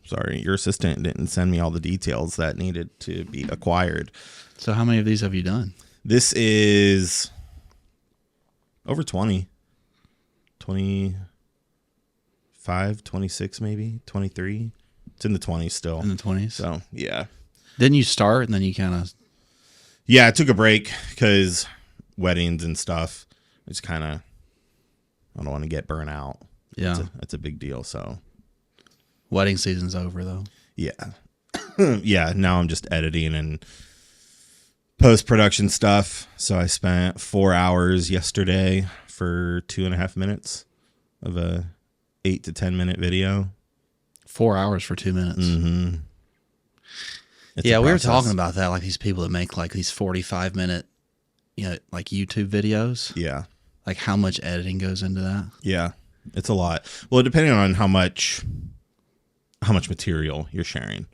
sorry, your assistant didn't send me all the details that needed to be acquired. So how many of these have you done? This is over 20. 25, 26 maybe, 23. It's in the 20s still. In the 20s? So, yeah. Didn't you start and then you kind of... Yeah, I took a break because weddings and stuff. It's kind of, I don't want to get burnt out. Yeah. It's a big deal, so. Wedding season's over, though. Yeah. Yeah, now I'm just editing and post-production stuff. So I spent 4 hours yesterday for 2.5 minutes of a 8 to 10 minute video. 4 hours for 2 minutes. Mm-hmm. Yeah, we were talking about that, like these people that make like these 45-minute, like YouTube videos. Yeah. Like how much editing goes into that? Yeah, it's a lot. Well, depending on how much material you're sharing,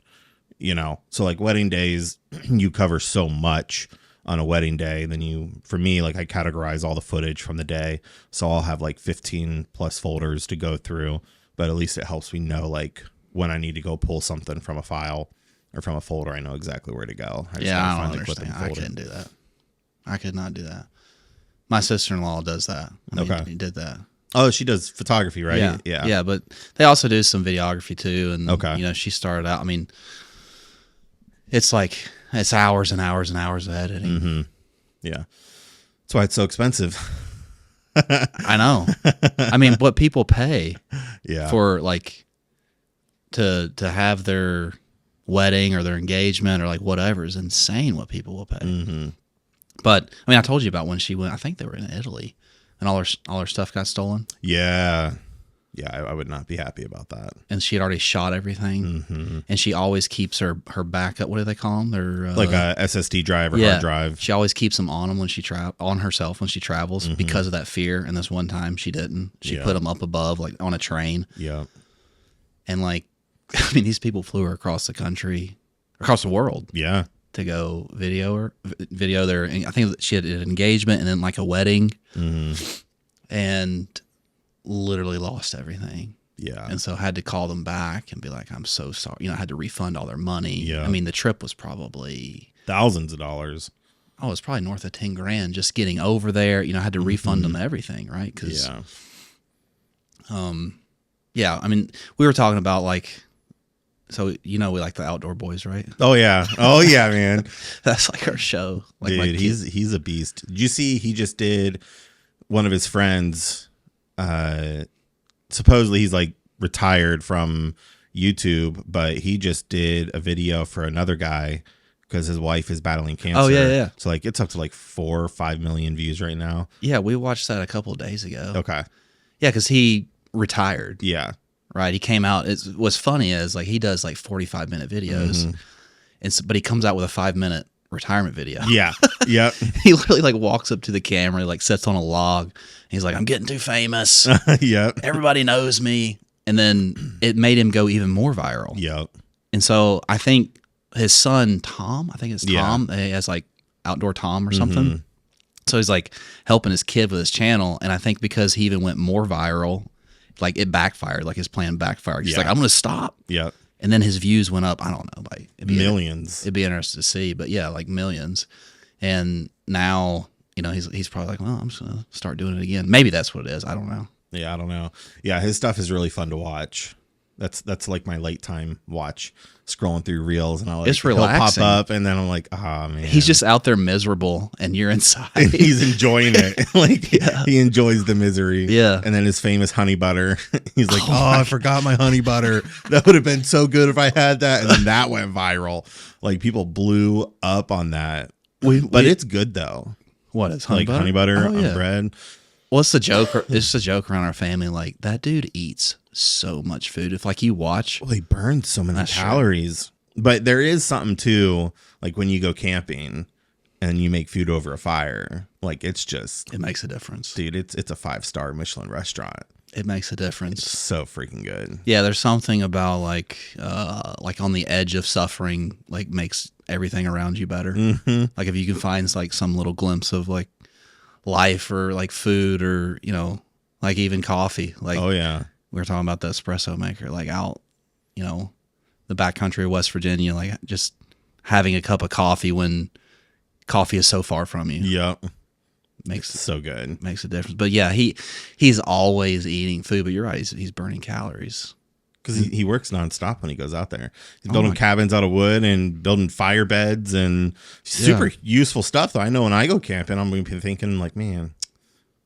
So like wedding days, you cover so much on a wedding day. Then for me, like I categorize all the footage from the day. So I'll have like 15 plus folders to go through, but at least it helps me know like when I need to go pull something from a file or from a folder. I know exactly where to go. I don't understand. I couldn't do that. I could not do that. My sister-in-law does that. He did that. Oh, she does photography, right? Yeah. But they also do some videography too. And, okay. She started out, it's hours and hours and hours of editing. Mm-hmm. Yeah. That's why it's so expensive. I know. What people pay for like to have their wedding or their engagement or like whatever is insane what people will pay. Mm-hmm. But I told you about when she went, I think they were in Italy and all her stuff got stolen. Yeah. Yeah, I would not be happy about that. And she had already shot everything. Mm-hmm. And she always keeps her backup. What do they call them? Their like a SSD drive or hard drive. She always keeps them on them on herself when she travels mm-hmm. because of that fear. And this one time she didn't. She put them up above, like on a train. Yeah. And like, these people flew her across the country, across the world. Yeah. To go video their, I think she had an engagement and then like a wedding. Mm-hmm. And literally lost everything. Yeah. And so I had to call them back and be like, I'm so sorry. I had to refund all their money. Yeah. The trip was probably thousands of dollars. Oh, it's probably north of 10 grand just getting over there. I had to refund them everything, right? Cause, we were talking about like, so we like the Outdoor Boys, right? Oh yeah, man. That's like our show. Like, dude, he's a beast. Did you see he just did one of his friends? Supposedly he's like retired from YouTube, but he just did a video for another guy because his wife is battling cancer. Oh yeah. So like it's up to like 4 or 5 million views right now. Yeah, we watched that a couple of days ago. Okay. Yeah, because he retired. Yeah. Right. He came out. What's funny is like he does like 45-minute videos, but he comes out with a 5-minute retirement video. Yeah. Yep. He literally like walks up to the camera, like sits on a log. He's like, I'm getting too famous. Yep. Everybody knows me. And then it made him go even more viral. Yep. And so I think his son, Tom, he has like Outdoor Tom or something. So he's like helping his kid with his channel. And I think because he even went more viral, like it backfired, like his plan backfired. He's like, I'm going to stop. Yep. And then his views went up, I don't know, by millions. It'd be interesting to see, but yeah, like millions. And now, he's probably like, well, I'm just going to start doing it again. Maybe that's what it is. I don't know. Yeah, I don't know. Yeah, his stuff is really fun to watch. That's like my late time watch, scrolling through reels, and it's relaxing. He'll pop up, and then I'm like, oh man, he's just out there miserable, and you're inside. And he's enjoying it. He enjoys the misery. Yeah. And then his famous honey butter. He's like, I forgot my honey butter. That would have been so good if I had that. And then that went viral. Like people blew up on that. But it's good though. What is honey butter? Honey butter on bread. Well, it's the joke. It's the joke around our family. Like that dude eats so much food. If like you watch, he burns so many calories. True. But there is something too, like when you go camping and you make food over a fire, like it makes a difference, dude. It's a 5-star Michelin restaurant. It makes a difference. It's so freaking good. Yeah, there's something about like on the edge of suffering, like makes everything around you better. Mm-hmm. Like if you can find like some little glimpse of like life or like food or like even coffee. Like oh yeah, we were talking about the espresso maker. Like out, the backcountry of West Virginia, like just having a cup of coffee when coffee is so far from you. Yep. Makes so good. Makes a difference. But yeah, he's always eating food, but you're right, he's burning calories. Because he works nonstop when he goes out there. He's building cabins out of wood and building fire beds and super useful stuff. Though I know when I go camping, I'm going to be thinking like, man,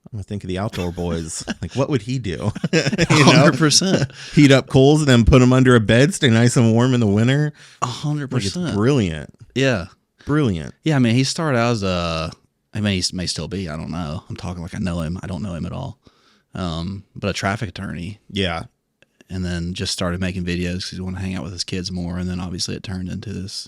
I'm going to think of the outdoor boys. Like, what would he do? 100%. Heat up coals and then put them under a bed, stay nice and warm in the winter. 100%. Like, it's brilliant. Yeah. Brilliant. Yeah, I mean, he started out as he may still be, I don't know. I'm talking like I know him. I don't know him at all. But a traffic attorney. Yeah. And then just started making videos because he wanted to hang out with his kids more. And then obviously it turned into this,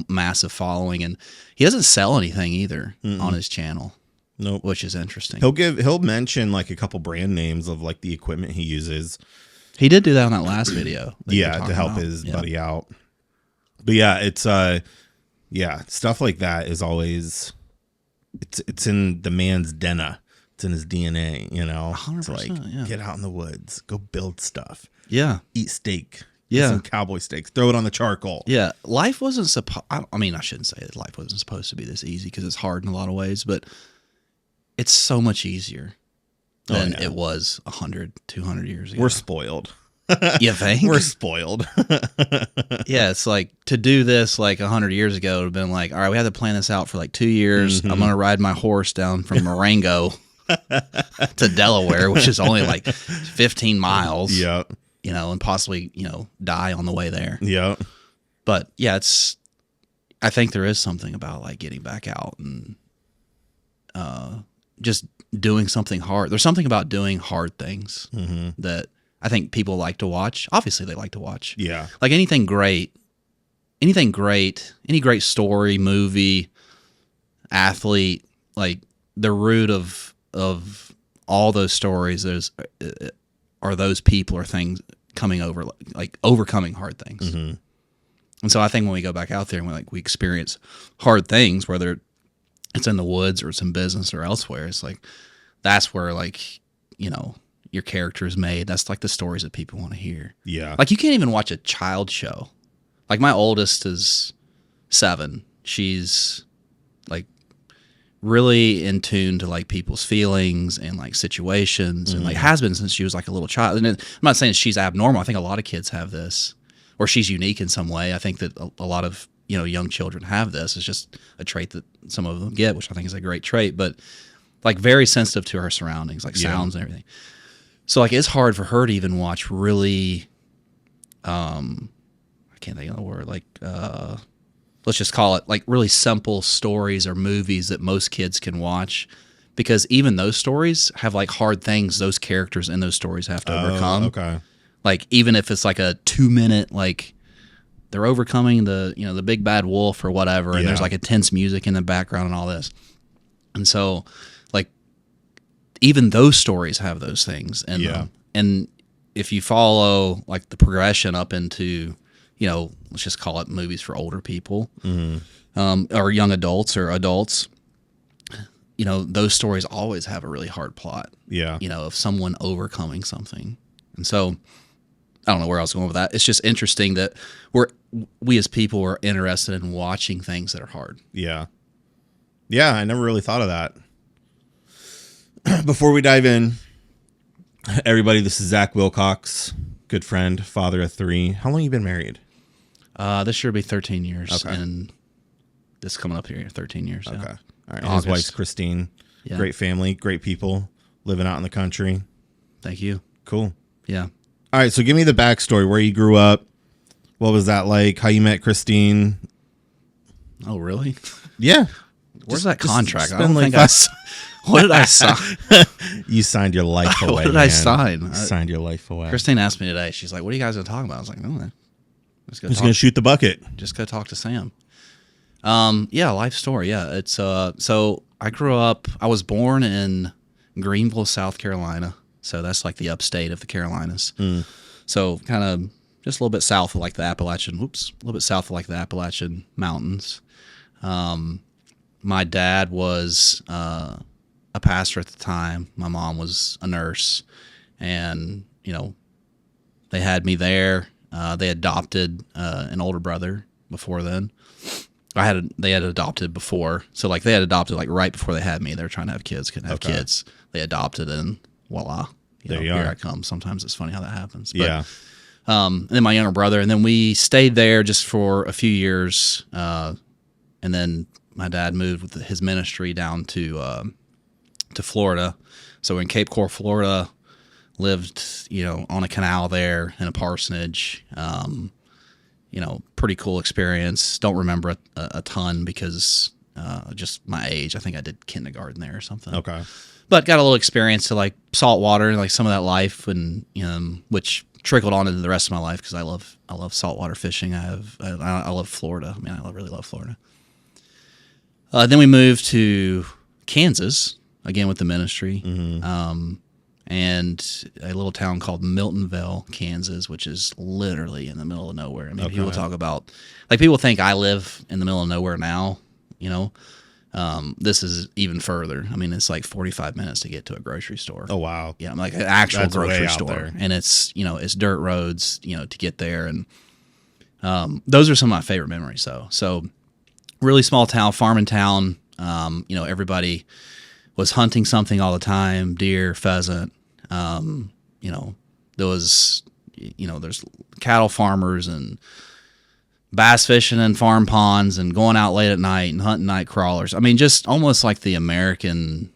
massive following. And he doesn't sell anything either on his channel. Nope. Which is interesting. He'll mention like a couple brand names of like the equipment he uses. He did do that on that last video. Yeah, to help his buddy out. But yeah, it's stuff like that is always it's in the man's DNA. It's in his DNA, 100%, it's like, get out in the woods, go build stuff. Yeah. Eat steak. Yeah. Get some cowboy steaks. Throw it on the charcoal. Yeah. Life wasn't supposed, I mean, I shouldn't say that life wasn't supposed to be this easy because it's hard in a lot of ways, but it's so much easier than it was 100, 200 years ago. We're spoiled. You think? We're spoiled. Yeah, it's like to do this like 100 years ago would have been like, all right, we had to plan this out for like 2 years. I'm going to ride my horse down from Marengo to Delaware, which is only like 15 miles. Yeah. And possibly, die on the way there. Yeah. But yeah, I think there is something about like getting back out and just doing something hard. There's something about doing hard things that I think people like to watch. Obviously they like to watch. Yeah. Like any great story, movie, athlete, like the root of all those stories are those people or things coming over, like overcoming hard things. And so I think when we go back out there and we experience hard things, whether it's in the woods or it's in business or elsewhere, it's like that's where your character is made. That's like the stories that people want to hear. Yeah. Like you can't even watch a child show. Like my oldest is 7. She's like really in tune to like people's feelings and like situations and like has been since she was like a little child. And I'm not saying she's abnormal. I think a lot of kids have this, or she's unique in some way. I think that a lot of, young children have this. It's just a trait that some of them get, which I think is a great trait, but like very sensitive to her surroundings, like sounds and everything. So like it's hard for her to even watch really, I can't think of the word, like, let's just call it like really simple stories or movies that most kids can watch, because even those stories have like hard things those characters in those stories have to overcome. Okay. Like even if it's like a 2-minute, like they're overcoming the big bad wolf or whatever, and there's like intense music in the background and all this. And so like even those stories have those things in them. And if you follow like the progression up into, let's just call it movies for older people, or young adults or adults, those stories always have a really hard plot. Yeah. Of someone overcoming something. And so I don't know where I was going with that. It's just interesting that we as people are interested in watching things that are hard. Yeah. Yeah, I never really thought of that. Before we dive in, everybody, this is Zach Wilcox, good friend, father of 3. How long have you been married? This year will be 13 years. Okay. And this coming up here, 13 years. Okay. Yeah. All right. His wife's Christine. Yeah. Great family, great people, living out in the country. Thank you. Cool. Yeah. All right, so give me the backstory, where you grew up. What was that like? How you met Christine? Oh, really? Yeah. Where's that contract? Just I don't think what did I sign? You signed your life away. What did I sign? You signed your life away. Christine asked me today. She's like, "What are you guys going to talk about?" I was like, "No, just going to shoot the bucket. Just go talk to Sam." Yeah, life story. Yeah, it's so I grew up. I was born in Greenville, South Carolina. So that's like the upstate of the Carolinas. So kind of just a little bit south of like the Appalachian. A little bit south of like the Appalachian Mountains. My dad was a pastor at the time. My mom was a nurse, and they had me there. They adopted an older brother before then. They had adopted before, so like they had adopted like right before they had me. They were trying to have kids, couldn't have kids. They adopted, and voila, here I come. Sometimes it's funny how that happens. But, and then my younger brother, and then we stayed there just for a few years, and then my dad moved with his ministry down to Florida. So in Cape Coral, Florida, lived on a canal there in a parsonage. Pretty cool experience. Don't remember a ton because just my age. I think I did kindergarten there or something. Okay. But got a little experience to like saltwater, like some of that life, and which trickled on into the rest of my life because I love saltwater fishing. I love Florida. I mean, I really love Florida. Then we moved to Kansas again with the ministry. Mm-hmm. And a little town called Miltonville, Kansas, which is literally in the middle of nowhere. I mean, people talk about, like, people think I live in the middle of nowhere now, this is even further. I mean, it's like 45 minutes to get to a grocery store. Oh, wow. Yeah, like an actual grocery store. And it's, it's dirt roads, to get there. And those are some of my favorite memories, though. So really small town, farming town, everybody was hunting something all the time, deer, pheasant. There was, there's cattle farmers and bass fishing in farm ponds and going out late at night and hunting night crawlers. I mean, just almost like the American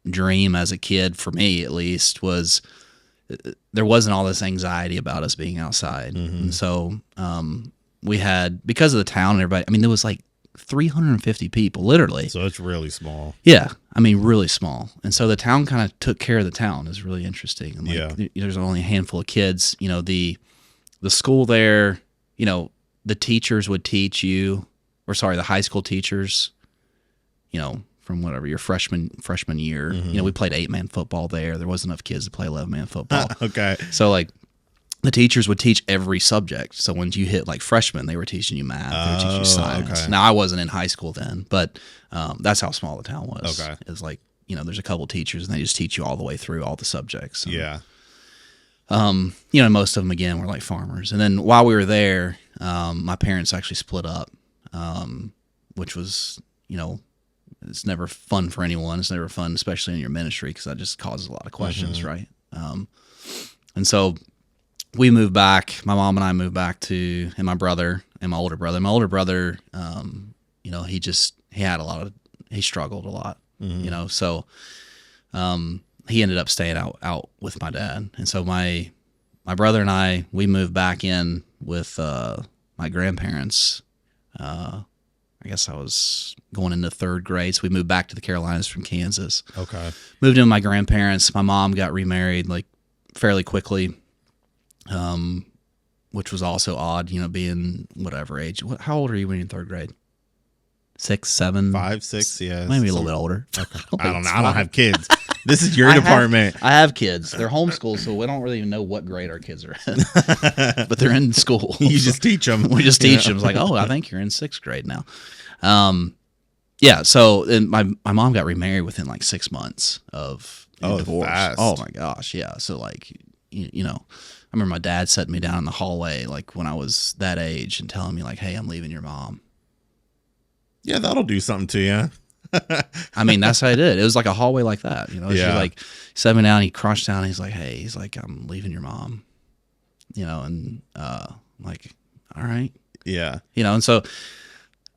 dream as a kid, for me at least, was there wasn't all this anxiety about us being outside. Mm-hmm. And so we had, because of the town and everybody, I mean, there was like 350 people, literally. So it's really small. Yeah, I mean, really small. And so the town kind of took care of the town. It's really interesting. And like, there's only a handful of kids. The school there, the teachers would teach you, the high school teachers, from whatever your freshman year. Mm-hmm. We played 8-man football there. There wasn't enough kids to play 11-man football. Okay. So like, the teachers would teach every subject. So when you hit like freshman, they were teaching you math, they were teaching you science. Okay. Now, I wasn't in high school then, but that's how small the town was. Okay. It's like, there's a couple teachers and they just teach you all the way through all the subjects. And, yeah. Most of them, again, were like farmers. And then while we were there, my parents actually split up, which was, it's never fun for anyone. It's never fun, especially in your ministry, because that just causes a lot of questions, mm-hmm. right? And so we moved back. My mom and I moved back and my brother and my older brother. My older brother, he struggled a lot, mm-hmm. So he ended up staying out with my dad. And so my brother and I, we moved back in with my grandparents. I guess I was going into third grade, so we moved back to the Carolinas from Kansas. Okay. Moved in with my grandparents. My mom got remarried like fairly quickly. Which was also odd, being whatever age. How old are you when you're in third grade? 6, 7? 5, 6, yeah. Maybe a little bit older. Okay. I don't know. I don't have kids. This is your department. I have kids. They're homeschooled, so we don't really even know what grade our kids are in. But they're in school. You just teach them. We just teach them. It's like, I think you're in 6th grade now. So and my mom got remarried within like 6 months of divorce. Fast. Oh, my gosh, yeah. So like, I remember my dad setting me down in the hallway, like when I was that age, and telling me like, "Hey, I'm leaving your mom." Yeah, that'll do something to you. I mean, that's how I did. It was like a hallway like that, She like set me down. He crouched down. He's like, "Hey," he's like, "I'm leaving your mom." And I'm like, "All right." Yeah. And so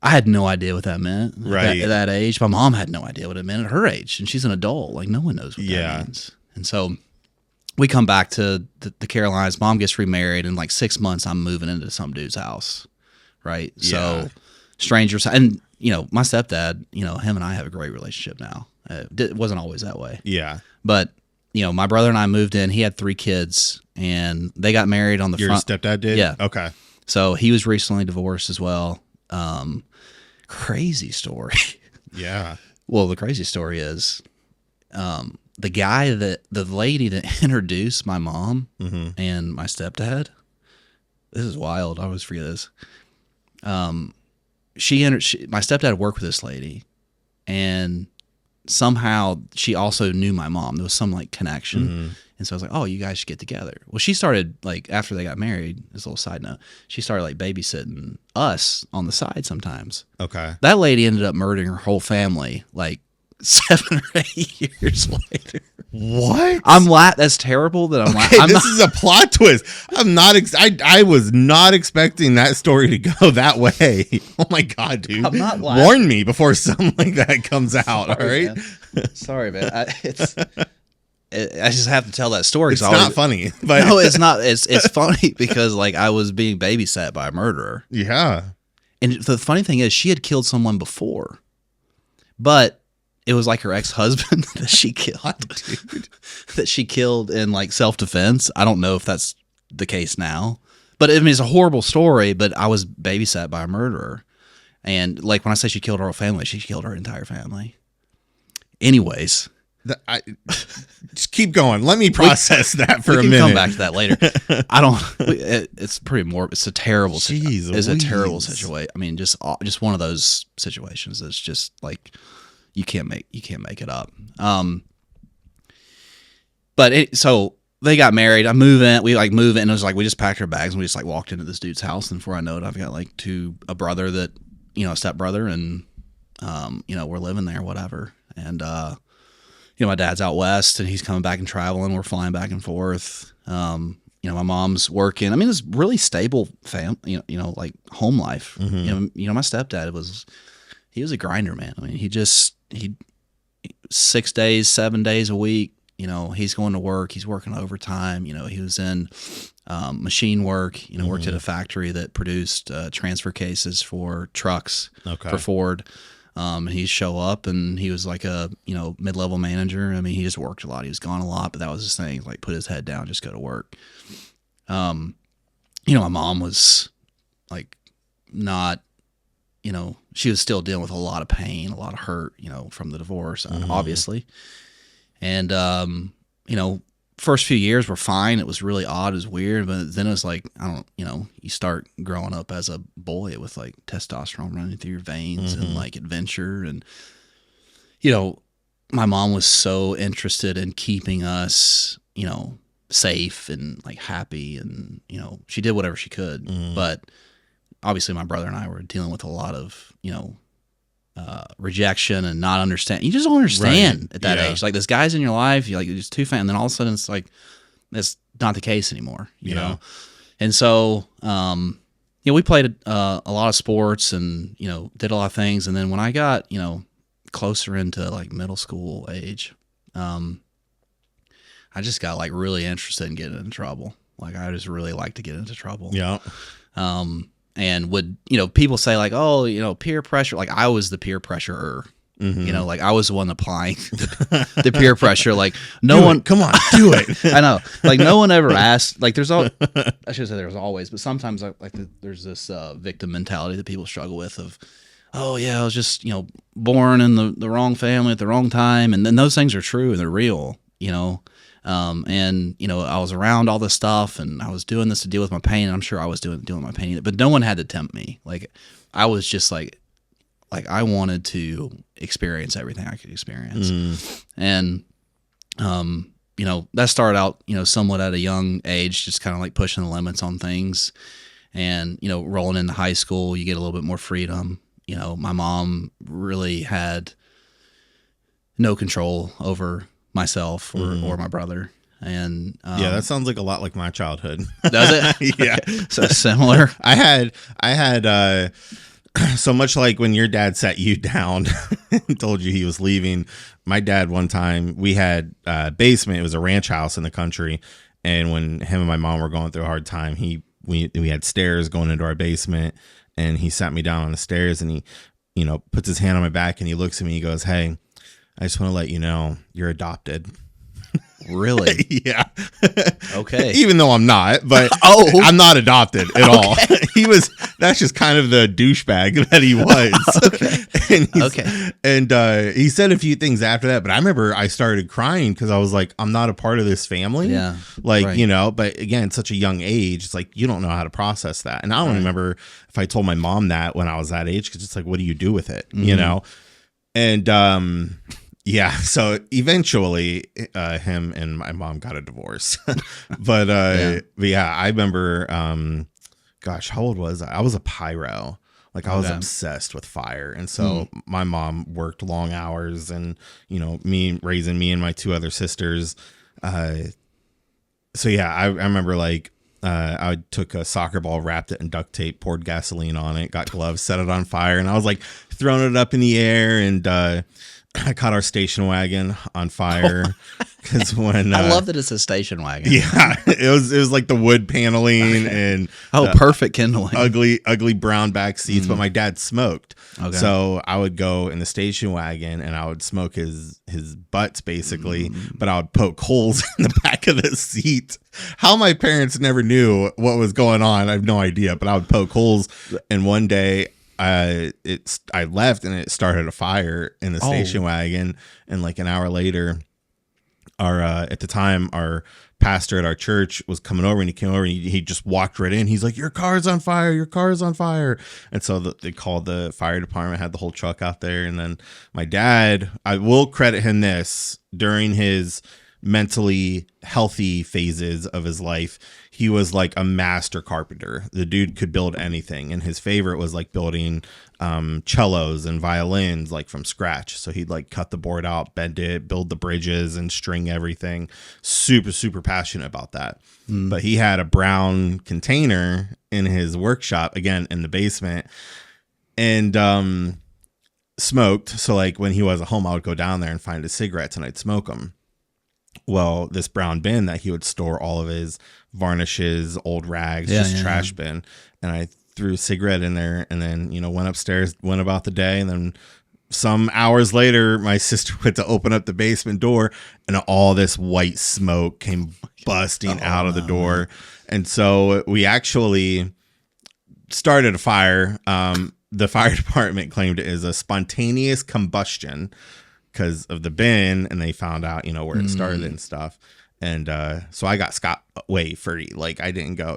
I had no idea what that meant. Right. At that age, my mom had no idea what it meant at her age, and she's an adult. Like, no one knows what that means. And so we come back to the Carolinas. Mom gets remarried. In like 6 months, I'm moving into some dude's house, right? Yeah. So strangers. And, my stepdad, him and I have a great relationship now. It wasn't always that way. Yeah. But, my brother and I moved in. He had 3 kids, and they got married on the front. Your stepdad did? Yeah. Okay. So he was recently divorced as well. Crazy story. Yeah. Well, the crazy story is... the lady that introduced my mom mm-hmm. and my stepdad, this is wild. I always forget this. My stepdad worked with this lady, and somehow she also knew my mom. There was some like connection, mm-hmm. And so I was like, oh, you guys should get together. Well, she started, like, after they got married, this little side note, she started, like, babysitting us on the side sometimes. Okay. That lady ended up murdering her whole family, like, 7 or 8 years later. What? That's terrible that I'm laughing. This is a plot twist. I was not expecting that story to go that way. Oh my God, dude. I'm not laughing. Warn me before something like that comes out. All right. Man. Sorry, man. I just have to tell that story. It's not funny, but no, it's not. It's funny because, like, I was being babysat by a murderer. Yeah. And the funny thing is, she had killed someone before, but it was like her ex-husband that she killed. Dude. That she killed in, like, self-defense. I don't know if that's the case now, but I mean, it's a horrible story. But I was babysat by a murderer, and, like, when I say she killed her whole family, she killed her entire family. Anyways. Just keep going. Let me process that for a minute. We can come back to that later. It's pretty morbid. It's a terrible. It's a terrible situation. I mean, just one of those situations that's just like you can't make it up. So they got married. I move in. We move in. And it was like we just packed our bags and we just like walked into this dude's house. And before I know it, I've got like a brother that a stepbrother, and we're living there, whatever. And my dad's out west and he's coming back and traveling. We're flying back and forth. My mom's working. I mean, it's really stable like home life. Mm-hmm. My stepdad was a grinder, man. I mean, he 6 days, 7 days a week, he's going to work. He's working overtime. He was in machine work, mm-hmm. worked at a factory that produced transfer cases for trucks for Ford. And he'd show up and he was like a, mid-level manager. I mean, he just worked a lot. He was gone a lot, but that was his thing. Like, put his head down, just go to work. My mom was like not, she was still dealing with a lot of pain, a lot of hurt, from the divorce, mm-hmm. obviously. And, first few years were fine. It was really odd. It was weird. But then it was like, you start growing up as a boy with like testosterone running through your veins, mm-hmm. and like adventure. And, my mom was so interested in keeping us, safe and like happy. And, she did whatever she could. Mm-hmm. But obviously my brother and I were dealing with a lot of, rejection and not understand. You just don't understand at that age. Like, this guy's in your life, you're like, just too fan. And then all of a sudden it's like, that's not the case anymore, you know? And so, we played a lot of sports and, did a lot of things. And then when I got, closer into like middle school age, I just got like really interested in getting into trouble. Like, I just really like to get into trouble. Yeah. And would, people say like, oh, peer pressure. Like, I was the peer pressurer, mm-hmm. Like I was the one applying the peer pressure. Like, come on, do it. I know. Like, no one ever asked, like, I should say there was always, but sometimes there's this victim mentality that people struggle with of, oh yeah, I was just, born in the wrong family at the wrong time. And then those things are true and they're real, and I was around all this stuff and I was doing this to deal with my pain. And I'm sure I was doing my pain, but no one had to tempt me. Like, I was just like I wanted to experience everything I could experience. And, that started out, somewhat at a young age, just kind of like pushing the limits on things and, rolling into high school, you get a little bit more freedom. My mom really had no control over myself or my brother. And that sounds like a lot like my childhood. Does it? Yeah. Okay. So similar. I had so much like when your dad sat you down and told you he was leaving. My dad, one time, we had a basement. It was a ranch house in the country, and when him and my mom were going through a hard time, we had stairs going into our basement, and he sat me down on the stairs and he puts his hand on my back and he looks at me. He goes, "Hey, I just want to let you know you're adopted." Really? Yeah. Okay. Even though I'm not, but I'm not adopted at all. That's just kind of the douchebag that he was. And he said a few things after that, but I remember I started crying because I was like, I'm not a part of this family. Yeah. Like, right. But again, such a young age, it's like, you don't know how to process that. And I don't remember if I told my mom that when I was that age, because it's like, what do you do with it? Mm-hmm. And, Yeah, so eventually him and my mom got a divorce. but yeah, I remember gosh, how old was I? I was a pyro. Like I was obsessed with fire. And so my mom worked long hours and, me raising me and my two other sisters. So yeah, I remember like I took a soccer ball, wrapped it in duct tape, poured gasoline on it, got gloves, set it on fire. And I was like throwing it up in the air, and I caught our station wagon on fire because when I love that it's a station wagon. Yeah, it was like the wood paneling and perfect kindling, ugly brown back seats. But my dad smoked, so I would go in the station wagon and I would smoke his butts basically, but I would poke holes in the back of the seat. How my parents never knew what was going on, I have no idea. But I would poke holes, and one day I left and it started a fire in the station wagon, and like an hour later, at the time our pastor at our church was coming over, and he came over and he just walked right in. He's like, your car's on fire, your car's on fire. And so they called the fire department, had the whole truck out there. And then my dad, I will credit him this, during his mentally healthy phases of his life, he was like a master carpenter. The dude could build anything, and his favorite was like building cellos and violins like from scratch. So he'd like cut the board out, bend it, build the bridges, and string everything. Super passionate about that. But he had a brown container in his workshop, again in the basement, and smoked. So like when he was at home, I would go down there and find his cigarettes and I'd smoke them. Well, this brown bin that he would store all of his varnishes, old rags, trash bin. And I threw a cigarette in there, and then, went upstairs, went about the day. And then some hours later, my sister went to open up the basement door, and all this white smoke came busting out of the door. And so we actually started a fire. The fire department claimed it is a spontaneous combustion because of the bin, and they found out, where it started and stuff. And so I got scot away free. Like I didn't go,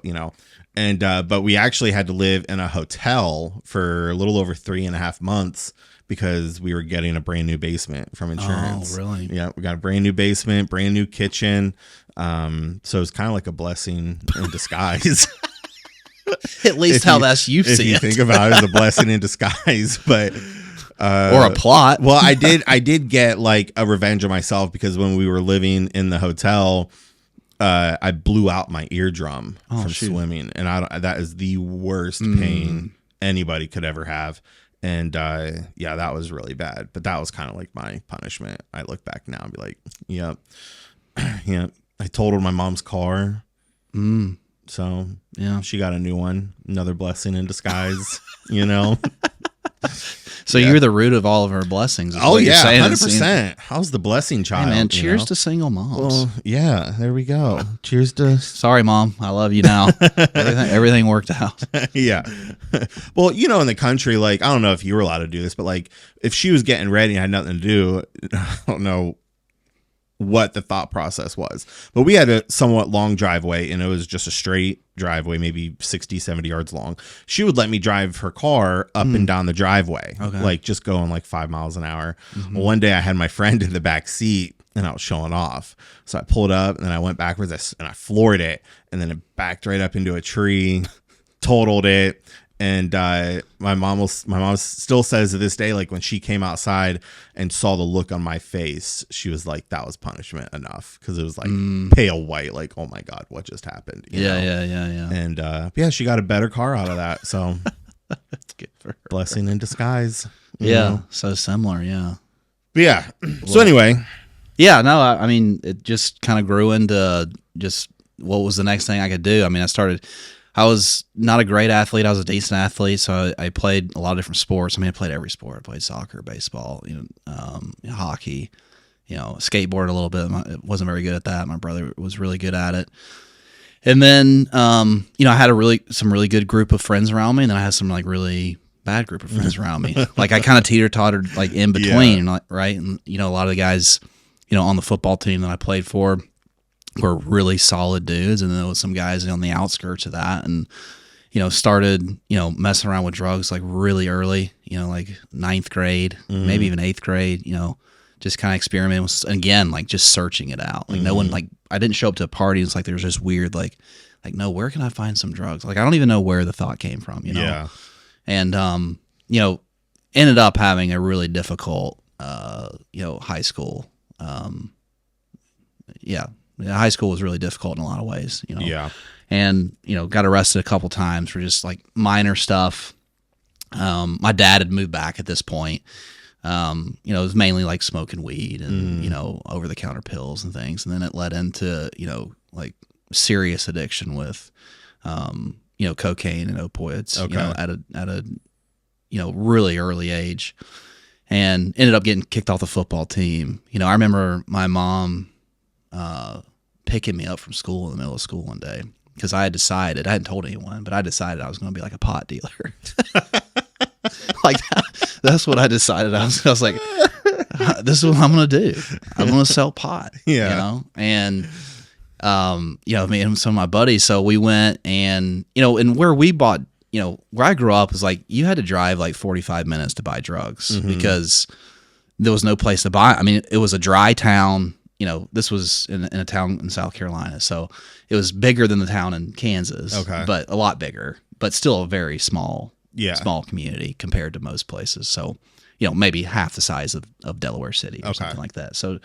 and but we actually had to live in a hotel for a little over 3.5 months because we were getting a brand new basement from insurance. Oh, really? Yeah, we got a brand new basement, brand new kitchen. So it's kind of like a blessing in disguise. At least that's you see it. If you think about it as a blessing in disguise, but. Or a plot. Well, I did get like a revenge on myself, because when we were living in the hotel, I blew out my eardrum from swimming, and that is the worst pain anybody could ever have. And yeah, that was really bad. But that was kind of like my punishment. I look back now and be like, yep, yeah, I totaled my mom's car. So yeah, she got a new one. Another blessing in disguise, So you're the root of all of her blessings. Oh yeah, 100%. How's the blessing child? Hey man, cheers to single moms. Well, yeah, there we go. Cheers to. Sorry, Mom, I love you now. everything worked out. Yeah. Well, in the country, like, I don't know if you were allowed to do this, but like, if she was getting ready and had nothing to do, I don't know what the thought process was, but we had a somewhat long driveway, and it was just a straight driveway, maybe 60-70 yards long. She would let me drive her car up and down the driveway, like just going like 5 miles an hour. Well, one day I had my friend in the back seat, and I was showing off, so I pulled up, and then I went backwards, and I floored it, and then it backed right up into a tree, totaled it. And my mom still says to this day, like when she came outside and saw the look on my face, she was like, that was punishment enough, because it was like pale white, like, oh my God, what just happened? Yeah. And yeah, she got a better car out of that. So that's good for her. Blessing in disguise. Yeah, so similar. Yeah. But yeah. So anyway. Yeah, no, I mean, it just kind of grew into just what was the next thing I could do. I mean, I was not a great athlete. I was a decent athlete, so I played a lot of different sports. I mean, I played every sport. I played soccer, baseball, hockey, skateboard a little bit. I wasn't very good at that. My brother was really good at it. And then, I had some really good group of friends around me, and then I had some like really bad group of friends around me. Like I kind of teeter-tottered like in between, right? And, a lot of the guys, on the football team that I played for were really solid dudes, and then there was some guys on the outskirts of that, and started messing around with drugs like really early, like 9th grade, maybe even 8th grade, just kind of experimenting with, again, like just searching it out. Like no one, like I didn't show up to a party. It's like there was this weird, like no, where can I find some drugs? Like I don't even know where the thought came from, you know? Yeah. And, ended up having a really difficult, high school. High school was really difficult in a lot of ways, you know? Yeah. And, got arrested a couple times for just like minor stuff. My dad had moved back at this point. It was mainly like smoking weed and, over the counter pills and things. And then it led into, like serious addiction with, cocaine and opioids, at a really early age, and ended up getting kicked off the football team. I remember my mom, picking me up from school in the middle of school one day. Because I hadn't told anyone, but I decided I was going to be like a pot dealer. Like that's what I decided. I was like, this is what I'm going to do. I'm going to sell pot. Yeah. And me and some of my buddies. So we went and and where we bought, where I grew up was like you had to drive like 45 minutes to buy drugs because there was no place to buy. I mean, it was a dry town. This was in a town in South Carolina, so it was bigger than the town in Kansas, but a lot bigger, but still a very small community compared to most places. So, maybe half the size of Delaware City or something like that. So,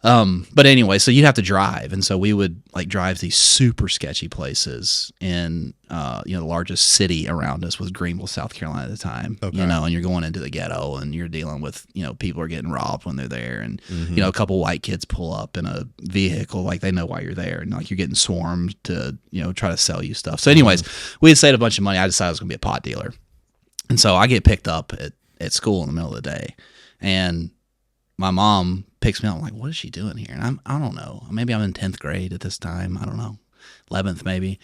but anyway, so you'd have to drive, and so we would like drive these super sketchy places in, the largest city around us was Greenville, South Carolina at the time. And you're going into the ghetto, and you're dealing with, people are getting robbed when they're there, and a couple white kids pull up in a vehicle, like they know why you're there, and like you're getting swarmed to, try to sell you stuff. So, anyways, we had saved a bunch of money. I decided I was going to be a pot dealer, and so I get picked up at school in the middle of the day, and my mom picks me up. I'm like, what is she doing here? And I don't know. Maybe I'm in 10th grade at this time. I don't know. 11th maybe.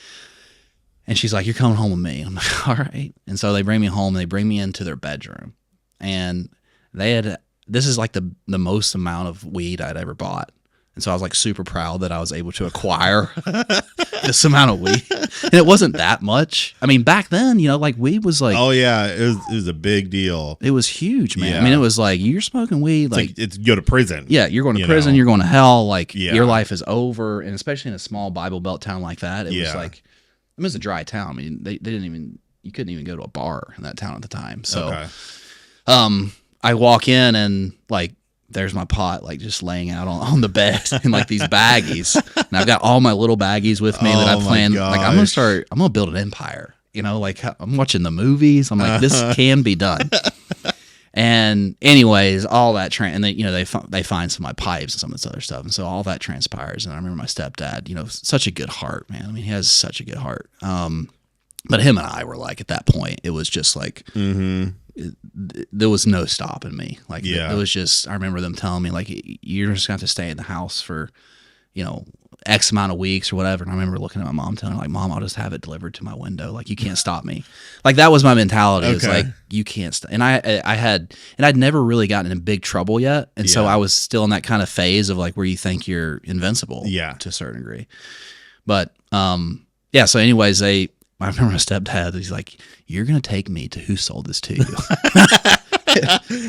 And she's like, you're coming home with me. I'm like, all right. And so they bring me home. And they bring me into their bedroom. And this is like the most amount of weed I'd ever bought. And so I was like super proud that I was able to acquire this amount of weed. And it wasn't that much. I mean, back then, like weed was like, oh yeah, it was a big deal. It was huge, man. I mean, it was like you're smoking weed, it's you go to prison. Yeah, you're going to prison, you're going to hell, like your life is over. And especially in a small Bible Belt town like that, it was like, it was a dry town. I mean, they didn't even, you couldn't even go to a bar in that town at the time. So, I walk in and like, there's my pot, like just laying out on the bed in like these baggies. And I've got all my little baggies with me that I planned. Like I'm going to build an empire, like I'm watching the movies. I'm like, this can be done. And anyways, all that, and they find some of my pipes and some of this other stuff. And so all that transpires. And I remember my stepdad, I such a good heart, man. I mean, he has such a good heart. But him and I were like, at that point, it was just like, there was no stopping me. Like, it was just, I remember them telling me, like, you're just going to have to stay in the house for, X amount of weeks or whatever. And I remember looking at my mom telling her, like, Mom, I'll just have it delivered to my window. Like, you can't stop me. Like, that was my mentality. It's like, you can't stop. And I'd never really gotten in big trouble yet. And so I was still in that kind of phase of like where you think you're invincible to a certain degree. But, so anyways, I remember my stepdad, he's like, you're going to take me to who sold this to you.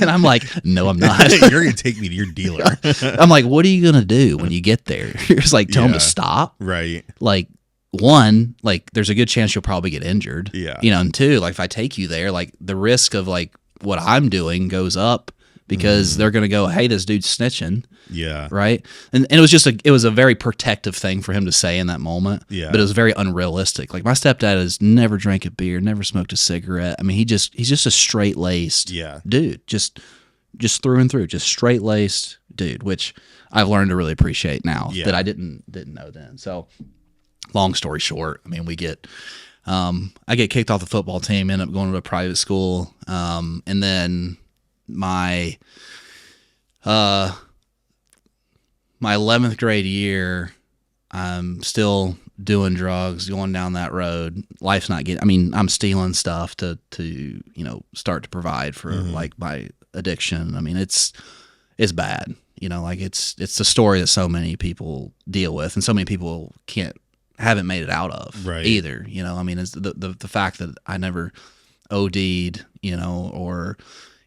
And I'm like, no, I'm not. You're going to take me to your dealer. I'm like, what are you going to do when you get there? You're just like, tell him to stop. Right. Like, one, like, there's a good chance you'll probably get injured. Yeah. And two, like, if I take you there, like, the risk of, like, what I'm doing goes up because they're going to go, hey, this dude's snitching. Yeah. Right. And it was it was a very protective thing for him to say in that moment. Yeah. But it was very unrealistic. Like my stepdad has never drank a beer, never smoked a cigarette. I mean, he's just a straight laced dude, just through and through, just straight laced dude, which I've learned to really appreciate now that I didn't know then. So long story short, I mean, I get kicked off the football team, end up going to a private school. And then my 11th grade year, I'm still doing drugs, going down that road. Life's not getting, I mean, I'm stealing stuff to start to provide for like my addiction. I mean, it's bad, like it's the story that so many people deal with and so many people haven't made it out of either. I mean, it's the fact that I never OD'd, or,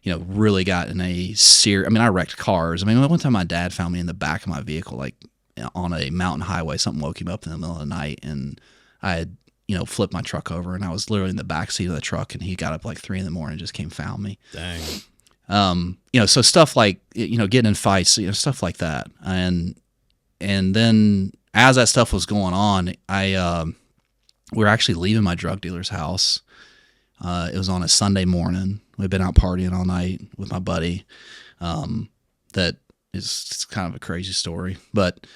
really got in a serious. I mean, I wrecked cars. I mean, one time my dad found me in the back of my vehicle, like on a mountain highway. Something woke him up in the middle of the night, and I had flipped my truck over, and I was literally in the back seat of the truck, and he got up like 3 a.m. and just came and found me. Dang. So stuff like getting in fights, stuff like that, and then as that stuff was going on, we were actually leaving my drug dealer's house. It was on a Sunday morning. We'd been out partying all night with my buddy. That is kind of a crazy story, but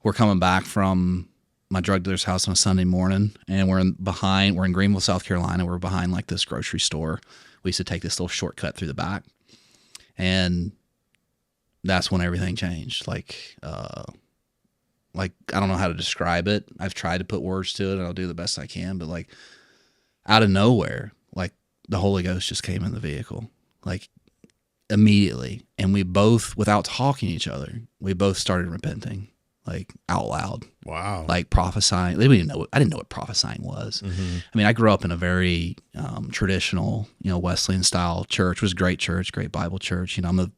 we're coming back from my drug dealer's house on a Sunday morning, and we're in Greenville, South Carolina. We're behind like this grocery store. We used to take this little shortcut through the back, and that's when everything changed. Like I don't know how to describe it. I've tried to put words to it, and I'll do the best I can, but like out of nowhere, like the Holy Ghost just came in the vehicle, like immediately. And we both, without talking to each other, we both started repenting, like out loud. Wow. Like prophesying. I didn't know what prophesying was. Mm-hmm. I mean, I grew up in a very traditional, Wesleyan style church. It was a great church, great Bible church. I'm the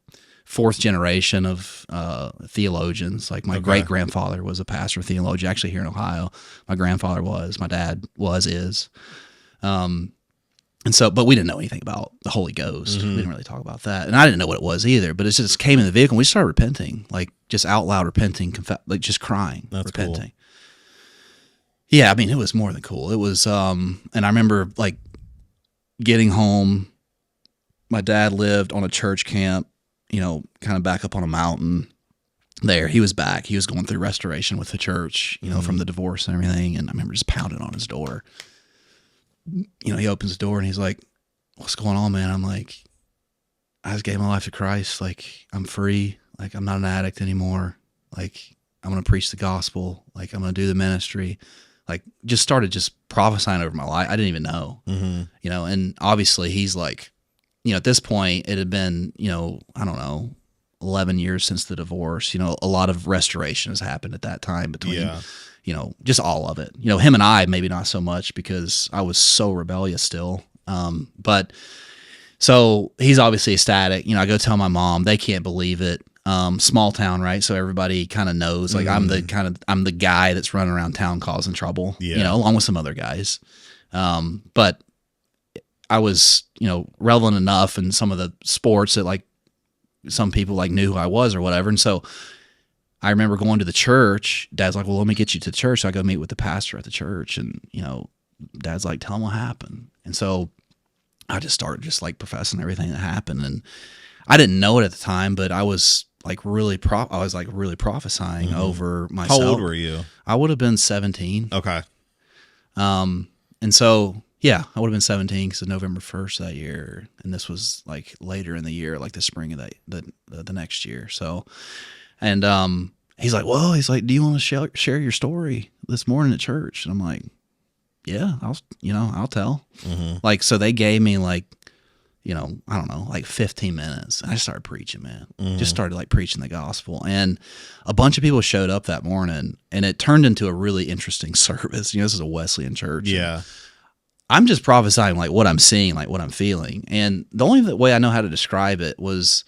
fourth generation of theologians. Like my great grandfather was a pastor theologian, actually here in Ohio. My grandfather was, my dad is. And so, but we didn't know anything about the Holy Ghost. Mm-hmm. We didn't really talk about that. And I didn't know what it was either, but it just came in the vehicle and we started repenting, like just out loud repenting, like just crying, That's repenting. cool. Yeah. I mean, it was more than cool. It was, and I remember like getting home. My dad lived on a church camp, kind of back up on a mountain there. He was back. He was going through restoration with the church, from the divorce and everything. And I remember just pounding on his door. He opens the door and he's like, "What's going on, man?" I'm like, "I just gave my life to Christ. Like, I'm free. Like, I'm not an addict anymore. Like, I'm going to preach the gospel. Like, I'm going to do the ministry." Like, just started just prophesying over my life. I didn't even know, and obviously he's like, at this point it had been, I don't know, 11 years since the divorce. A lot of restoration has happened at that time between, just all of it. Him and I, maybe not so much because I was so rebellious still. But so he's obviously ecstatic. I go tell my mom, they can't believe it. Small town, right? So everybody kind of knows, like I'm the guy that's running around town causing trouble, along with some other guys. But I was, relevant enough in some of the sports that like some people like knew who I was or whatever. And so I remember going to the church. Dad's like, "Well, let me get you to the church." So I go meet with the pastor at the church, and Dad's like, "Tell him what happened." And so I just started just like professing everything that happened, and I didn't know it at the time, but I was like really prophesying over myself. How old were you? I would have been 17. Okay. And so yeah, I would have been 17 because of November 1st that year, and this was like later in the year, like the spring of the next year. So. And he's like, "Well," he's like, "Do you want to share your story this morning at church?" And I'm like, "Yeah, I'll tell." Mm-hmm. Like, so they gave me like, I don't know, like 15 minutes. And I started preaching, man. Just started like preaching the gospel. And a bunch of people showed up that morning, and it turned into a really interesting service. This is a Wesleyan church. Yeah. I'm just prophesying like what I'm seeing, like what I'm feeling. And the only way I know how to describe it was,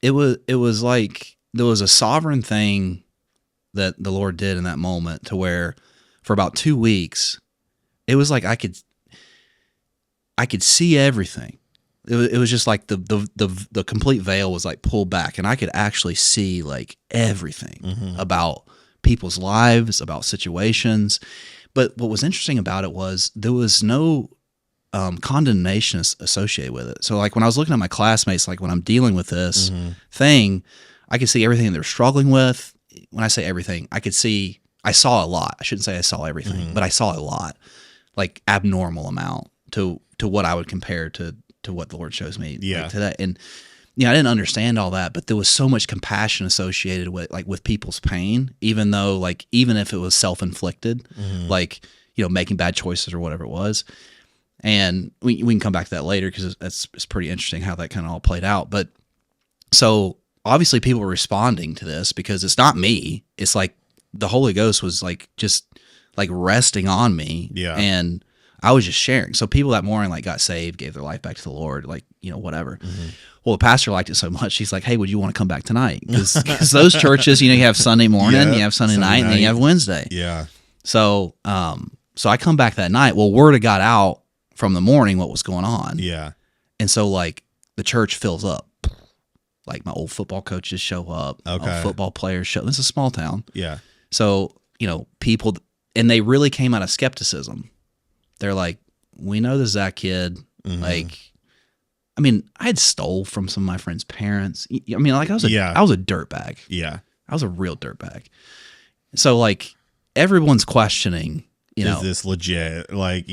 it was like, there was a sovereign thing that the Lord did in that moment to where for about 2 weeks, it was like I could see everything. It was just like the complete veil was like pulled back, and I could actually see like everything about people's lives, about situations. But what was interesting about it was there was no condemnation associated with it. So like when I was looking at my classmates, like when I'm dealing with this thing, I could see everything they're struggling with. When I say everything, I saw a lot. I shouldn't say I saw everything, but I saw a lot, like abnormal amount to what I would compare to what the Lord shows me like today. And I didn't understand all that, but there was so much compassion associated with people's pain, even if it was self-inflicted, like, making bad choices or whatever it was. And we can come back to that later because it's pretty interesting how that kind of all played out. But so obviously people were responding to this because it's not me. It's like the Holy Ghost was like just like resting on me. Yeah. And I was just sharing. So people that morning like got saved, gave their life back to the Lord, like, whatever. Well, the pastor liked it so much. He's like, hey, would you want to come back tonight? Because those churches, you have Sunday morning, you have Sunday night, and then you have Wednesday. Yeah. So, so I come back that night. Well, word had got out from the morning what was going on. Yeah. And so like the church fills up. Like my old football coaches show up. Okay. Old football players show up. This is a small town. Yeah. So, people, and they really came out of skepticism. They're like, we know this Zach kid. Like, I mean, I had stole from some of my friends' parents. I mean, like I was a dirtbag. Yeah. I was a real dirtbag. So like everyone's questioning, is this legit? Like,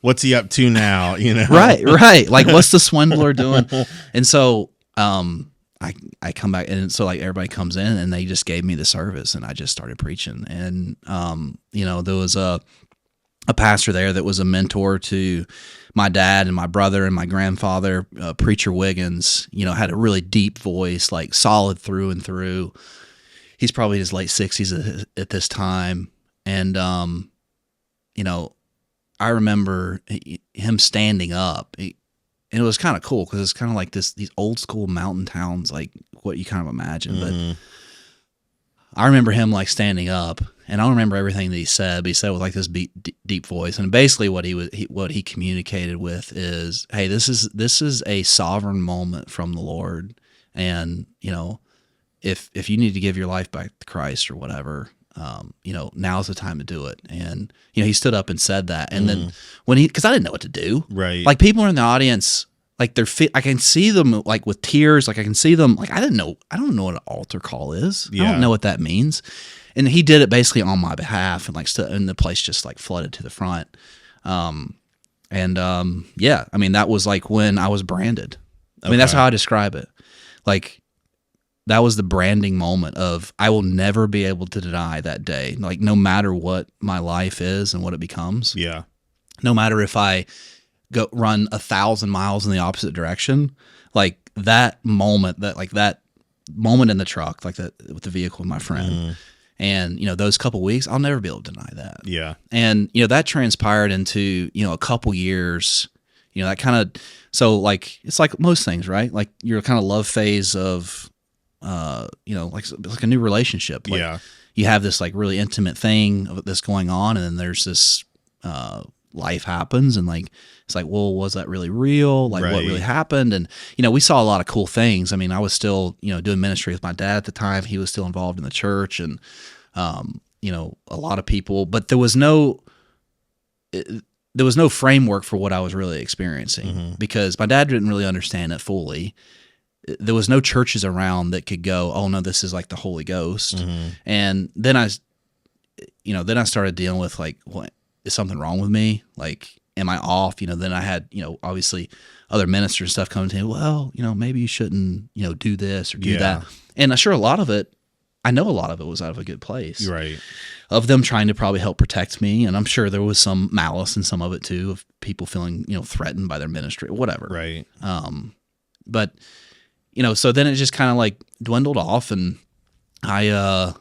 what's he up to now? Right. Like, what's the swindler doing? And so, I come back, and so like everybody comes in, and they just gave me the service, and I just started preaching. And there was a pastor there that was a mentor to my dad and my brother and my grandfather. Preacher Wiggins, had a really deep voice, like solid through and through. He's probably in his late 60s at this time, and I remember him standing up. And it was kind of cool because it's kind of like these old school mountain towns, like what you kind of imagine. But I remember him like standing up, and I don't remember everything that he said, but he said with like this deep voice. And basically what he communicated with is, hey, this is a sovereign moment from the Lord. And, if you need to give your life back to Christ or whatever, now's the time to do it. And, he stood up and said that. And then because I didn't know what to do. Right. Like people in the audience, like I can see them like with tears. Like I can see them, like, I don't know what an altar call is. Yeah. I don't know what that means. And he did it basically on my behalf, and like, and the place just like flooded to the front. I mean, that was like when I was branded. I mean, that's how I describe it. Like, that was the branding moment of, I will never be able to deny that day. Like, no matter what my life is and what it becomes. Yeah. No matter if I go run 1,000 miles in the opposite direction, like that moment in the truck, like that with the vehicle with my friend, and those couple weeks, I'll never be able to deny that. Yeah. And that transpired into a couple years. That kind of, so like it's like most things, right? Like your kind of love phase of. Like a new relationship. Like you have this like really intimate thing that's going on, and then there's this life happens, and like it's like, well, was that really real? Like what really happened? And we saw a lot of cool things. I mean, I was still doing ministry with my dad at the time. He was still involved in the church, and a lot of people, but there was no framework for what I was really experiencing, because my dad didn't really understand it fully. There was no churches around that could go, oh no, this is like the Holy Ghost. And then I started dealing with like, what is something wrong with me? Like, am I off? Then I had, obviously other ministers and stuff coming to me, well, maybe you shouldn't, do this or do that. And I know a lot of it was out of a good place. Right. Of them trying to probably help protect me. And I'm sure there was some malice in some of it too, of people feeling, threatened by their ministry, whatever. Right. But, so then it just kind of like dwindled off, and I,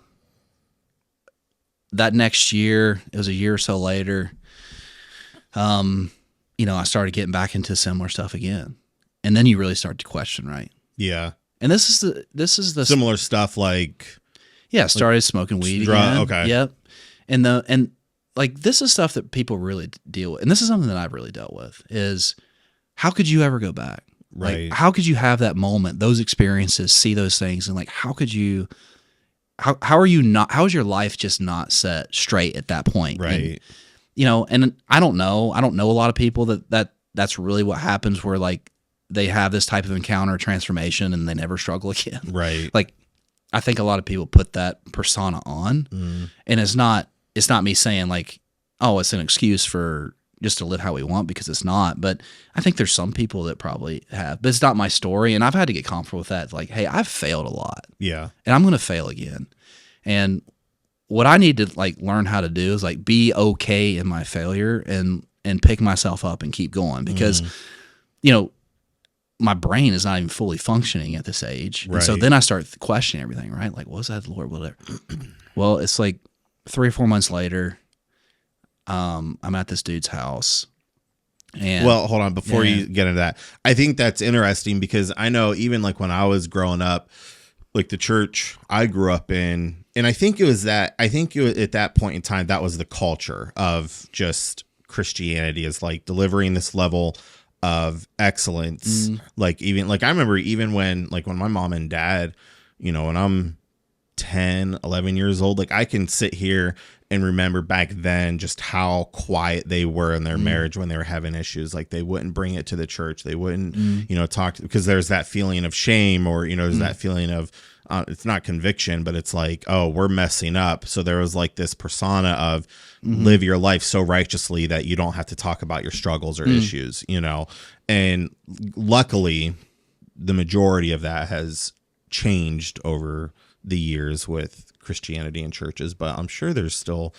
that next year, it was a year or so later, I started getting back into similar stuff again. And then you really start to question, right? Yeah. And this is the similar stuff like. Yeah. Started smoking weed again. Okay. Yep. And like, this is stuff that people really deal with. And this is something that I've really dealt with is, how could you ever go back? Right. Like, how could you have that moment, those experiences, see those things, and like, how could you? How are you not? How is your life just not set straight at that point? Right. And, and I don't know a lot of people that's really what happens, where like they have this type of encounter, transformation, and they never struggle again. Right. Like, I think a lot of people put that persona on, and it's not me saying like, oh, it's an excuse for just to live how we want, because it's not. But I think there's some people that probably have, but it's not my story. And I've had to get comfortable with that. Like, hey, I've failed a lot. Yeah. And I'm going to fail again. And what I need to like learn how to do is like be okay in my failure and pick myself up and keep going, because, my brain is not even fully functioning at this age. Right. And so then I start questioning everything, right? Like, was that the Lord? Whatever. Well, it's like 3 or 4 months later, I'm at this dude's house, And well, hold on before you get into that. I think that's interesting because I know even like when I was growing up, like the church I grew up in, and I think it was at that point in time, that was the culture of just Christianity, is like delivering this level of excellence. Like even like I remember even when my mom and dad, when I'm 10, 11 years old, like I can sit here and remember back then just how quiet they were in their marriage when they were having issues. Like they wouldn't bring it to the church. They wouldn't, talk because there's that feeling of shame, or, there's that feeling of, it's not conviction, but it's like, oh, we're messing up. So there was like this persona of live your life so righteously that you don't have to talk about your struggles or issues, and luckily the majority of that has changed over the years with Christianity in churches, but I'm sure there's still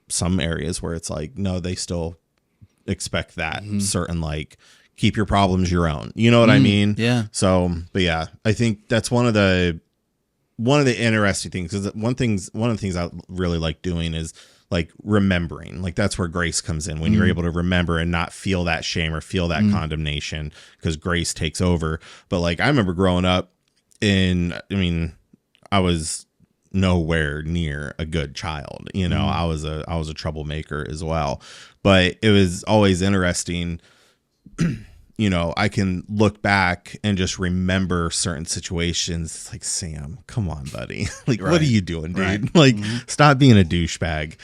some areas where it's like, no, they still expect that certain, like, keep your problems your own. You know what I mean? Yeah. So, but yeah, I think that's one of the interesting things, because one of the things I really like doing is like remembering. Like that's where grace comes in, when you're able to remember and not feel that shame or feel that condemnation, because grace takes over. But like I remember growing up I was nowhere near a good child. I was a troublemaker as well, but it was always interesting. I can look back and just remember certain situations. It's like, Sam, come on, buddy. Like, what are you doing, dude? Right. Like, stop being a douchebag.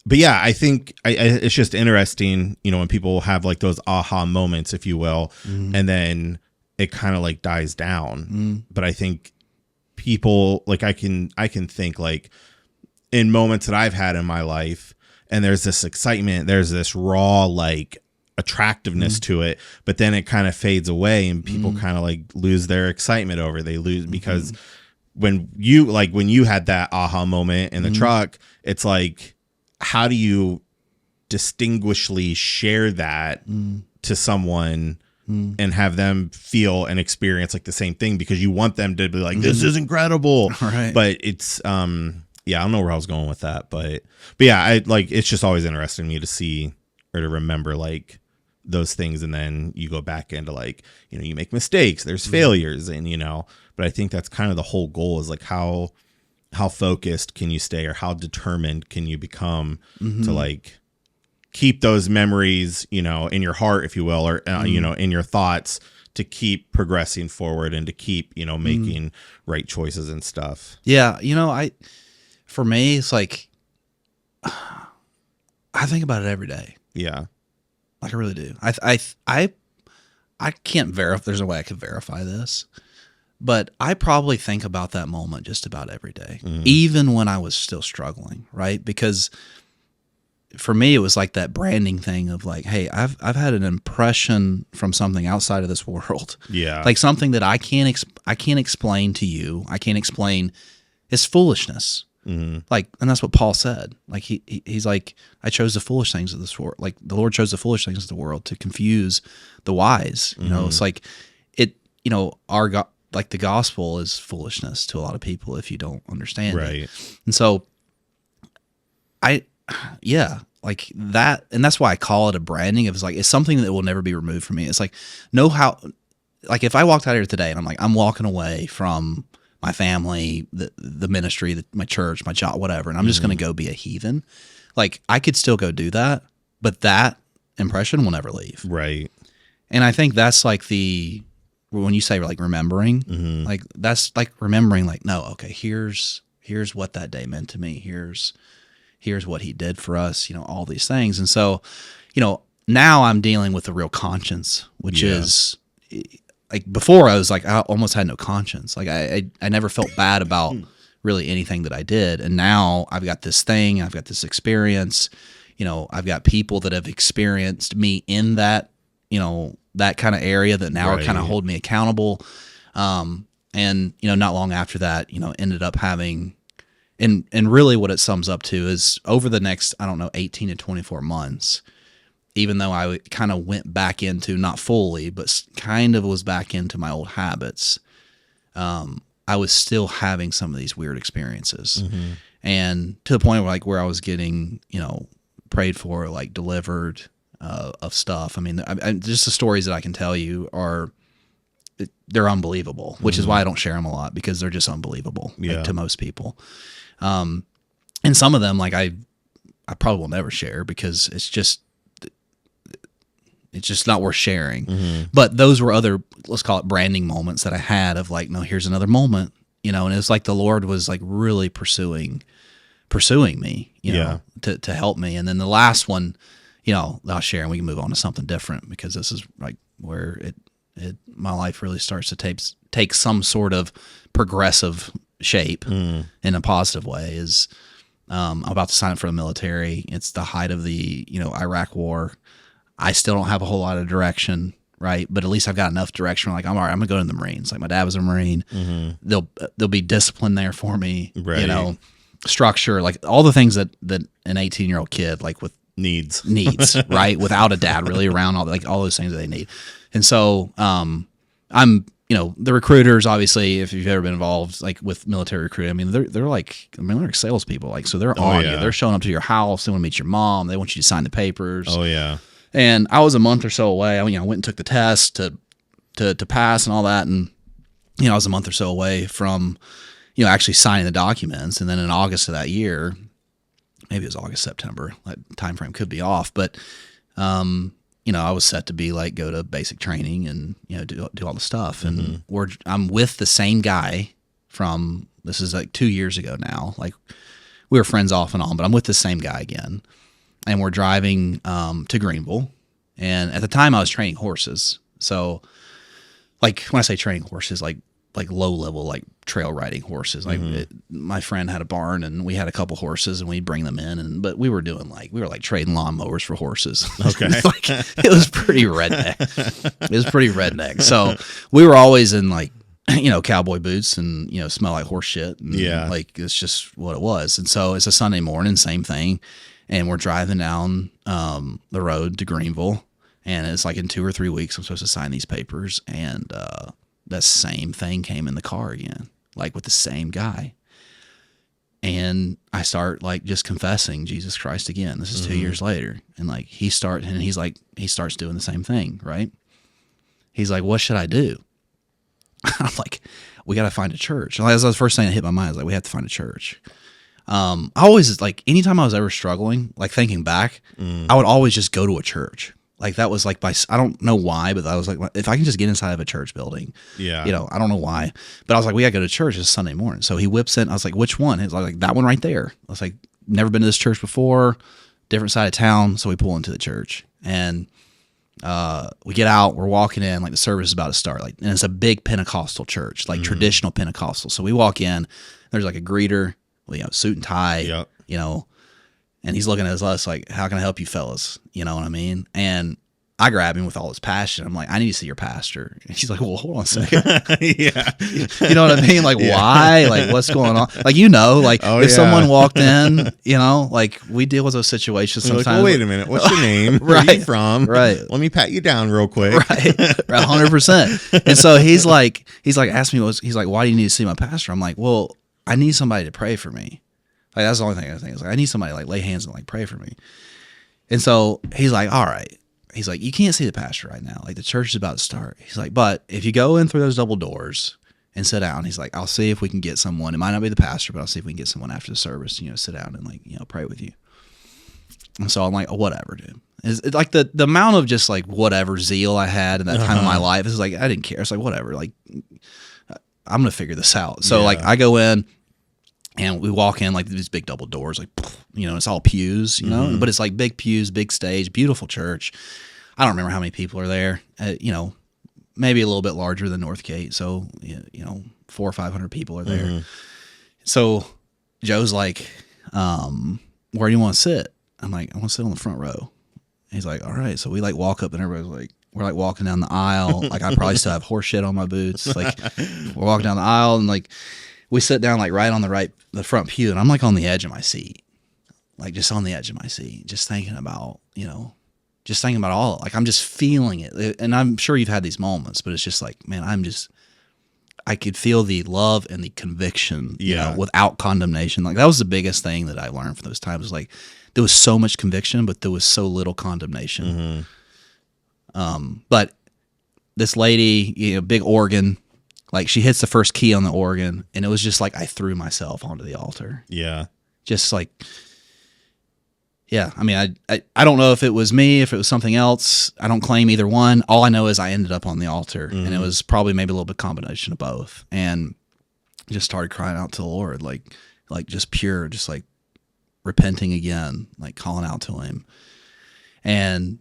But yeah, I think it's just interesting, when people have like those aha moments, if you will, and then it kind of like dies down. But I think people, like, I can think like in moments that I've had in my life, and there's this excitement, there's this raw like attractiveness to it, but then it kind of fades away, and people kind of like lose their excitement over. They lose because when you had that aha moment in the truck, it's like, how do you distinguishedly share that to someone and have them feel and experience like the same thing, because you want them to be like, this is incredible. Right. But it's yeah, I don't know where I was going with that, but yeah, I like, it's just always interesting to me to see or to remember like those things, and then you go back into like, you make mistakes, there's failures, and but I think that's kind of the whole goal, is like how focused can you stay, or how determined can you become to like keep those memories, in your heart, if you will, or in your thoughts, to keep progressing forward and to keep, making right choices and stuff. Yeah. For me, it's like, I think about it every day. Yeah. Like I really do. I can't verify. There's no way I could verify this, but I probably think about that moment just about every day, even when I was still struggling. Right. Because for me, it was like that branding thing of like, hey, I've had an impression from something outside of this world. Yeah. Like something that I can't explain to you. I can't explain. It's foolishness. Like, and that's what Paul said. Like he's like, I chose the foolish things of this world. Like the Lord chose the foolish things of the world to confuse the wise. It's like like the gospel is foolishness to a lot of people if you don't understand it. And so like that, and that's why I call it a branding. It's like, it's something that will never be removed from me. It's like, like if I walked out here today and I'm walking away from my family, the ministry, my church, my job, whatever, and I'm just going to go be a heathen, like I could still go do that, but that impression will never leave. Right. And I think that's like when you say like remembering, like that's like remembering, like, no, okay, here's what that day meant to me. Here's what he did for us, all these things. And so, now I'm dealing with the real conscience, which is like, before I was like, I almost had no conscience. Like I never felt bad about really anything that I did. And now I've got this thing, I've got this experience, I've got people that have experienced me in that, that kind of area that now are kind of hold me accountable. And, not long after that, ended up having, and really what it sums up to is over the next, 18 to 24 months, even though I kind of went back into, not fully, but kind of was back into my old habits, I was still having some of these weird experiences. And to the point where I was getting, prayed for, like delivered, of stuff. I mean, just the stories that I can tell you they're unbelievable, which is why I don't share them a lot, because they're just unbelievable to most people. And some of them, like I probably will never share, because it's just not worth sharing. But those were other, let's call it branding moments that I had of like, no, here's another moment, and it was like the Lord was like really pursuing me, to help me. And then the last one, I'll share, and we can move on to something different, because this is like where my life really starts to take some sort of progressive shape in a positive way. Is I'm about to sign up for the military. It's the height of the Iraq war. I still don't have a whole lot of direction, right? But at least I've got enough direction. Like, I'm all right. I'm gonna go to the Marines. Like, my dad was a Marine. There'll be discipline there for me. Right. Structure, like all the things that an 18-year-old kid like with needs, right? Without a dad really around, all those things that they need. And so I'm, the recruiters, obviously, if you've ever been involved like with military recruiting, I mean, they're like salespeople. Like, so they're on you. They're showing up to your house. They want to meet your mom. They want you to sign the papers. Oh yeah. And I was a month or so away. I went and took the test to pass and all that. And, I was a month or so away from, actually signing the documents. And then in August of that year, maybe it was August, September, that time frame could be off, but, I was set to be like, go to basic training and, do all the stuff. And I'm with the same guy this is like 2 years ago now. Like, we were friends off and on, but I'm with the same guy again. And we're driving to Greenville. And at the time I was training horses. So like, when I say training horses, like low level, like trail riding horses. Like my friend had a barn and we had a couple horses and we'd bring them in. But we were trading lawnmowers for horses. Okay. It was pretty redneck. So we were always in like, cowboy boots and, smell like horse shit. And like, it's just what it was. And so it's a Sunday morning, same thing. And we're driving down the road to Greenville, and it's like in 2 or 3 weeks I'm supposed to sign these papers, and that same thing came in the car again, like with the same guy. And I start like just confessing Jesus Christ again. This is 2 years later, and like he starts doing the same thing, right? He's like, "What should I do?" I'm like, "We got to find a church." And that was the first thing that hit my mind. I was like, "We have to find a church." I always, like, anytime I was ever struggling, like thinking back, I would always just go to a church. Like, that was like I don't know why, but I was like, if I can just get inside of a church building, I don't know why, but I was like, we got to go to church. It's Sunday morning. So he whips in. I was like, which one? He's like, that one right there. I was like, never been to this church before, different side of town. So we pull into the church, and we get out, we're walking in, like the service is about to start, like, and it's a big Pentecostal church, like traditional Pentecostal. So we walk in, there's like a greeter, suit and tie, and he's looking at us like, how can I help you fellas? You know what I mean? And I grab him with all his passion. I'm like, I need to see your pastor. And he's like, well, hold on a second. You know what I mean? Like, why? Like, what's going on? Like, if someone walked in, like, we deal with those situations sometimes. Like, well, wait a minute. What's your name? Where are you from? Right. Let me pat you down real quick. Right. 100%. And so he's like, ask me, he's like, why do you need to see my pastor? I'm like, well, I need somebody to pray for me. Like, that's the only thing I think. Is like, I need somebody to like lay hands and like pray for me. And so he's like, all right. He's like, you can't see the pastor right now. Like, the church is about to start. He's like, but if you go in through those double doors and sit down, he's like, I'll see if we can get someone. It might not be the pastor, but I'll see if we can get someone after the service, sit down and like, pray with you. And so I'm like, oh, whatever, dude. It's like the amount of just like whatever zeal I had in that time of my life is like, I didn't care. It's like, whatever. Like, I'm going to figure this out. So like, I go in and we walk in like these big double doors, like, it's all pews, but it's like big pews, big stage, beautiful church. I don't remember how many people are there, maybe a little bit larger than Northgate. So, 400 or 500 people are there. So Joe's like, where do you want to sit? I'm like, I want to sit on the front row. He's like, all right. So we like walk up and everybody's like, we're like walking down the aisle. Like, I probably still have horse shit on my boots. Like, we're walking down the aisle and like we sit down like right on the front pew, and I'm like on the edge of my seat, like just on the edge of my seat, just thinking about, all, like I'm just feeling it. And I'm sure you've had these moments, but it's just like, man, I could feel the love and the conviction, Yeah. without condemnation. Like that was the biggest thing that I learned from those times. Like there was so much conviction, but there was so little condemnation. But this lady, big organ, like she hits the first key on the organ, and it was just like I threw myself onto the altar. Yeah. Just like, yeah. I mean, I don't know if it was me, if it was something else. I don't claim either one. All I know is I ended up on the altar, and it was probably maybe a little bit combination of both, and just started crying out to the Lord, like just pure, just like repenting again, like calling out to Him, and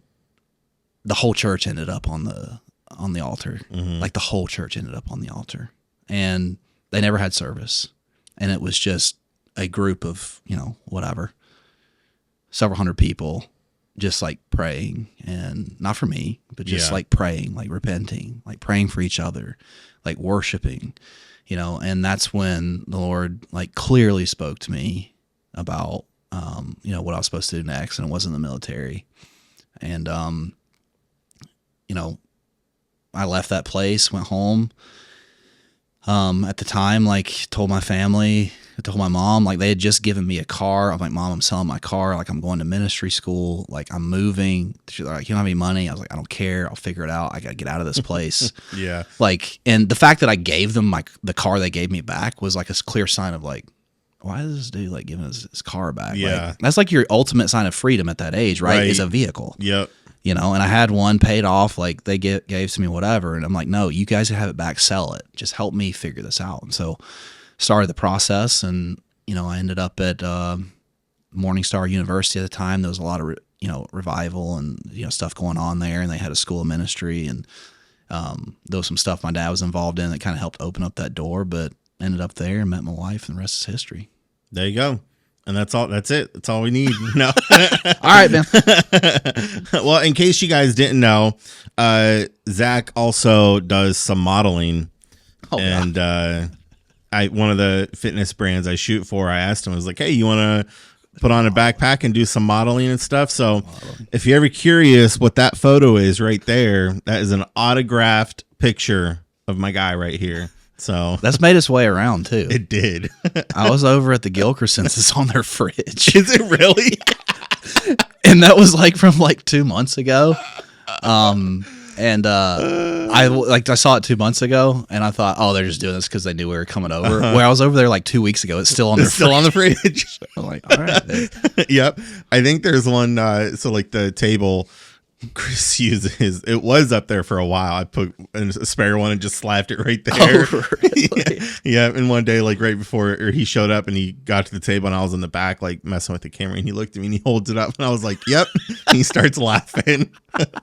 the whole church ended up on the altar. Like the whole church ended up on the altar, and they never had service, and it was just a group of whatever, several hundred people just like praying, and not for me, but just like praying, like repenting, like praying for each other, like worshiping, and that's when the Lord like clearly spoke to me about what I was supposed to do next, and it wasn't the military. And I left that place, went home. At the time, like told my family, I told my mom, like they had just given me a car. I'm like, Mom, I'm selling my car. Like I'm going to ministry school. Like I'm moving. She's like, you don't have any money? I was like, I don't care. I'll figure it out. I got to get out of this place. Yeah. Like, and the fact that I gave them the car they gave me back was like a clear sign of like, why is this dude like giving us his car back? Yeah. Like, that's like your ultimate sign of freedom at that age, right? Is a vehicle. Yep. And I had one paid off, like they gave to me whatever. And I'm like, no, you guys have it back, sell it. Just help me figure this out. And so started the process, and, I ended up at Morningstar University at the time. There was a lot of, revival and, stuff going on there, and they had a school of ministry, and there was some stuff my dad was involved in that kind of helped open up that door, but ended up there and met my wife, and the rest is history. There you go. And that's all. That's it. That's all we need. No. All right, man. Well, in case you guys didn't know, Zach also does some modeling. Oh, and one of the fitness brands I shoot for, I asked him, I was like, hey, you want to put on a backpack and do some modeling and stuff? So if you're ever curious what that photo is right there, that is an autographed picture of my guy right here. So that's made its way around too. It did. I was over at the Gilkersons. It's on their fridge. Is it really? And that was like from like 2 months ago. I saw it 2 months ago, and I thought, oh, they're just doing this because they knew we were coming over. Where I was over there like 2 weeks ago, it's still on their still on the fridge. I'm like, all right. Yep. I think there's one. So like the table Chris uses, it was up there for a while. I put a spare one and just slapped it right there. Oh, really? Yeah. And one day, like right before he showed up and he got to the table, and I was in the back, like messing with the camera, and he looked at me and he holds it up, and I was like, yep. And he starts laughing. That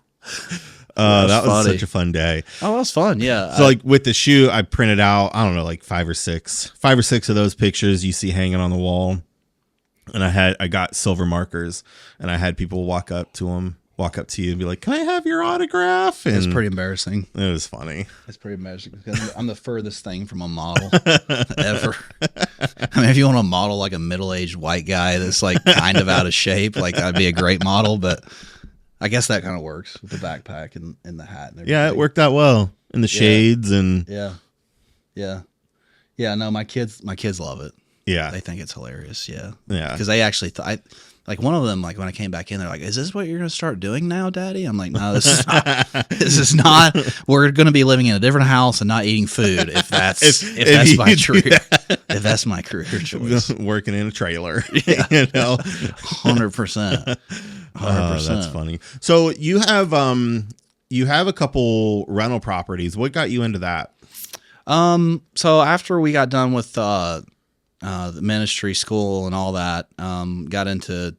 was such a fun day. Oh, that was fun. Yeah. So like with the shoe, I printed out, I don't know, like five or six of those pictures you see hanging on the wall. And I got silver markers, and I had people walk up to you and be like, can I have your autograph? And it's pretty embarrassing. It was funny. It's pretty embarrassing because I'm the furthest thing from a model ever. I mean, if you want to model like a middle-aged white guy that's like kind of out of shape, like that'd be a great model, but I guess that kind of works with the backpack and the hat. And yeah, it worked out well. And the shades and yeah. No, my kids love it. Yeah, they think it's hilarious. Yeah, because they actually like one of them. Like when I came back in, they're like, "Is this what you're going to start doing now, Daddy?" I'm like, "No, this is not. This is not. We're going to be living in a different house and not eating food if that's my career. If that's my career choice, working in a trailer. Yeah, 100%. Oh, that's funny. So you have a couple rental properties. What got you into that? So after we got done with the ministry school and all that, got into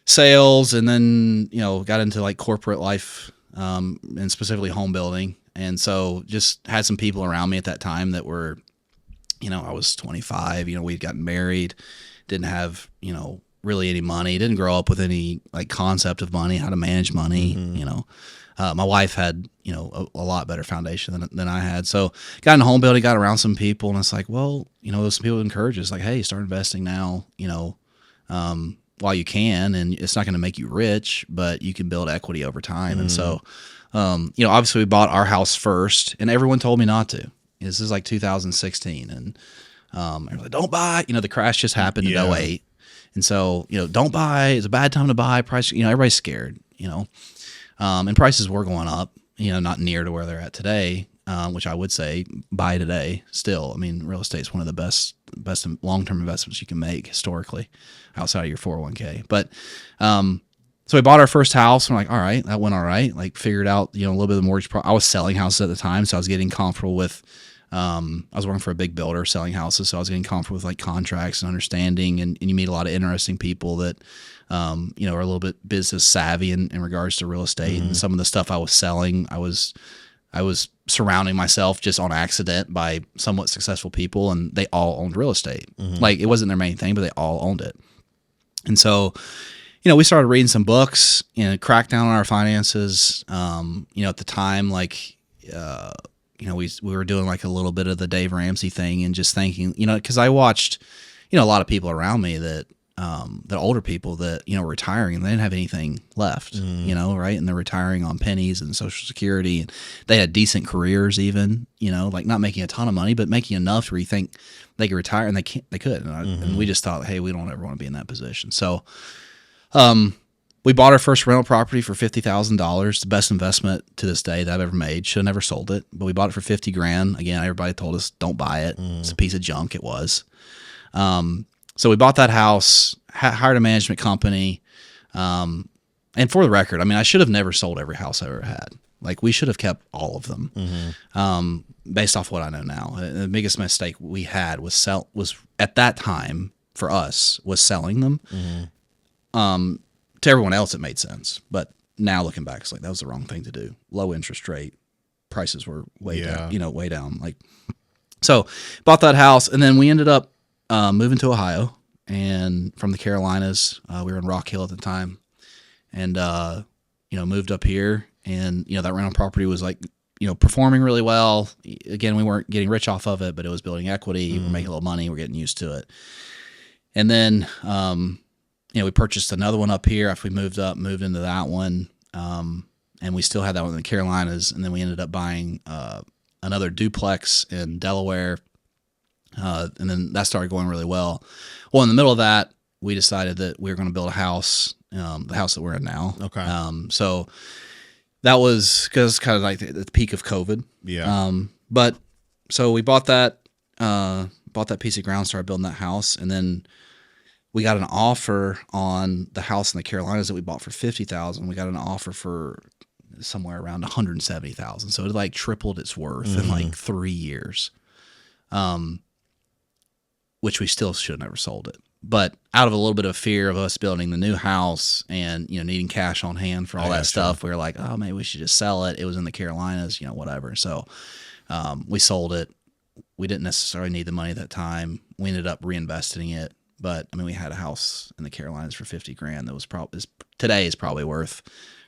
sales, and then got into like corporate life, and specifically home building. And so just had some people around me at that time that were, I was 25. We'd gotten married, didn't have really any money, didn't grow up with any like concept of money, how to manage money. My wife had a lot better foundation than I had, so got into home building, got around some people, and it's like, well, there's some people who encourage us, like, hey, start investing now, while you can, and it's not going to make you rich, but you can build equity over time. And so obviously we bought our house first, and everyone told me not to. This is like 2016, and everyone's like, don't buy. The crash just happened in '08, and so don't buy. It's a bad time to buy. Price. Everybody's scared. And prices were going up. Not near to where they're at today, which I would say buy today. Still, I mean, real estate is one of the best long-term investments you can make historically, outside of your 401k. But so we bought our first house. And we're like, all right, that went all right. Like figured out, a little bit of the mortgage. I was selling houses at the time, so I was getting comfortable with. I was working for a big builder selling houses, so I was getting comfortable with like contracts and understanding. And you meet a lot of interesting people that, are a little bit business savvy in regards to real estate. And some of the stuff I was selling, I was surrounding myself just on accident by somewhat successful people, and they all owned real estate. Like it wasn't their main thing, but they all owned it. And so, we started reading some books, cracked down on our finances. At the time, like, we were doing like a little bit of the Dave Ramsey thing and just thinking, because I watched, a lot of people around me that older people that, were retiring and they didn't have anything left, right? And they're retiring on pennies and Social Security, and they had decent careers even, like not making a ton of money, but making enough where you think they could retire, and they could. And we just thought, hey, we don't ever want to be in that position. So, we bought our first rental property for $50,000, the best investment to this day that I've ever made. Should have never sold it, but we bought it for $50,000. Again, everybody told us don't buy it. It's a piece of junk. It was. So we bought that house, hired a management company, and for the record, I mean, I should have never sold every house I ever had. Like we should have kept all of them, based off what I know now. The biggest mistake we had was at that time for us was selling them. To everyone else, it made sense, but now looking back, it's like that was the wrong thing to do. Low interest rate, prices were way down, way down. Like, so bought that house, and then we ended up moving to Ohio, and from the Carolinas. We were in Rock Hill at the time, and moved up here, and that rental property was like performing really well. Again, we weren't getting rich off of it, but it was building equity. We're making a little money. We're getting used to it, and then. We purchased another one up here after we moved into that one. And we still had that one in the Carolinas. And then we ended up buying another duplex in Delaware. And then that started going really well. Well, in the middle of that, we decided that we were going to build a house, the house that we're in now. Okay. So that was because kind of like the peak of COVID. Yeah. But so we bought that piece of ground, started building that house, and then we got an offer on the house in the Carolinas that we bought for $50,000. We got an offer for somewhere around $170,000. So it like tripled its worth in like 3 years. Which we still should have never sold it. But out of a little bit of fear of us building the new house and, needing cash on hand for all that stuff, we were like, oh, maybe we should just sell it. It was in the Carolinas, whatever. So we sold it. We didn't necessarily need the money at that time. We ended up reinvesting it. But I mean, we had a house in the Carolinas for $50,000 that was today is probably worth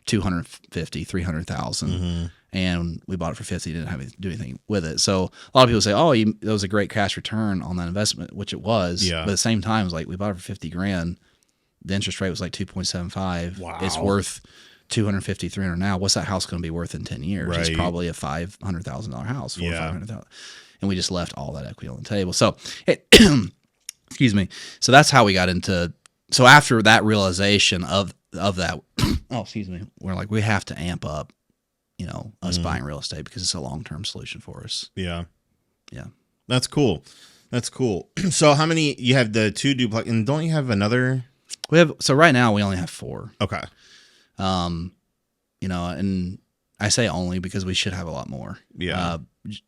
$250,000-$300,000, and we bought it for $50,000. Didn't have to do anything with it. So a lot of people say, "Oh, that was a great cash return on that investment," which it was. Yeah. But at the same time, it was like we bought it for $50,000. The interest rate was like 2.75. Wow. It's worth $250,000-$300,000 now. What's that house going to be worth in 10 years? Right. It's probably a $500,000 house. $500,000, and we just left all that equity on the table. So excuse me. So that's how we got into. So after that realization of that, excuse me, we're like, we have to amp up, us buying real estate because it's a long-term solution for us. Yeah. Yeah. That's cool. So how many, you have the 2 duplex, and don't you have another? So right now we only have 4. Okay. And I say only because we should have a lot more. Yeah.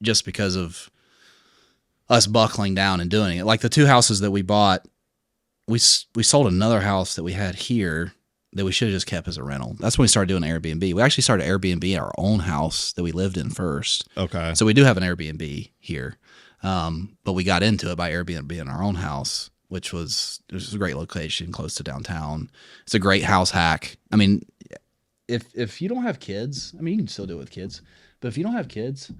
Just because of us buckling down and doing it. Like the 2 houses that we bought, we sold another house that we had here that we should have just kept as a rental. That's when we started doing Airbnb. We actually started Airbnb at our own house that we lived in first. Okay. So we do have an Airbnb here. But we got into it by Airbnb in our own house, which was a great location close to downtown. It's a great house hack. I mean, if you don't have kids, I mean, you can still do it with kids, but if you don't have kids,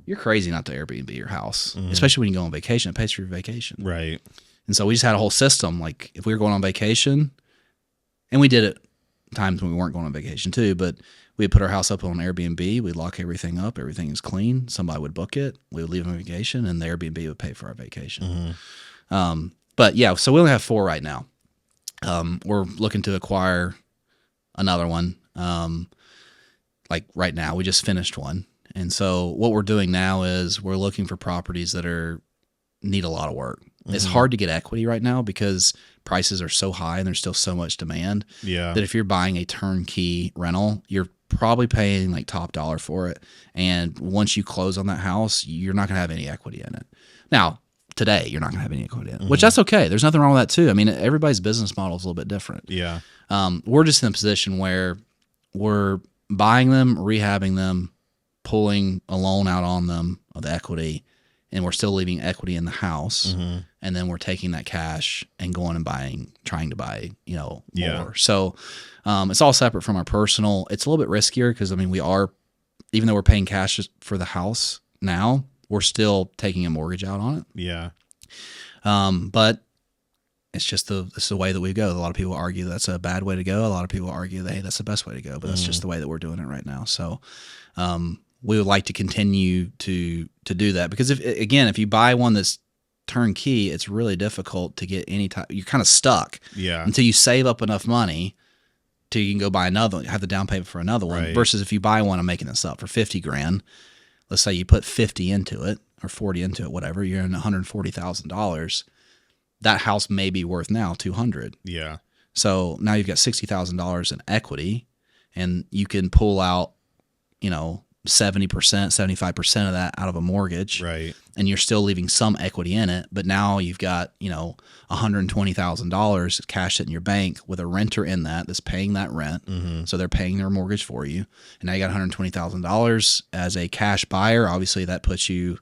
you're crazy not to Airbnb your house, especially when you go on vacation. It pays for your vacation. Right. And so we just had a whole system. Like if we were going on vacation, and we did it times when we weren't going on vacation too, but we'd put our house up on Airbnb. We'd lock everything up. Everything is clean. Somebody would book it. We would leave on vacation, and the Airbnb would pay for our vacation. But yeah, so we only have 4 right now. We're looking to acquire another one. Like right now, we just finished one. And so what we're doing now is we're looking for properties that need a lot of work. It's hard to get equity right now because prices are so high and there's still so much demand. Yeah. That if you're buying a turnkey rental, you're probably paying like top dollar for it. And once you close on that house, you're not going to have any equity in it. Now, today, you're not going to have any equity in it, which that's okay. There's nothing wrong with that too. I mean, everybody's business model is a little bit different. Yeah. We're just in a position where we're buying them, rehabbing them, pulling a loan out on them of the equity, and we're still leaving equity in the house. And then we're taking that cash and going and trying to buy, more. So it's all separate from our personal. It's a little bit riskier because, I mean, even though we're paying cash for the house now, we're still taking a mortgage out on it. Yeah. But it's just the way that we go. A lot of people argue that's a bad way to go. A lot of people argue that, hey, that's the best way to go. But that's just the way that we're doing it right now. So we would like to continue to do that because if you buy one that's turnkey, it's really difficult to get any type. You're kind of stuck. Yeah. Until you save up enough money till you can go buy another one, have the down payment for another one. Right. Versus if you buy one, I'm making this up, for $50,000. Let's say you put 50 into it or 40 into it, whatever. You're in $140,000. That house may be worth now $200,000. Yeah. So now you've got $60,000 in equity, and you can pull out, 70%, 75% of that out of a mortgage. Right. And you're still leaving some equity in it, but now you've got, $120,000 cash in your bank with a renter in that's paying that rent. So they're paying their mortgage for you. And now you got $120,000 as a cash buyer. Obviously that puts you,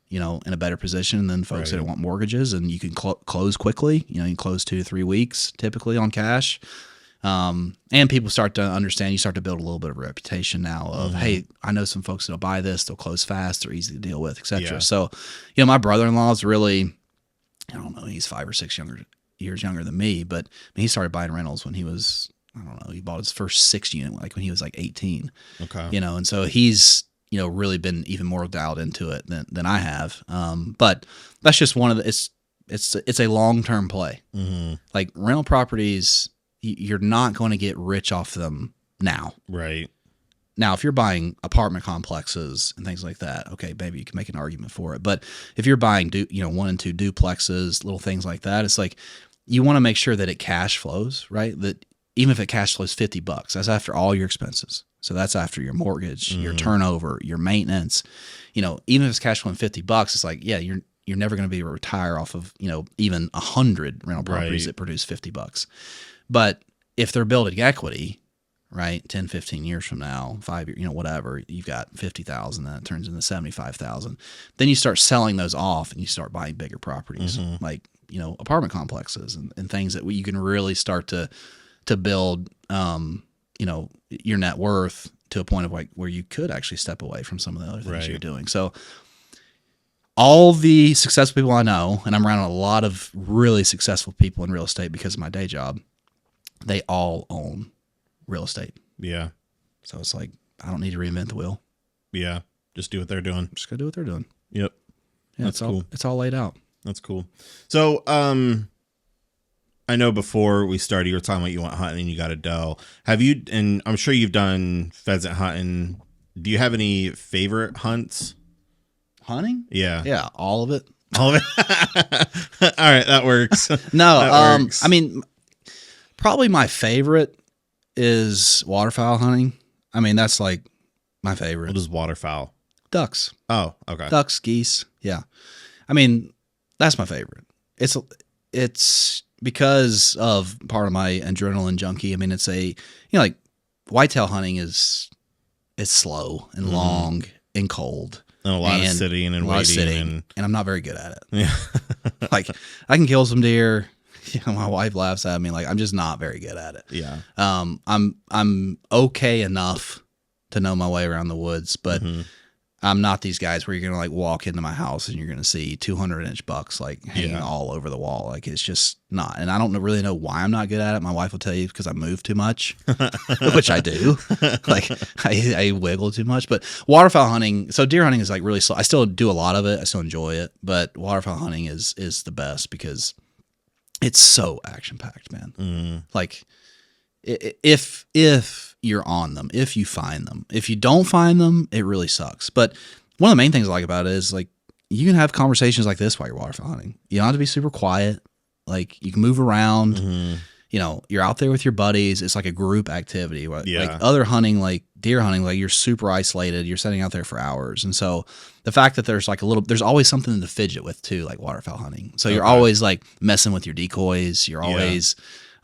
in a better position than folks that want mortgages, and you can close quickly. You can close 2 to 3 weeks typically on cash. And people start to understand, you start to build a little bit of a reputation now of, hey, I know some folks that'll buy this, they'll close fast, they're easy to deal with, et cetera. Yeah. So, my brother-in-law is really, I don't know, he's 5 or 6 years younger than me, but he started buying rentals when he was, I don't know, he bought his first 6 unit when he was like 18. Okay. And so he's, really been even more dialed into it than I have. But that's just one of the, it's a long-term play. Like rental properties, you're not going to get rich off them now. Right. Now, if you're buying apartment complexes and things like that, okay, maybe you can make an argument for it. But if you're buying, 1 and 2 duplexes, little things like that, it's like you want to make sure that it cash flows, right? That even if it cash flows $50, that's after all your expenses. So that's after your mortgage, your turnover, your maintenance. Even if it's cash flowing $50, it's like, yeah, you're never going to be able to retire off of, even 100 rental properties that produce $50. But if they're building equity, right, 10, 15 years from now, 5 years, whatever, you've got 50,000, then it turns into 75,000. Then you start selling those off and you start buying bigger properties, like, apartment complexes and things that you can really start to build, your net worth to a point of like where you could actually step away from some of the other things you're doing. So all the successful people I know, and I'm around a lot of really successful people in real estate because of my day job, they all own real estate. Yeah. So it's like, I don't need to reinvent the wheel. Yeah. Just do what they're doing. Just go do what they're doing. Yep. Yeah, That's cool. It's all laid out. That's cool. So, I know before we started, you were talking about you went hunting and you got a doe. Have you, and I'm sure you've done pheasant hunting. Do you have any favorite hunts? Hunting? Yeah. Yeah. All of it. All of it? All right. That works. No. That works. I mean, probably my favorite is waterfowl hunting. I mean, that's like my favorite. What is waterfowl? Ducks. Oh, okay. Ducks, geese. Yeah. I mean, that's my favorite. It's because of part of my adrenaline junkie. I mean, it's like whitetail hunting it's slow and long and cold. And a lot of sitting and waiting. And I'm not very good at it. Yeah. Like I can kill some deer. My wife laughs at me. Like I'm just not very good at it. Yeah. I'm okay enough to know my way around the woods, but I'm not these guys where you're going to like walk into my house and you're going to see 200-inch bucks like hanging all over the wall. Like it's just not. And I don't really know why I'm not good at it. My wife will tell you because I move too much, which I do. Like I wiggle too much. But waterfowl hunting, so deer hunting is like really slow. I still do a lot of it. I still enjoy it. But waterfowl hunting is the best because it's so action packed, man. Mm. Like if you're on them, if you find them. If you don't find them, it really sucks. But one of the main things I like about it is like you can have conversations like this while you're waterfowl hunting. You don't have to be super quiet. Like you can move around. Mm-hmm. You know, you're out there with your buddies. It's like a group activity. Yeah. Like other hunting, like deer hunting, like you're super isolated. You're sitting out there for hours. And so the fact that there's like there's always something to fidget with too, like waterfowl hunting. So you're always like messing with your decoys. You're always,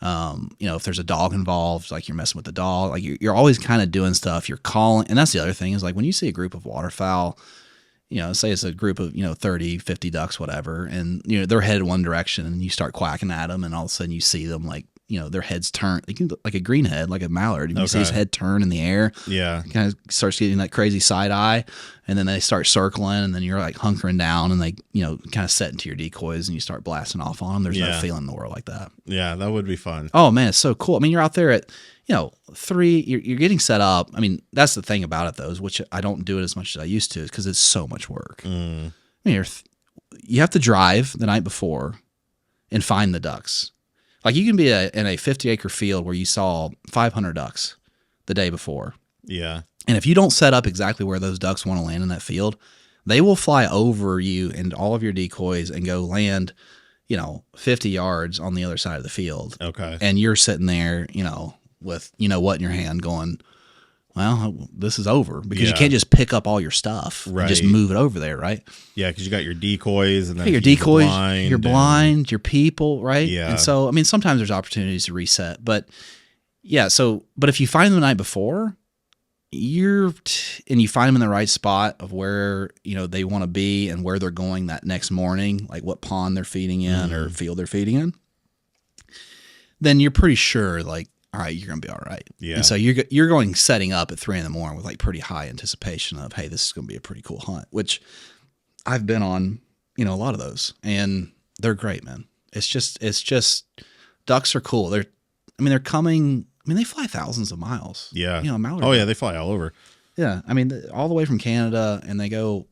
you know, if there's a dog involved, like you're messing with the dog. Like you're always kind of doing stuff. You're calling. And that's the other thing is like when you see a group of waterfowl, you know, say it's a group of, 30, 50 ducks, whatever, and, they're headed one direction and you start quacking at them and all of a sudden you see them like, their heads turn, like a greenhead, like a mallard. You see his head turn in the air. Yeah. Kind of starts getting that crazy side eye and then they start circling and then you're like hunkering down and they, kind of set into your decoys and you start blasting off on them. There's no feeling in the world like that. Yeah, that would be fun. Oh man, it's so cool. I mean, you're out there at, 3, you're getting set up. I mean, that's the thing about it though, is which I don't do it as much as I used to is because it's so much work. Mm. I mean, you have to drive the night before and find the ducks. Like you can be in a 50-acre field where you saw 500 ducks the day before. Yeah. And if you don't set up exactly where those ducks want to land in that field, they will fly over you and all of your decoys and go land, 50 yards on the other side of the field. Okay. And you're sitting there, with what in your hand going, well, this is over because you can't just pick up all your stuff and just move it over there, right? Yeah, because you got your decoys and then your decoys, you're blind, your people, right? Yeah. And so, I mean, sometimes there's opportunities to reset, but yeah. So, but if you find them the night before, and you find them in the right spot of where they want to be and where they're going that next morning, like what pond they're feeding in or field they're feeding in, then you're pretty sure, like, all right, you're going to be all right. Yeah. And so you're going setting up at 3 a.m. with like pretty high anticipation of, hey, this is going to be a pretty cool hunt, which I've been on, a lot of those and they're great, man. It's just ducks are cool. They're coming. I mean, they fly thousands of miles. Yeah. Mallard. Oh yeah. They fly all over. Yeah. I mean, all the way from Canada and they go,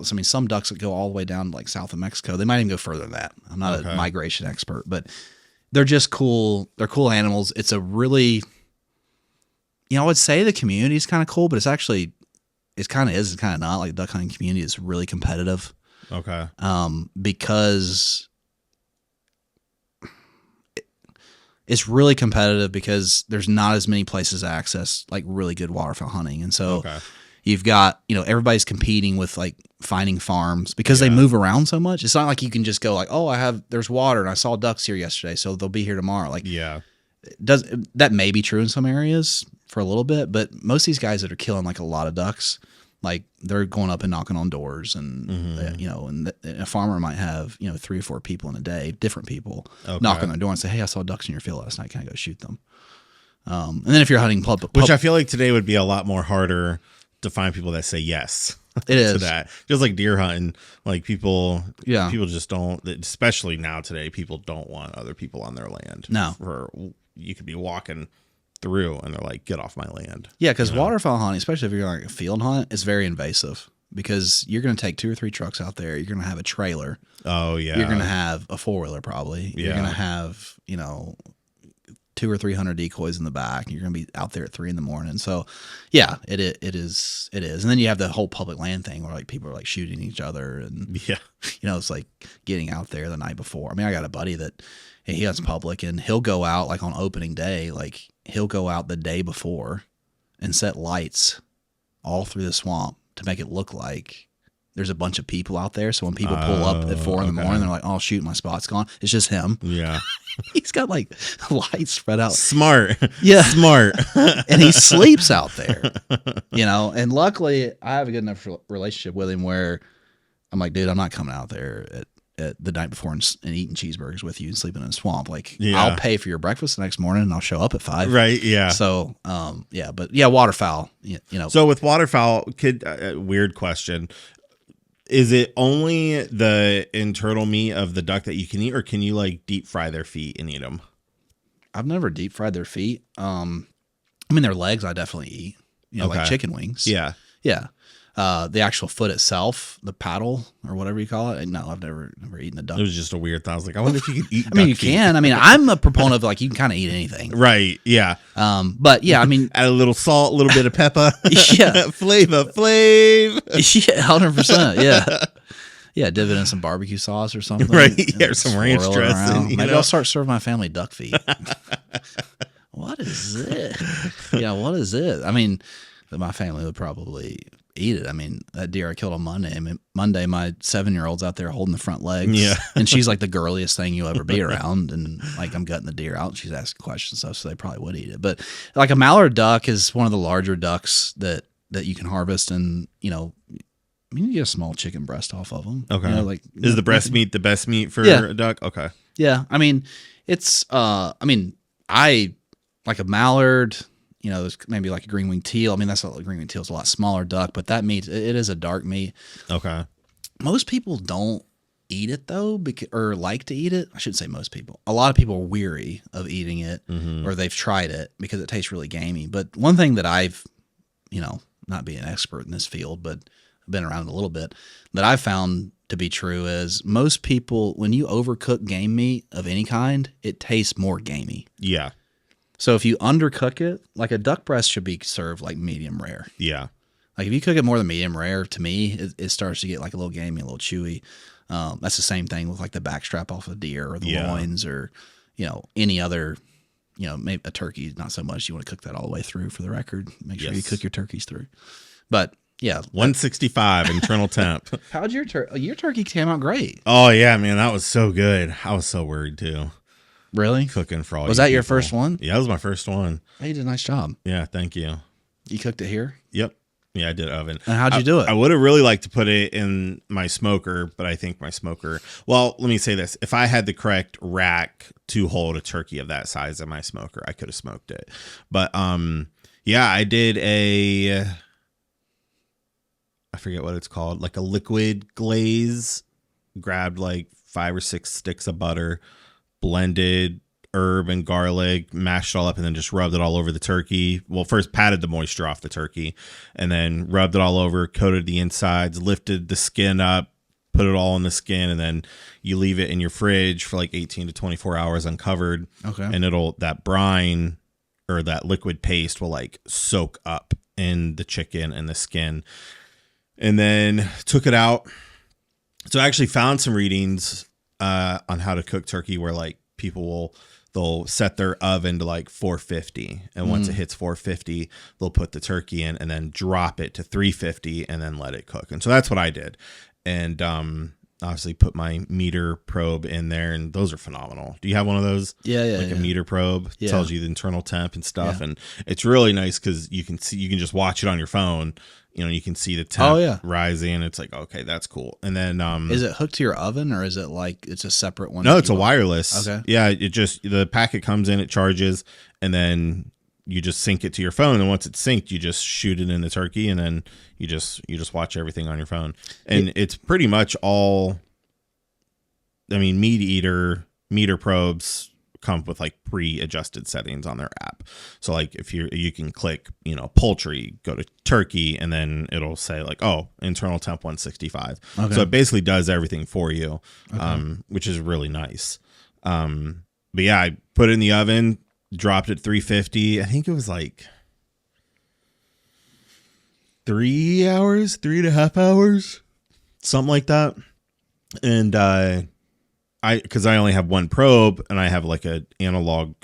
some ducks that go all the way down to like south of Mexico. They might even go further than that. I'm not a migration expert, but they're just cool. They're cool animals. It's a really, I would say the community is kind of cool, but it's actually, it kind of is, it's kind of not. Like the duck hunting community is really competitive. Okay. Because it's really competitive because there's not as many places to access like really good waterfowl hunting. And so you've got, everybody's competing with like finding farms because they move around so much. It's not like you can just go like, oh, there's water and I saw ducks here yesterday, so they'll be here tomorrow. Like, that may be true in some areas for a little bit, but most of these guys that are killing like a lot of ducks, like they're going up and knocking on doors and, and a farmer might have, 3 or 4 people in a day, different people knock on their door and say, hey, I saw ducks in your field last night. Can I go shoot them? And then if you're hunting which I feel like today would be a lot more harder to find people that say yes. It is to that. Just like deer hunting, like people just don't, especially now today, people don't want other people on their land. No. You could be walking through and they're like, get off my land. Yeah, because waterfowl hunting, especially if you're like a field hunt, is very invasive because you're going to take 2 or 3 trucks out there. You're going to have a trailer. Oh, yeah. You're going to have a 4-wheeler probably. Yeah. You're going to have, 200 or 300 decoys in the back. You're going to be out there at 3 a.m. So yeah, it is. And then you have the whole public land thing where like people are like shooting each other and it's like getting out there the night before. I mean, I got a buddy that he hunts public and he'll go out like on opening day, like he'll go out the day before and set lights all through the swamp to make it look like there's a bunch of people out there. So when people pull up at 4 a.m, they're like, oh shoot, my spot's gone. It's just him. Yeah. He's got like lights spread out. Smart. Yeah. Smart. And he sleeps out there, and luckily I have a good enough relationship with him where I'm like, dude, I'm not coming out there at the night before and eating cheeseburgers with you and sleeping in a swamp. Like Yeah. I'll pay for your breakfast the next morning and I'll show up at 5. Right. Yeah. So, but yeah, waterfowl, you know. So with waterfowl, weird question. Is it only the internal meat of the duck that you can eat, or can you like deep fry their feet and eat them? I've never deep fried their feet. I mean, their legs I definitely eat, you know, like chicken wings. Yeah. Yeah. The actual foot itself, the paddle or whatever you call it. No, I've never eaten a duck. It was just a weird thought. I was like, I wonder if you could eat I mean, you duck feet. can. I mean, I'm a proponent of like, you can kind of eat anything. Right. Yeah. But yeah, I mean, Add a little salt, a little bit of pepper. Yeah. Flavor. Yeah, 100%. Yeah. Yeah, dip it in some barbecue sauce or something. Right. Yeah, or some ranch swirl it dressing. around. You Maybe know? I'll start serving my family duck feet. What is it? Yeah, what is it? I mean, my family would probably eat it. I mean, that deer I killed on Monday. I mean, Monday, my 7-year-old's out there holding the front legs. Yeah. And she's like the girliest thing you'll ever be around. And like, I'm gutting the deer out and she's asking questions and stuff, so they probably would eat it. But like a mallard duck is one of the larger ducks that you can harvest. And, you know, I mean, you get a small chicken breast off of them. Okay. You know, like, Is the breast meat the best meat for Yeah. a duck? Okay. Yeah. I mean, it's, I like a mallard, you know, there's maybe like a green wing teal. I mean, that's a green wing teal is a lot smaller duck, but that meat, it is a dark meat. Okay. Most people don't eat it though, or like to eat it. I shouldn't say most people. A lot of people are weary of eating it, or they've tried it because it tastes really gamey. But one thing that I've, you know, not being an expert in this field, but I've been around it a little bit, that I've found to be true is most people, when you overcook game meat of any kind, it tastes more gamey. Yeah. So if you undercook it, like a duck breast should be served like medium rare. Yeah. Like if you cook it more than medium rare, to me, it starts to get like a little gamey, a little chewy. That's the same thing with like the backstrap off a deer or the loins or, you know, any other, you know, maybe a turkey, not so much. You want to cook that all the way through for the record. Make sure you cook your turkeys through. But yeah. 165 internal temp. How'd your turkey came out great? Oh yeah, man. That was so good. I was so worried too. Really? Cooking for all Was you that your people. first one? Yeah, that was my first one. Hey, you did a nice job. Yeah, thank you. You cooked it here? Yep. Yeah, I did oven. And how'd you do it? I would have really liked to put it in my smoker, but I think my smoker, well, let me say this. If I had the correct rack to hold a turkey of that size in my smoker, I could have smoked it. But yeah, I did I forget what it's called, like a liquid glaze. Grabbed like 5 or 6 sticks of butter, blended herb and garlic, mashed it all up, and then just rubbed it all over the turkey. Well, first patted the moisture off the turkey and then rubbed it all over, coated the insides, lifted the skin up, put it all in the skin, and then you leave it in your fridge for like 18 to 24 hours uncovered. Okay. And that brine or that liquid paste will like soak up in the chicken and the skin. And then took it out. So I actually found some readings on how to cook turkey where like they'll set their oven to like 450, and once it hits 450, they'll put the turkey in and then drop it to 350 and then let it cook. And so that's what I did. And obviously put my meter probe in there, and those are phenomenal. Do you have one of those? Yeah. Like a meter probe. Yeah. Tells you the internal temp and stuff. Yeah. And it's really nice because you can just watch it on your phone. You know, you can see the temp rising. It's like, okay, that's cool. And then is it hooked to your oven, or is it like it's a separate one? No, it's a wireless. Okay. Yeah, the packet comes in, it charges, and then you just sync it to your phone. And once it's synced, you just shoot it in the turkey, and then you just watch everything on your phone. And it's pretty much all. I mean, meter probes come with like pre-adjusted settings on their app. So like if you can click, you know, poultry, go to turkey, and then it'll say like, oh, internal temp 165. Okay. So it basically does everything for you, which is really nice. But yeah, I put it in the oven, dropped it 350. I think it was like 3.5 hours, something like that. And because I only have one probe and I have like an analog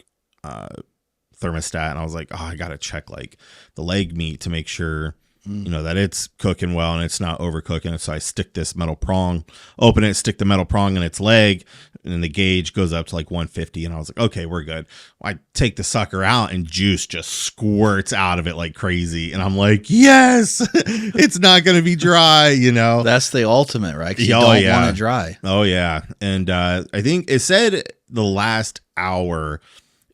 thermostat, and I was like, oh, I gotta check like the leg meat to make sure that it's cooking well and it's not overcooking it. So I stick this metal prong, open it, stick the metal prong in its leg, and the gauge goes up to like 150. And I was like, okay, we're good. I take the sucker out and juice just squirts out of it like crazy. And I'm like, yes, it's not going to be dry, That's the ultimate, right? 'Cause you don't want it dry. Oh, yeah. And I think it said the last hour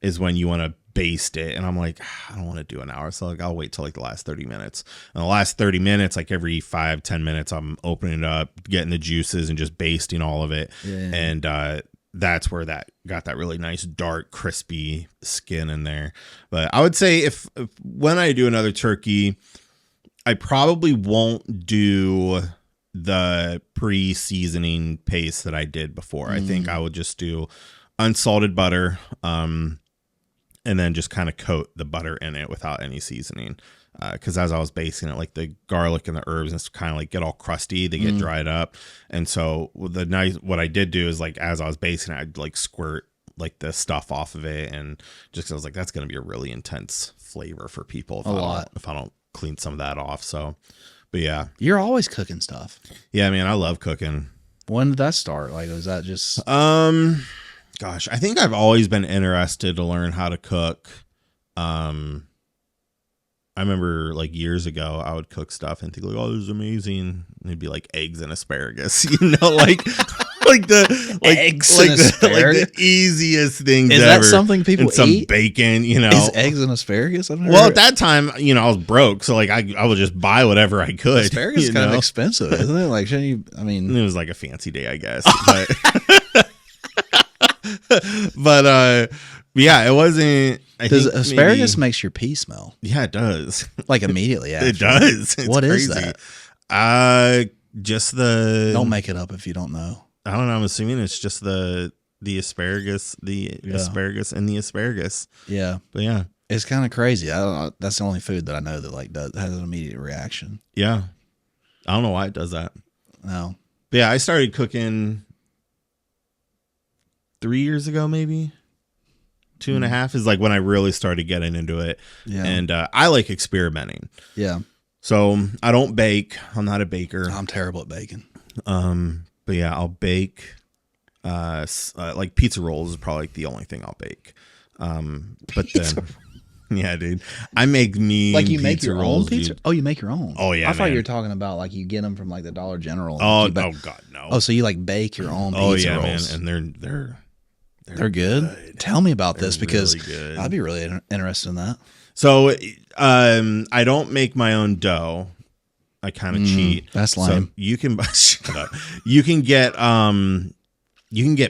is when you want to baste it, and I'm like, I don't want to do an hour, so like I'll wait till like the last 30 minutes. And the last 30 minutes, like every 5-10 minutes, I'm opening it up, getting the juices and just basting all of it. And that's where that got that really nice dark crispy skin in there. But I would say if when I do another turkey, I probably won't do the pre-seasoning paste that I did before. I think I would just do unsalted butter, and then just kind of coat the butter in it without any seasoning. Because as I was basting it, like the garlic and the herbs and kind of like get all crusty, they get dried up. And so what I did do is like, as I was basting it, I'd like squirt like the stuff off of it. And just 'cause I was like, that's going to be a really intense flavor for people if I don't clean some of that off. So, but yeah. You're always cooking stuff. Yeah, man, I love cooking. When did that start? Like, was that just... Gosh, I think I've always been interested to learn how to cook. I remember like years ago, I would cook stuff and think like, oh, this is amazing. And it'd be like eggs and asparagus, like the eggs and asparagus, like the easiest things is ever. That something people and some eat? Bacon, Is eggs and asparagus? Well, at that time, I was broke, so like I would just buy whatever I could. Asparagus is kind of expensive, isn't it? Like, shouldn't you? I mean, it was like a fancy day, I guess. But yeah, it wasn't. Does asparagus makes your pee smell? Yeah, it does. Like immediately after. It does. It's what crazy. is that? Just the. Don't make it up if you don't know. I don't know. I'm assuming it's just the asparagus, asparagus, and the asparagus. Yeah, but yeah, it's kind of crazy. I don't know. That's the only food that I know that like has an immediate reaction. Yeah, I don't know why it does that. No, but yeah, I started cooking 3 years ago, maybe 2.5 is like when I really started getting into it. Yeah. And I like experimenting. Yeah. So I don't bake. I'm not a baker. I'm terrible at baking. But yeah, I'll bake. Like pizza rolls is probably like the only thing I'll bake. But then, yeah, dude, I make like you make your rolls, own pizza. Dude. Oh, you make your own. Oh yeah, I thought you were talking about like you get them from like the Dollar General. Oh God, no. Oh, so you like bake your own pizza rolls? Man, and they're good. Tell me about this because really I'd be really interested in that. So, I don't make my own dough. I kind of cheat. That's lame. So you can shut up. You can get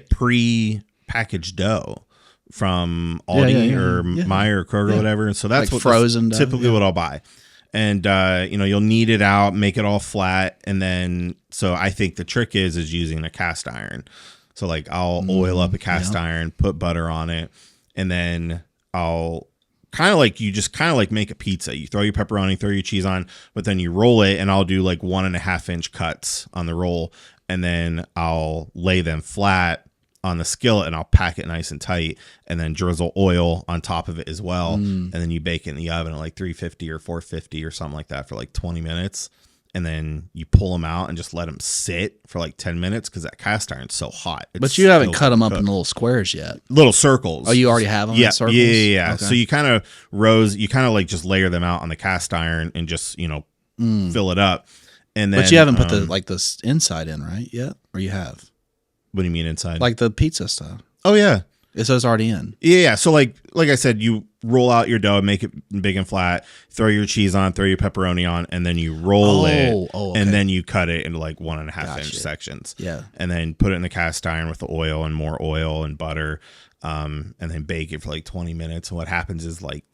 pre-packaged dough from Aldi or Meijer or Kroger or whatever. And so that's like what frozen dough, typically what I'll buy. And you'll knead it out, make it all flat, and then so I think the trick is using a cast iron. So like I'll oil up a cast iron, put butter on it, and then I'll kind of like make a pizza. You throw your pepperoni, throw your cheese on, but then you roll it, and I'll do like 1.5 inch cuts on the roll, and then I'll lay them flat on the skillet and I'll pack it nice and tight and then drizzle oil on top of it as well. And then you bake it in the oven at like 350 or 450 or something like that for like 20 minutes. And then you pull them out and just let them sit for like 10 minutes because that cast iron's so hot. But you haven't cut them up in little squares yet. Little circles. Oh, you already have them in circles? Yeah. Okay. So you kind of like just layer them out on the cast iron and just, fill it up. And then, but you haven't put the inside in, right, yet? Or you have? What do you mean inside? Like the pizza stuff. Oh, yeah. So it's already in. Yeah. So like I said, you roll out your dough, make it big and flat, throw your cheese on, throw your pepperoni on, and then you roll it. Okay. And then you cut it into like 1.5 inch sections. Yeah. And then put it in the cast iron with the oil and more oil and butter. And then bake it for like 20 minutes. And what happens is like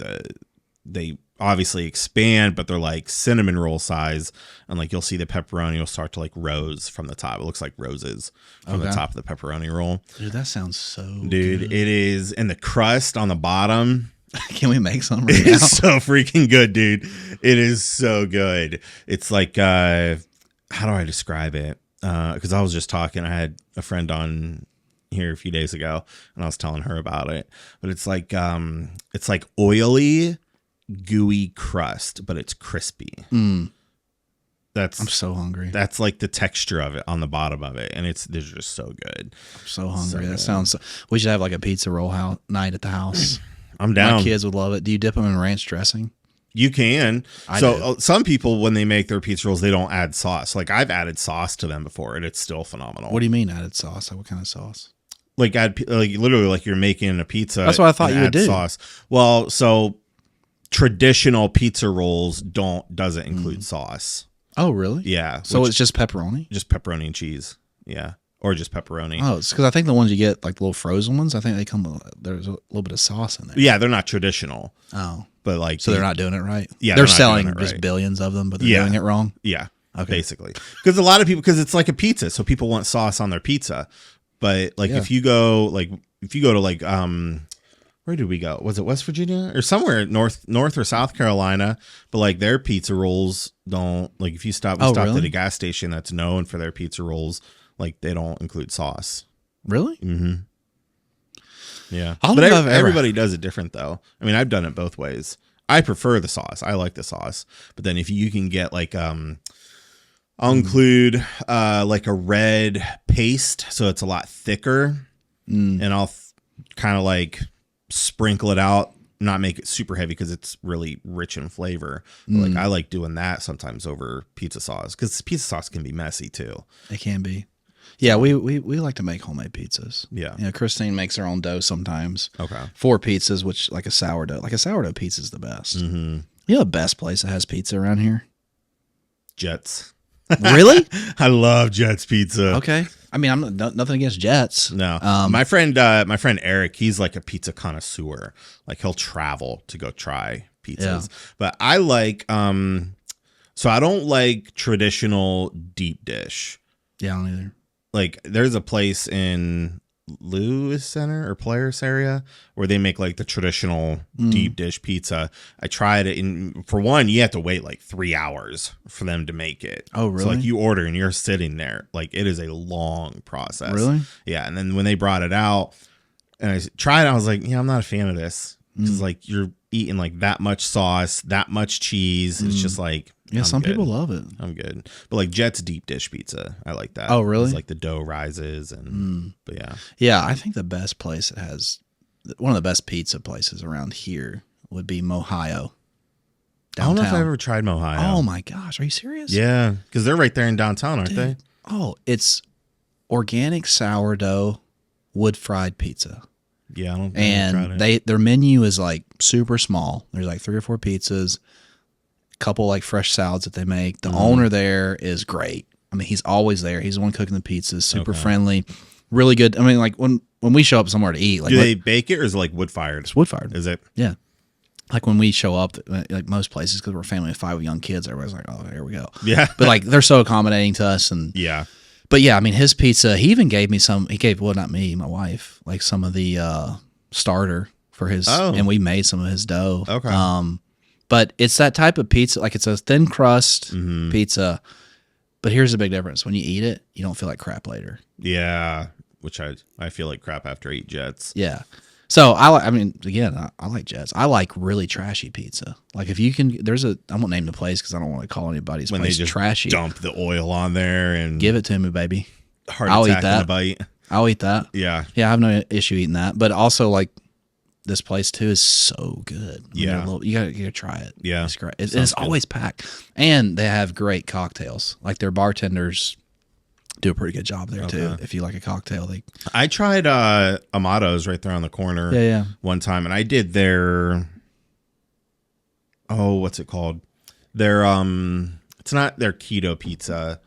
they obviously expand, but they're like cinnamon roll size, and like you'll see the pepperoni will start to like rose from the top. It looks like roses from the top of the pepperoni roll. Dude, that sounds so good. It is. And the crust on the bottom. Can we make some right now? It's so freaking good, dude. It is so good. It's like how do I describe it? Because I was just talking, I had a friend on here a few days ago and I was telling her about it, but it's like oily gooey crust, but it's crispy. I'm so hungry. That's like the texture of it on the bottom of it, and they're just so good. I'm so hungry. That sounds so, we should have like a pizza roll night at the house. I'm down. My kids would love it. Do you dip them in ranch dressing? You can. I do. Some people, when they make their pizza rolls, they don't add sauce. Like I've added sauce to them before, and it's still phenomenal. What do you mean added sauce? Like what kind of sauce? Like literally like you're making a pizza. That's what I thought you would do. Sauce. Well, so traditional pizza rolls doesn't include sauce. Oh, really? Yeah. So it's just pepperoni? Just pepperoni and cheese. Yeah. Or just pepperoni. Oh, it's because I think the ones you get, like the little frozen ones, I think they come with, there's a little bit of sauce in there. Yeah, they're not traditional. Oh. But like, so they're not doing it right? Yeah. They're selling just billions of them, but they're doing it wrong? Yeah. Okay. Basically. Because a lot of people, because it's like a pizza, so people want sauce on their pizza. But like if you go to like where did we go? Was it West Virginia or somewhere North or South Carolina? But like their pizza rolls don't, like if you stopped at a gas station that's known for their pizza rolls, like they don't include sauce. Really? Mm-hmm. Yeah. But everybody does it different though. I mean, I've done it both ways. I prefer the sauce. I like the sauce. But then if you can get like I'll include like a red paste, so it's a lot thicker, and I'll kind of like sprinkle it out, not make it super heavy because it's really rich in flavor. But like I like doing that sometimes over pizza sauce because pizza sauce can be messy too. It can be. Yeah, we like to make homemade pizzas. Yeah. You know, Christine makes her own dough sometimes. Okay. For pizzas, which like a sourdough. Like a sourdough pizza is the best. Mm-hmm. You know the best place that has pizza around here? Jets. Really? I love Jets pizza. Okay. I mean, I'm nothing against Jets. No. My friend Eric, he's like a pizza connoisseur. Like he'll travel to go try pizzas. Yeah. But I like so I don't like traditional deep dish. Yeah, I don't either. Like there's a place in Lewis Center or Polaris area where they make like the traditional deep dish pizza. I tried it, and for one, you have to wait like 3 hours for them to make it. Oh, really? So like you order and you're sitting there, like it is a long process. Really? Yeah. And then when they brought it out and I tried it, I was like, yeah, I'm not a fan of this because like you're eating like that much sauce, that much cheese. It's just like, yeah, some people love it. I'm good. But like Jet's deep dish pizza, I like that. Oh, really? It's like the dough rises and but yeah. Yeah, I think the best place that has one of the best pizza places around here would be Mohio. Downtown. I don't know if I've ever tried Mohio. Oh my gosh, are you serious? Yeah, because they're right there in downtown, aren't they? Oh, it's organic sourdough wood fried pizza. Yeah, I don't think I've tried it. Their menu is like super small. There's like 3 or 4 pizzas, a couple like fresh salads that they make. The owner there is great. I mean, he's always there. He's the one cooking the pizzas, super friendly, really good. I mean, like when we show up somewhere to eat, like do they bake it or is it like wood fired? It's wood fired. Is it? Yeah. Like when we show up, like most places, because we're a family of 5 with young kids, everybody's like, "Oh, here we go." Yeah. But like they're so accommodating to us, and yeah. But yeah, I mean, his pizza. He even gave me some. He gave not me, my wife, like some of the starter for his, and we made some of his dough. Okay. But it's that type of pizza. Like it's a thin crust pizza. But here's the big difference: when you eat it, you don't feel like crap later. Yeah, which I feel like crap after I eat Jets. Yeah. So I like Jets. I like really trashy pizza. Like if you can, I won't name the place because I don't want to call anybody's when place they just trashy. Dump the oil on there and give it to me, baby. I'll eat that. In a bite. I'll eat that. Yeah. Yeah, I have no issue eating that. But also like this place too is so good. Yeah. You gotta try it. Yeah. It's great. It's always packed. And they have great cocktails. Like their bartenders do a pretty good job there too. If you like a cocktail, I tried Amato's right there on the corner. Yeah. One time, and I did their what's it called? Their it's not their keto pizza,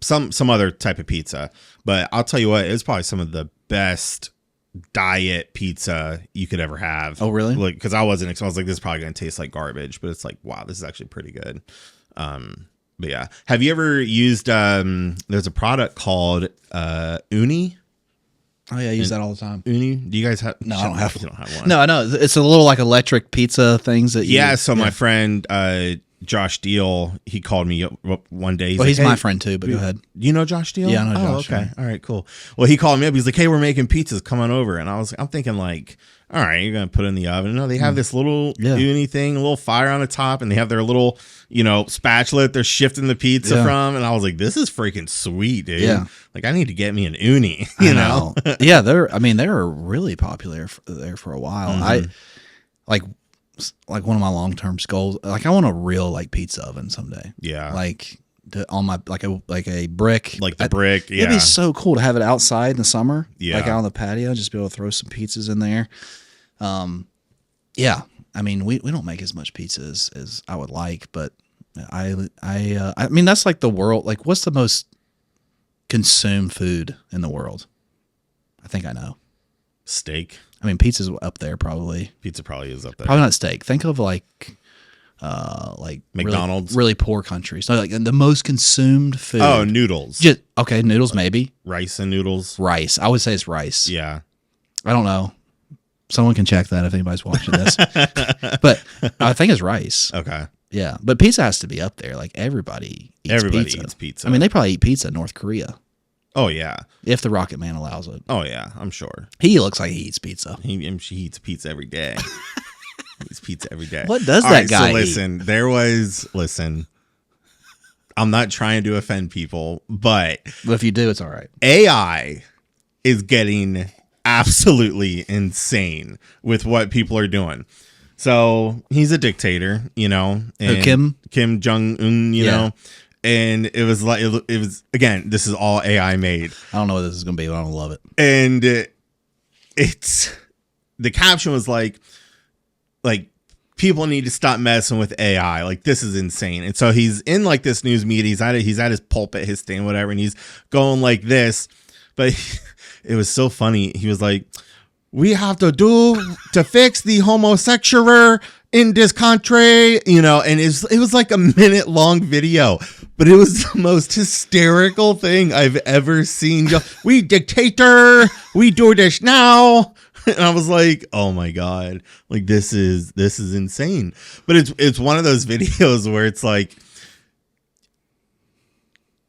some other type of pizza. But I'll tell you what, it was probably some of the best diet pizza you could ever have. Oh, really? Like, because I was like, this is probably gonna taste like garbage, but it's like, wow, this is actually pretty good. But yeah, have you ever used? There's a product called Uni. Oh yeah, I use that all the time. Uni. Do you guys have? No, I don't have. You don't have one. No, I know it's a little like electric pizza things that. So my friend Josh Deal, he called me up one day. He's my friend too. But go ahead. You know Josh Deal? Yeah, I know Josh. Okay, all right, cool. Well, he called me up. He's like, "Hey, we're making pizzas. Come on over." And I'm thinking like, all right, you're going to put it in the oven. No, they have this little uni thing, a little fire on the top, and they have their little, spatula that they're shifting the pizza from. And I was like, this is freaking sweet, dude. Yeah. Like, I need to get me an uni, you know? Yeah, they were really popular there for a while. I like one of my long-term goals, like I want a real like pizza oven someday. Yeah. Like on my like a brick, like the brick. Yeah, it'd be so cool to have it outside in the summer. Yeah, like out on the patio, just be able to throw some pizzas in there. Yeah, I mean we don't make as much pizza as I would like, but I mean that's like the world. Like, what's the most consumed food in the world? I think I know. Steak. I mean, pizza's up there probably. Pizza probably is up there. Probably not steak. Think of like McDonald's, really poor countries. So like the most consumed food. Oh, noodles. Okay, noodles maybe. Rice and noodles. Rice. I would say it's rice. Yeah. I don't know. Someone can check that if anybody's watching this. But I think it's rice. Okay. Yeah, but pizza has to be up there. Like everybody eats pizza. I mean, they probably eat pizza in North Korea. Oh yeah, if the Rocket Man allows it. Oh yeah, I'm sure. He looks like he eats pizza. He eats pizza every day. He eats pizza every day. What does that guy eat? So listen. I'm not trying to offend people, but if you do, it's all right. AI is getting absolutely insane with what people are doing. So he's a dictator, and Kim Jong-un, you know. And it was like it was again. This is all AI made. I don't know what this is going to be, but I don't love it. And it's the caption was like people need to stop messing with AI. Like, this is insane. And so he's in like this news media. He's at his pulpit, his stand, whatever, and he's going like this. But it was so funny. He was like, "We have to do to fix the homosexual in this country," and it was like a minute long video, but it was the most hysterical thing I've ever seen. "We dictator, we do this now." And I was like, oh my God, like this is insane. But it's one of those videos where it's like,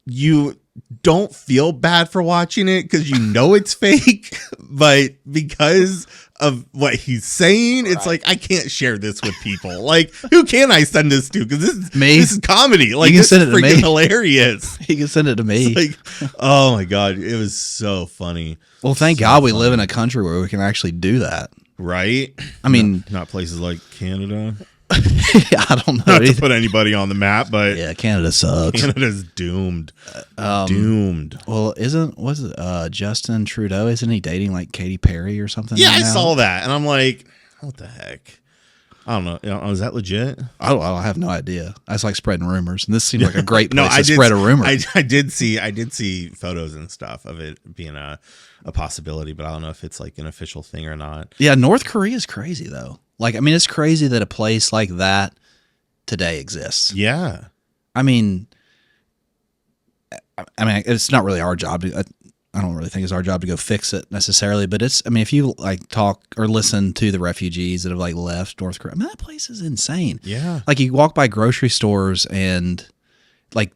you don't feel bad for watching it because it's fake, but because of what he's saying, it's like, I can't share this with people. Like, who can I send this to? Because this is comedy. Like, this is freaking hilarious. He can send it to me. It's like, oh my God, it was so funny. Well, thank God we live in a country where we can actually do that. Right? I mean, not places like Canada. I don't know. Not to put anybody on the map, but yeah, Canada sucks. Canada's doomed. Doomed. Well, Justin Trudeau? Isn't he dating like Katy Perry or something? Yeah, I saw that, and I'm like, what the heck? I don't know. Is that legit? I have no idea. I was like spreading rumors, and this seemed like a great place to spread a rumor. I did see photos and stuff of it being a possibility, but I don't know if it's like an official thing or not. Yeah, North Korea is crazy though. Like, I mean, it's crazy that a place like that today exists. Yeah. I mean, it's not really our job. I don't really think it's our job to go fix it necessarily, but if you like talk or listen to the refugees that have like left North Korea, I mean, that place is insane. Yeah. Like, you walk by grocery stores and like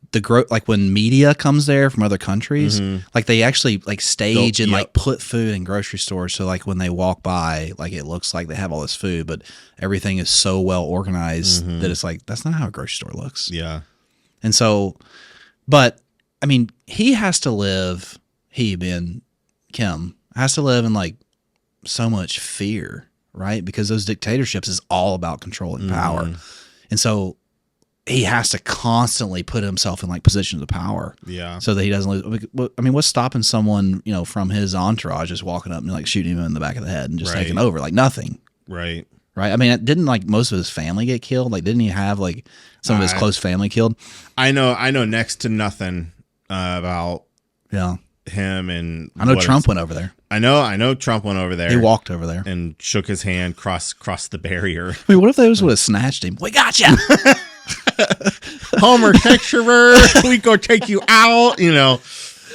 like when media comes there from other countries, like they actually like stage and like put food in grocery stores. So like when they walk by, like it looks like they have all this food, but everything is so well organized that it's like, that's not how a grocery store looks. Yeah. And so, but I mean, he being Kim has to live in like so much fear, right? Because those dictatorships is all about controlling power. And so he has to constantly put himself in like positions of power, so that he doesn't lose. I mean, what's stopping someone, from his entourage just walking up and like shooting him in the back of the head and just taking over? Like nothing, right? I mean, didn't like most of his family get killed? Like, didn't he have like some of his close family killed? I know next to nothing about him, and I know Trump went over there. I know Trump went over there. He walked over there and shook his hand, crossed the barrier. I mean, what if they would have snatched him? We got you. Homer Texturer, we go take you out, Oh,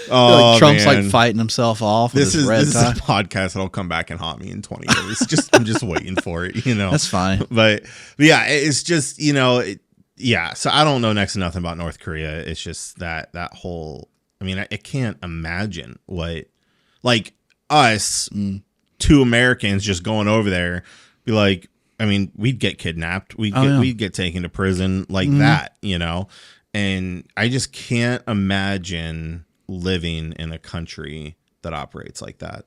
like Trump's like fighting himself off. This is a podcast that'll come back and haunt me in 20 years. I'm just waiting for it, That's fine. But yeah, it's just, so I don't know next to nothing about North Korea. It's just that whole, I mean, I can't imagine what, like us two Americans just going over there, be like, I mean, we'd get kidnapped. We'd get taken to prison like that, you know? And I just can't imagine living in a country that operates like that.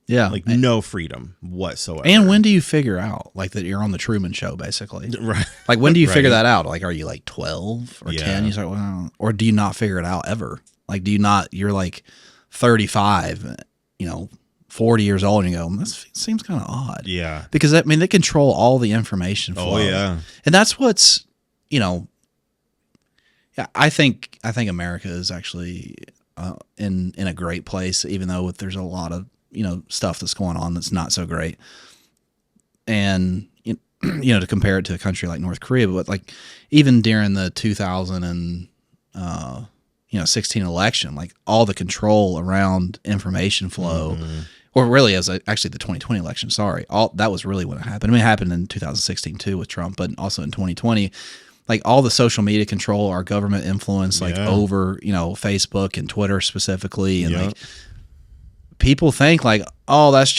Yeah. Like no freedom whatsoever. And when do you figure out like that you're on the Truman Show, basically? Right. Like when do you figure that out? Like, are you like 12 or Yeah. 10? You start, well, or do you not figure it out ever? Like, do you not, you're like 35, 40 years old and you go, this seems kind of odd. Yeah. Because I mean, they control all the information flow. Oh yeah. And that's what's, yeah, I think America is actually in a great place, even though there's a lot of, stuff that's going on that's not so great. And, to compare it to a country like North Korea, but like even during the 2016 election, like all the control around information flow, or really actually the 2020 election, sorry, that was really when it happened. I mean, it happened in 2016 too with Trump, but also in 2020, like all the social media control, our government influence, like over, Facebook and Twitter specifically. And like people think like, oh, that's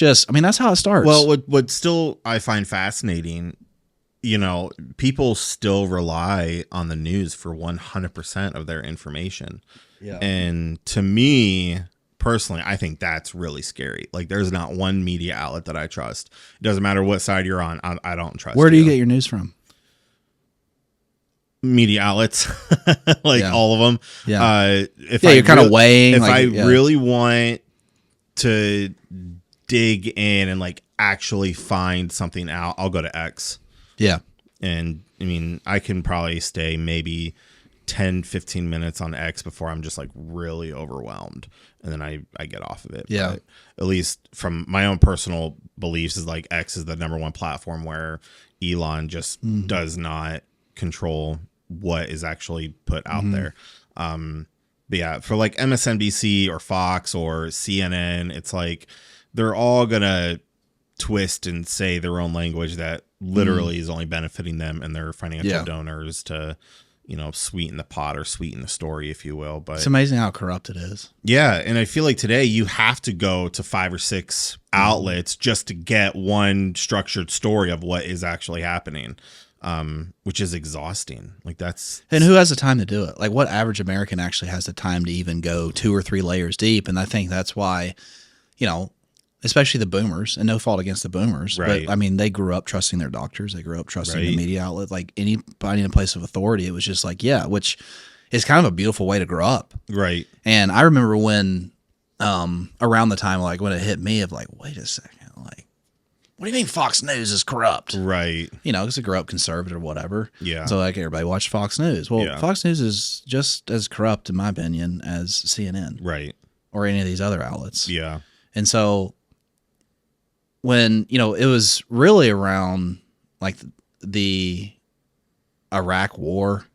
how it starts. Well, what still I find fascinating, people still rely on the news for 100% of their information. Yeah. And to me personally, I think that's really scary. Like there's not one media outlet that I trust. It doesn't matter what side you're on. I don't trust. Where do you get your news from? Media outlets, all of them. Yeah. You're kind of weighing. If I really want to dig in and like actually find something out, I'll go to X. Yeah. And I mean, I can probably stay maybe 10, 15 minutes on X before I'm just like really overwhelmed. And then I get off of it. Yeah. But at least from my own personal beliefs is like X is the number one platform where Elon just does not control what is actually put out there. But yeah, for like MSNBC or Fox or CNN, it's like they're all going to twist and say their own language that literally is only benefiting them and their financial donors to, sweeten the pot or sweeten the story, if you will. But it's amazing how corrupt it is. Yeah. And I feel like today you have to go to 5 or 6 outlets just to get one structured story of what is actually happening. Which is exhausting. Like and who has the time to do it? Like what average American actually has the time to even go 2 or 3 layers deep? And I think that's why, especially the boomers, and no fault against the boomers, right. But I mean, they grew up trusting their doctors. They grew up trusting the media outlet, like anybody in a place of authority. It was just like, which is kind of a beautiful way to grow up. Right. And I remember when, around the time, like when it hit me of like, wait a second, like, what do you mean Fox News is corrupt? Right. Because it grew up conservative or whatever. Yeah. So like everybody watched Fox News. Well, Fox News is just as corrupt, in my opinion, as CNN. Right. Or any of these other outlets. Yeah. And so when, it was really around like the Iraq war,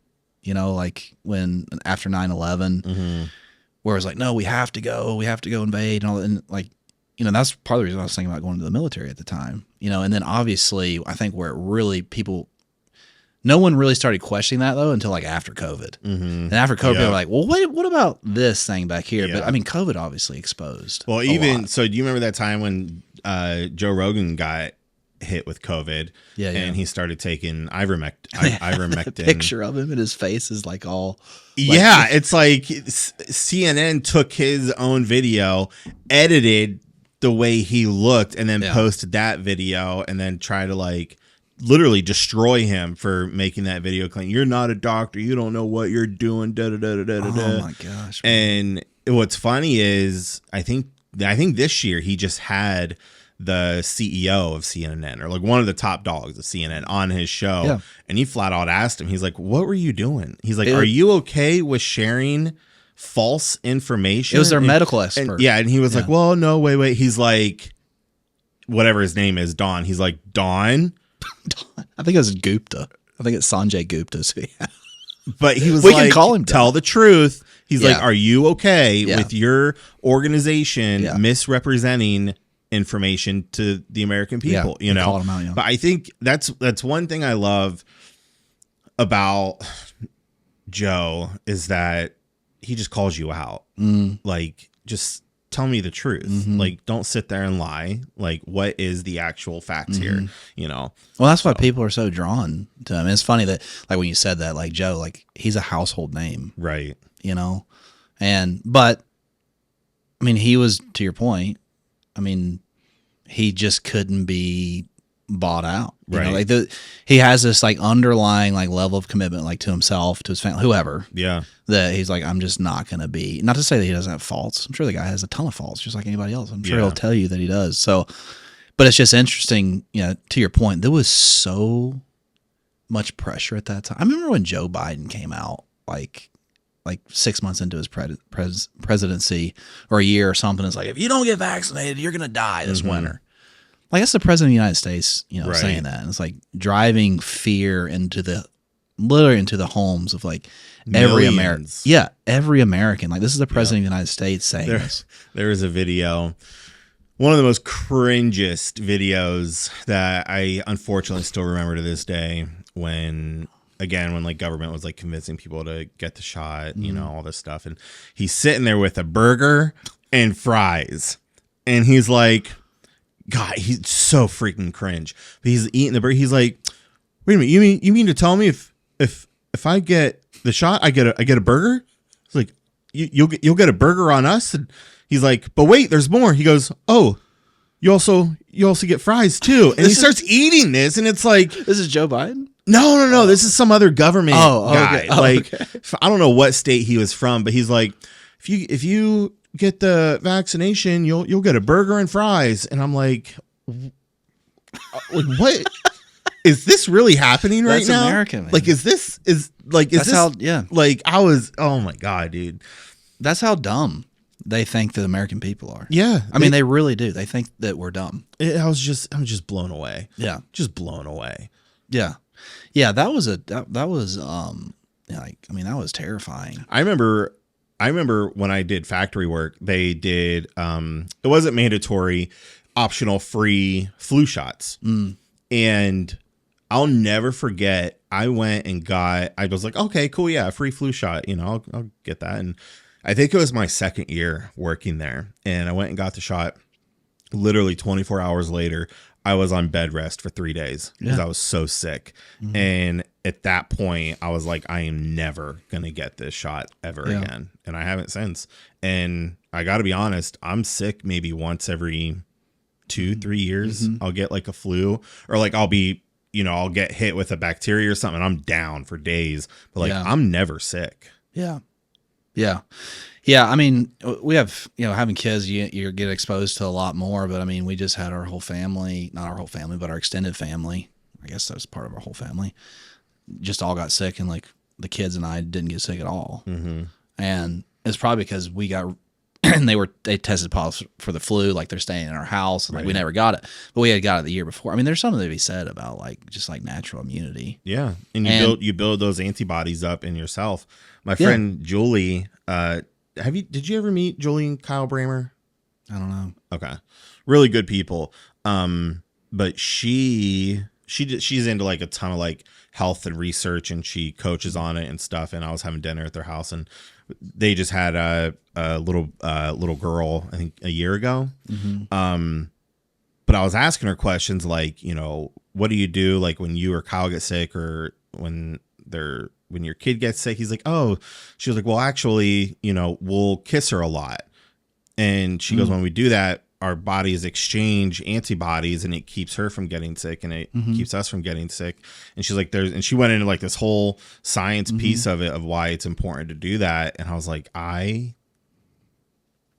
like when after 9/11, where it was like, no, we have to go invade and all that. And like, that's part of the reason I was thinking about going to the military at the time, and then obviously I think where it really no one really started questioning that though until like after COVID. And after COVID, they were like, well, what about this thing back here? But I mean, COVID obviously exposed. Well, so do you remember that time when Joe Rogan got hit with COVID and he started taking ivermectin? The picture of him and his face is like all. It's like CNN took his own video, edited the way he looked, and then posted that video and then try to like literally destroy him for making that video claim you're not a doctor, you don't know what you're doing, Oh my gosh. Man. And what's funny is I think this year he just had the CEO of CNN or like one of the top dogs of CNN on his show, and he flat out asked him, he's like, what were you doing? He's like, are you okay with sharing false information? It was their medical expert. And he was like, well, no, wait. He's like, whatever his name is, Don. He's like, Don? I think it was Gupta. I think it's Sanjay Gupta. But he was we like, can call him tell the truth. He's like, are you okay with your organization misrepresenting information to the American people? Called him out, But I think that's one thing I love about Joe is that he just calls you out. Like, just tell me the truth. Like, don't sit there and lie. Like, what is the actual facts here? You know? Well, that's why people are so drawn to him. It's funny that, like, when you said that, like, Joe, like, he's a household name. Right. You know? But, I mean, he was, to your point, I mean, he just couldn't be bought out. You know, like he has this like underlying like level of commitment, like to himself, to his family, whoever. Yeah. That he's like, I'm just not going to be, not to say that he doesn't have faults. I'm sure the guy has a ton of faults, just like anybody else. I'm sure he'll tell you that he does. So, but it's just interesting, you know, to your point, there was so much pressure at that time. I remember when Joe Biden came out, like 6 months into his presidency or a year or something. It's like, if you don't get vaccinated, you're going to die this winter. Like, that's the president of the United States, you know, saying that. And it's like driving fear literally into the homes of like every American. Yeah, every American. Like, this is the president of the United States saying this. There is a video, one of the most cringiest videos that I unfortunately still remember to this day, when like government was like convincing people to get the shot, you know, all this stuff. And he's sitting there with a burger and fries. And he's like, God, he's so freaking cringe. But he's eating the burger. He's like, wait a minute, you mean to tell me if I get the shot, I get a burger? It's like, you'll get a burger on us? And he's like, but wait, there's more. He goes, oh, you also get fries too. And he starts eating this, and it's like, this is Joe Biden? No. This is some other government guy. Okay. Like, I don't know what state he was from, but he's like, if you get the vaccination, you'll get a burger and fries. And I'm like what is this really happening right That's now? America, man. Like, like, I was, oh my God, dude. That's how dumb they think that American people are. Yeah. I mean, they really do. They think that we're dumb. I'm just blown away. Yeah. Just blown away. Yeah. Yeah. That was that was terrifying. I remember when I did factory work, they did, it wasn't mandatory, optional free flu shots. And I'll never forget, I went and I was like, okay, cool. Yeah. Free flu shot. You know, I'll get that. And I think it was my second year working there, and I went and got the shot. Literally 24 hours later, I was on bed rest for 3 days because I was so sick. And at that point, I was like, I am never going to get this shot ever again. And I haven't since. And I got to be honest, I'm sick maybe once every 2-3 years. I'll get like a flu, or like I'll get hit with a bacteria or something, and I'm down for days. But like, I'm never sick. Yeah. Yeah. Yeah. I mean, we have, you know, having kids, you get exposed to a lot more, but I mean, we just had our whole family, not our whole family, but our extended family. I guess that was part of our whole family. Just all got sick, and like the kids and I didn't get sick at all. And it's probably because we got, and they tested positive for the flu, like they're staying in our house, and like we never got it, but we had got it the year before. I mean, there's something to be said about like just like natural immunity. Yeah, and you build those antibodies up in yourself. My friend Julie, did you ever meet Julie and Kyle Bramer? I don't know. Okay, really good people. But she's into like a ton of like health and research, and she coaches on it and stuff. And I was having dinner at their house, and they just had a little girl, I think a year ago. But I was asking her questions like, you know, what do you do like when you or Kyle get sick, or when your kid gets sick? He's like, oh, she was like, well, actually, you know, we'll kiss her a lot. And she goes, when we do that, our bodies exchange antibodies, and it keeps her from getting sick, and it keeps us from getting sick. And she's like, and she went into like this whole science piece of it, of why it's important to do that. And I was like, I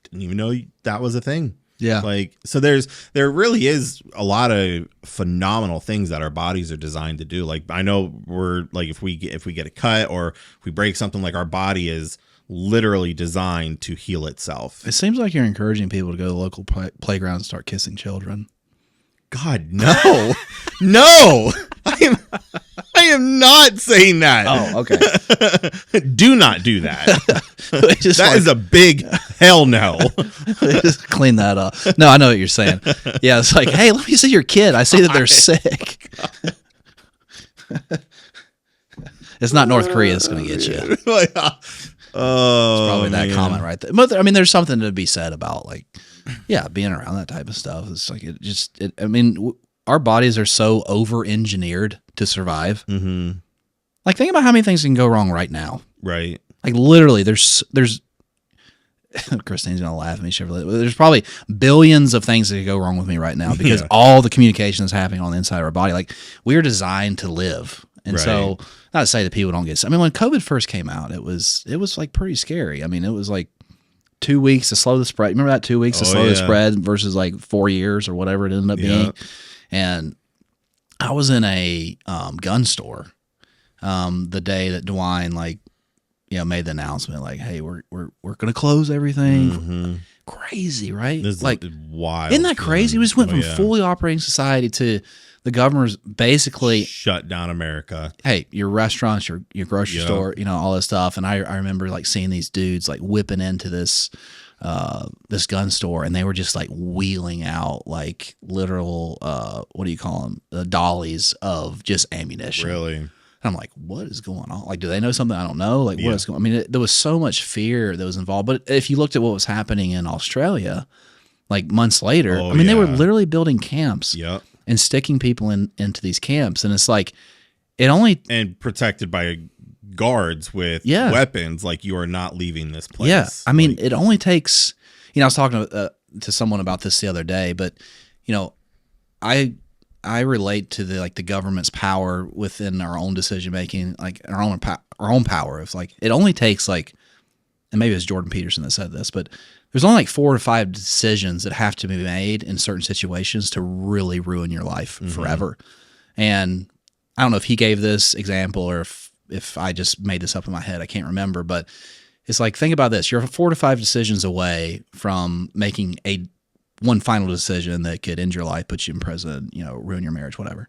didn't even know that was a thing. Yeah. Like, so there really is a lot of phenomenal things that our bodies are designed to do. Like, I know we're like, if we get a cut or if we break something, like our body is literally designed to heal itself. It seems like you're encouraging people to go to the local playground and start kissing children. God, no. No. I am not saying that. Oh, okay. Do not do that. That is a big hell no. Just clean that up. No, I know what you're saying. Yeah, it's like, hey, let me see your kid. I see that they're sick. It's not North Korea that's going to get you. Oh, enjoyed that comment right there. But I mean, there's something to be said about like, yeah, being around that type of stuff. It's like I mean, our bodies are so over-engineered to survive. Mm-hmm. Like, think about how many things can go wrong right now. Right. Like, literally, there's Christine's gonna laugh at me. There's probably billions of things that could go wrong with me right now because all the communication is happening on the inside of our body. Like, we're designed to live, and so not to say that people don't get. I mean, when COVID first came out, it was like pretty scary. I mean, it was like 2 weeks to slow the spread. Remember that 2 weeks to slow the spread versus like 4 years or whatever it ended up being. And I was in a gun store the day that DeWine made the announcement like, hey, we're going to close everything. Mm-hmm. Crazy, right? This like, is wild. Isn't that crazy? We just went from fully operating society to the governor's basically shut down America. Hey, your restaurants, your grocery store, all this stuff. And I remember like seeing these dudes like whipping into this gun store, and they were just like wheeling out like literal what do you call them? Dollies of just ammunition. Really? And I'm like, what is going on? Like, do they know something I don't know? Like, what is going on? I mean, there was so much fear that was involved. But if you looked at what was happening in Australia, like months later, they were literally building camps and sticking people into these camps. And it's like, and protected by guards with weapons. Like, you are not leaving this place. Yeah. I mean, it only takes, I was talking to someone about this the other day, but, I relate to the government's power within our own decision making, like our own power. It's like it only takes and maybe it's Jordan Peterson that said this, but there's only like 4 to 5 decisions that have to be made in certain situations to really ruin your life forever. And I don't know if he gave this example or if I just made this up in my head. I can't remember, but it's like, think about this: you're 4 to 5 decisions away from making one final decision that could end your life, put you in prison, ruin your marriage, whatever.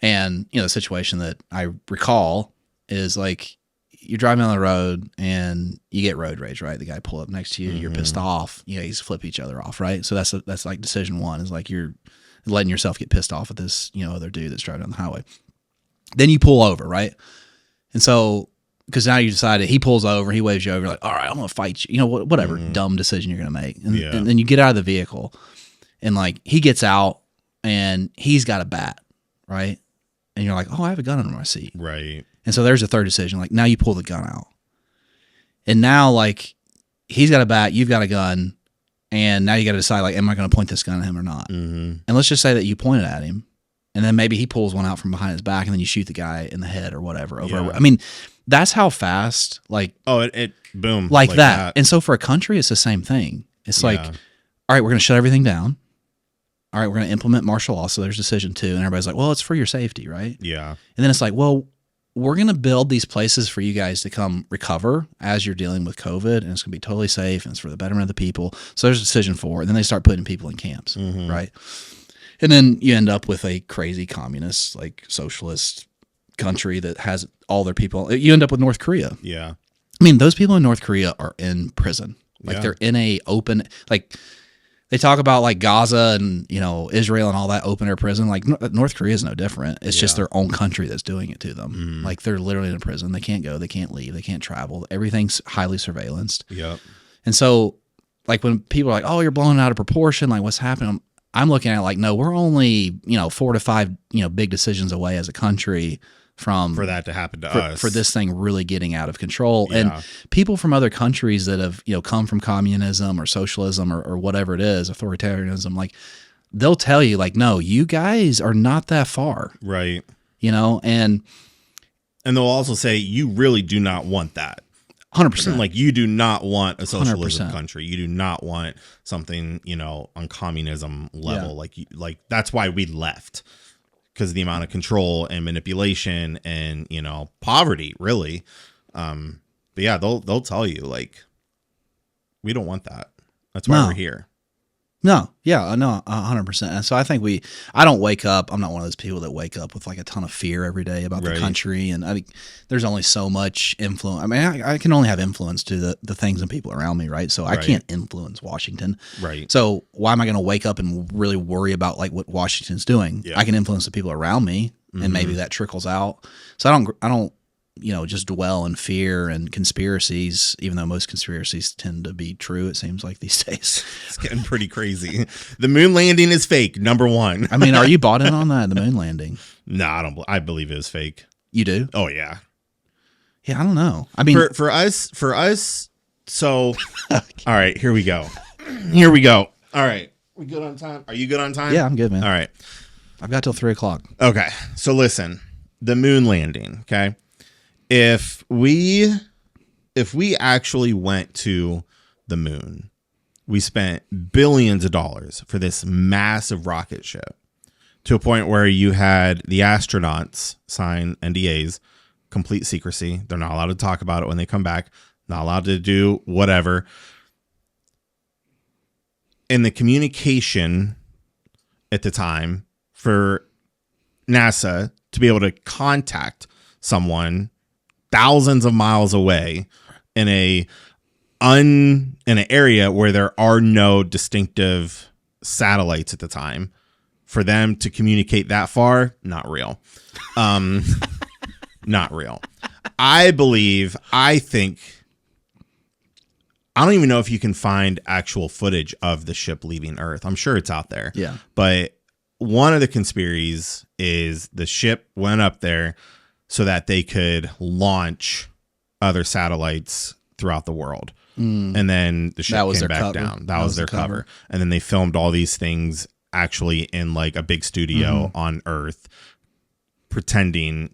And, the situation that I recall is like, you're driving down the road and you get road rage, right? The guy pull up next to you, you're pissed off, you just flip each other off, right? So that's like decision one, is like you're letting yourself get pissed off at this, other dude that's driving down the highway. Then you pull over, right? And so, because now you decided, he pulls over, he waves you over, like, all right, I'm going to fight you, whatever dumb decision you're going to make. And then you get out of the vehicle and like he gets out and he's got a bat, right? And you're like, oh, I have a gun under my seat. Right. And so there's a third decision. Like, now you pull the gun out. And now like he's got a bat, you've got a gun. And now you got to decide, like, am I going to point this gun at him or not? And let's just say that you point it at him. And then maybe he pulls one out from behind his back and then you shoot the guy in the head or whatever. I mean, that's how fast, like, it boom. Like that. And so for a country, it's the same thing. It's like, all right, we're going to shut everything down. All right, we're going to implement martial law. So there's decision 2. And everybody's like, well, it's for your safety, right? Yeah. And then it's like, well, we're going to build these places for you guys to come recover as you're dealing with COVID, and it's going to be totally safe, and it's for the betterment of the people. So there's decision 4. And then they start putting people in camps, right? And then you end up with a crazy communist, like socialist country that has all their people. You end up with North Korea. Yeah. I mean, those people in North Korea are in prison. Like they're in a open, like they talk about like Gaza and, Israel and all that open air prison. Like North Korea is no different. It's just their own country that's doing it to them. Like they're literally in a prison. They can't go, they can't leave, they can't travel. Everything's highly surveillanced. Yep. And so like when people are like, oh, you're blowing it out of proportion, like what's happening? I'm looking at it like, no, we're only, 4 to 5, big decisions away as a country for that to happen to us, for this thing really getting out of control. And people from other countries that have, come from communism or socialism or whatever it is, authoritarianism, like they'll tell you like, no, you guys are not that far. Right. And they'll also say, you really do not want that. 100%. Like you do not want a socialism 100%. Country. You do not want something, on communism level. Yeah. Like that's why we left, because of the amount of control and manipulation and, poverty really. But yeah, they'll tell you like, we don't want that. That's why we're here. No. Yeah, no, 100%. And so I think I don't wake up. I'm not one of those people that wake up with like a ton of fear every day about the country. And I think there's only so much influence. I mean, I can only have influence to the things and people around me, right? So I can't influence Washington. Right. So why am I going to wake up and really worry about like what Washington's doing? Yeah. I can influence the people around me and maybe that trickles out. So I don't just dwell in fear and conspiracies, even though most conspiracies tend to be true, it seems like these days. It's getting pretty crazy. The moon landing is fake, number one. I mean, are you bought in on that, the moon landing? No, I don't. I believe it was fake. You do? Oh yeah. Yeah, I don't know. I mean, for us. So, all right, here we go. Here we go. All right, we good on time? Are you good on time? Yeah, I'm good, man. All right, I've got till 3:00. Okay, so listen, the moon landing. Okay, if we actually went to the moon, we spent billions of dollars for this massive rocket ship, to a point where you had the astronauts sign NDAs, complete secrecy. They're not allowed to talk about it when they come back, not allowed to do whatever. And the communication at the time for NASA to be able to contact someone thousands of miles away in an area where there are no distinctive satellites at the time, for them to communicate that far, not real. Not real. I think, I don't even know if you can find actual footage of the ship leaving Earth. I'm sure it's out there. Yeah. But one of the conspiracies is the ship went up there so that they could launch other satellites throughout the world. And then the ship came back down. That was their cover. And then they filmed all these things actually in like a big studio on Earth, pretending,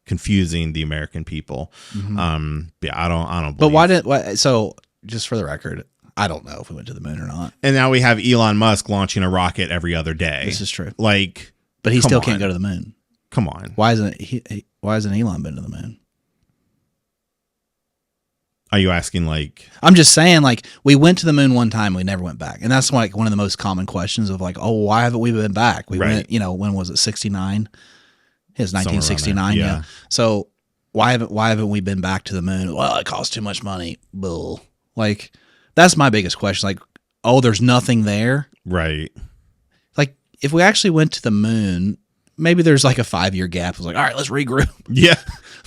confusing the American people. Yeah, I don't believe. But so just for the record, I don't know if we went to the moon or not. And now we have Elon Musk launching a rocket every other day. This is true. Like, but he still can't go to the moon. Come on. Why hasn't Elon been to the moon? Are you asking like? I'm just saying, like, we went to the moon one time, we never went back, and that's like one of the most common questions of like, oh, why haven't we been back? We went, when was it? 69. It's 1969. Yeah. So why haven't we been back to the moon? Well, it costs too much money. Bull. Like, that's my biggest question. Like, oh, there's nothing there. Right. Like, if we actually went to the moon, maybe there's like a 5-year gap. It was like, all right, let's regroup. Yeah.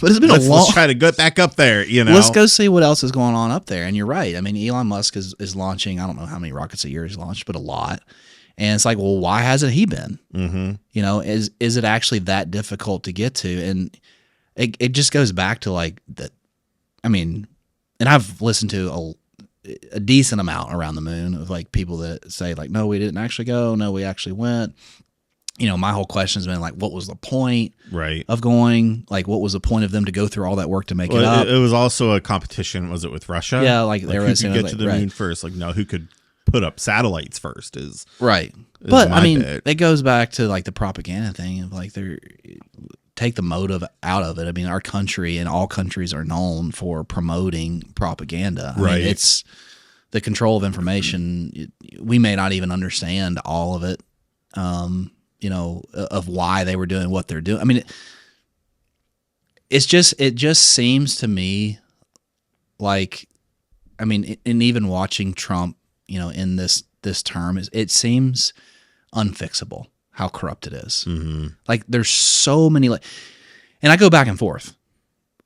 But it's been let's try to get back up there, Let's go see what else is going on up there. And you're right. I mean, Elon Musk is launching, I don't know how many rockets a year he's launched, but a lot. And it's like, well, why hasn't he been? Is it actually that difficult to get to? And it just goes back to like that. I mean, and I've listened to a decent amount around the moon of like people that say like, no, we didn't actually go. No, we actually went. My whole question has been like, what was the point of going? Like, what was the point of them to go through all that work to make it up? It was also a competition. Was it with Russia? Yeah, like who could get to the moon first? Like, no, who could put up satellites first is right. But I mean, it goes back to like the propaganda thing of like take the motive out of it. I mean, our country and all countries are known for promoting propaganda. I mean, it's the control of information. We may not even understand all of it. Of why they were doing what they're doing. I mean, it just seems to me like, I mean, and even watching Trump, in this term, it seems unfixable how corrupt it is. Like, there's so many, and I go back and forth,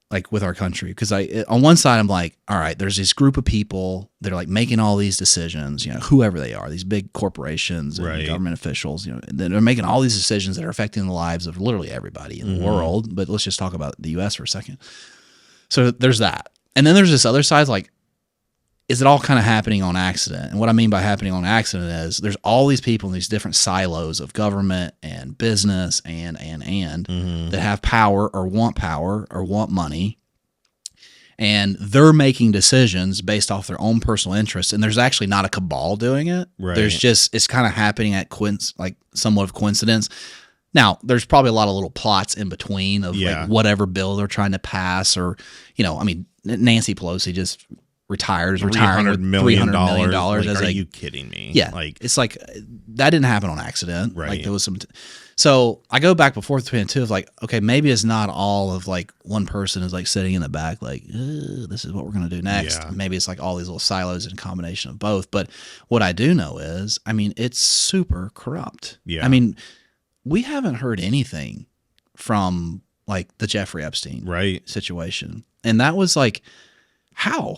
like with our country, because on one side I'm like, all right, there's this group of people that are like making all these decisions, whoever they are, these big corporations and government officials, that are making all these decisions that are affecting the lives of literally everybody in the world. But let's just talk about the U.S. for a second. So there's that, and then there's this other side, like, is it all kind of happening on accident? And what I mean by happening on accident is there's all these people in these different silos of government and business and that have power or want money. And they're making decisions based off their own personal interests. And there's actually not a cabal doing it. Right. There's just, it's kind of happening at like somewhat of coincidence. Now, there's probably a lot of little plots in between of like whatever bill they're trying to pass, or, I mean, Nancy Pelosi just retiring with $300 million. Like, as are you kidding me? Yeah, like, it's like that didn't happen on accident. Right. Like, there was some. So I go back and forth between two of like, okay, maybe it's not all of like one person is like sitting in the back like, this is what we're going to do next. Yeah. Maybe it's like all these little silos and a combination of both. But what I do know is, I mean, it's super corrupt. Yeah. I mean, we haven't heard anything from like the Jeffrey Epstein Right. situation. And that was like, how?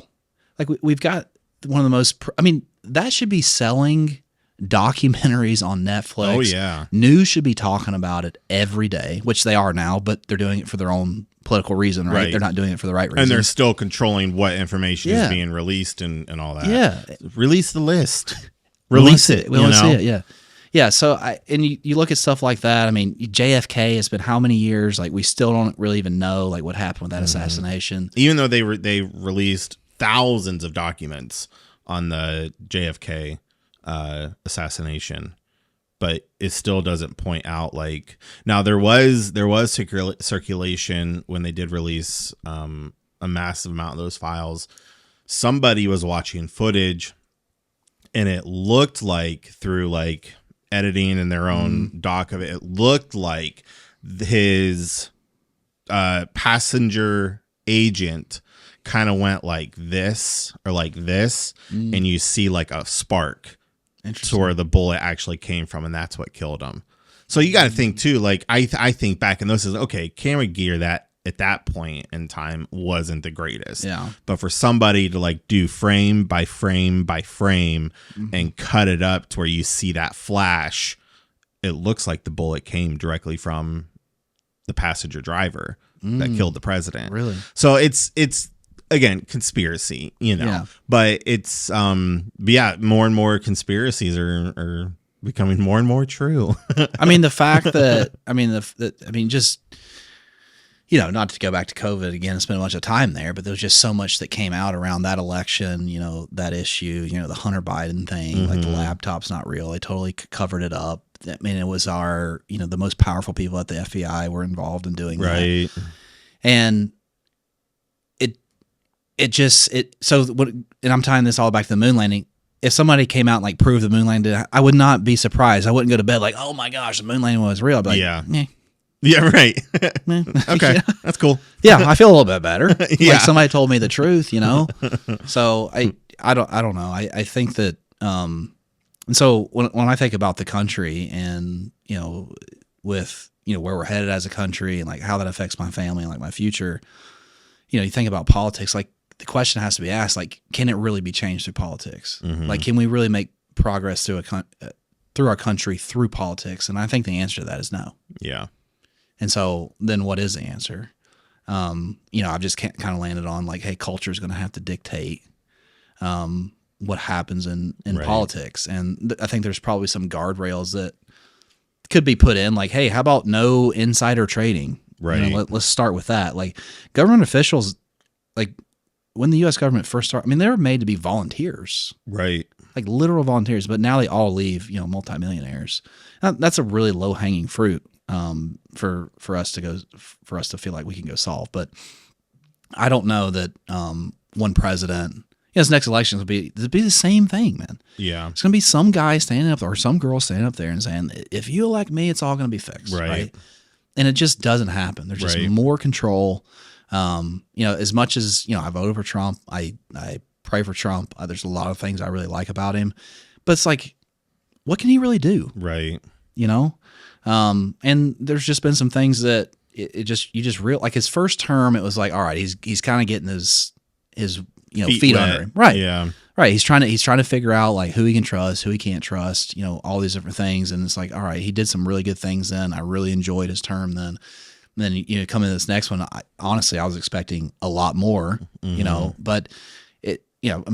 Like we've got one of the most, I mean, that should be selling documentaries on Netflix. Oh, yeah. News should be talking about it every day, which they are now, but they're doing it for their own political reason, right? They're not doing it for the right reason. And they're still controlling what information is being released and all that. Yeah. Release the list. Release it. We want to see it. Yeah. Yeah. So you look at stuff like that. I mean, JFK has been how many years? Like we still don't really even know like what happened with that assassination. Even though they released thousands of documents on the JFK assassination, but it still doesn't point out like now there was circulation when they did release a massive amount of those files. Somebody was watching footage and it looked like through like editing and their own doc of it looked like his passenger agent kind of went like this or like this and you see like a spark to where the bullet actually came from, and that's what killed him. So you got to think too, like I think back in those is okay, camera gear that at that point in time wasn't the greatest. Yeah. But for somebody to like do frame by frame by frame and cut it up to where you see that flash, it looks like the bullet came directly from the passenger driver that killed the president. Really? So it's again, conspiracy, but it's, more and more conspiracies are becoming more and more true. I mean, the fact that, just, not to go back to COVID again, spend a bunch of time there, but there was just so much that came out around that election, that issue, the Hunter Biden thing, like the laptop's not real. They totally covered it up. I mean, it was our, the most powerful people at the FBI were involved in doing that. And and I'm tying this all back to the moon landing. If somebody came out and like proved the moon landing, I would not be surprised. I wouldn't go to bed like, oh my gosh, the moon landing was real. I'd be like, yeah, right. Okay, that's cool. Yeah, I feel a little bit better. Like somebody told me the truth, So I don't know. I think that and so when I think about the country and with where we're headed as a country and like how that affects my family and like my future, you think about politics, like the question has to be asked, like, can it really be changed through politics? Like, can we really make progress through through our country through politics? And I think the answer to that is no. Yeah. And so then what is the answer? I've just kind of landed on like, hey, culture is going to have to dictate what happens in politics. And I think there's probably some guardrails that could be put in, like, hey, how about no insider trading? Right. Let's start with that. Like government officials, like when the U.S. government first started, they were made to be volunteers. Right. Like literal volunteers, but now they all leave, multimillionaires. That's a really low hanging fruit for us to feel like we can go solve. But I don't know that one president, this next election will be the same thing, man. Yeah. It's going to be some guy standing up there or some girl standing up there and saying, if you elect me, it's all going to be fixed. Right. And it just doesn't happen. There's just more control. As much as, I voted for Trump, I pray for Trump. There's a lot of things I really like about him, but it's like, what can he really do? Right. And there's just been some things that you just real, like his first term, it was like, all right, he's kind of getting his feet under him. Right. Yeah. Right. He's trying to figure out like who he can trust, who he can't trust, all these different things. And it's like, all right, he did some really good things then. I really enjoyed his term then. And then, come in this next one, honestly, I was expecting a lot more, but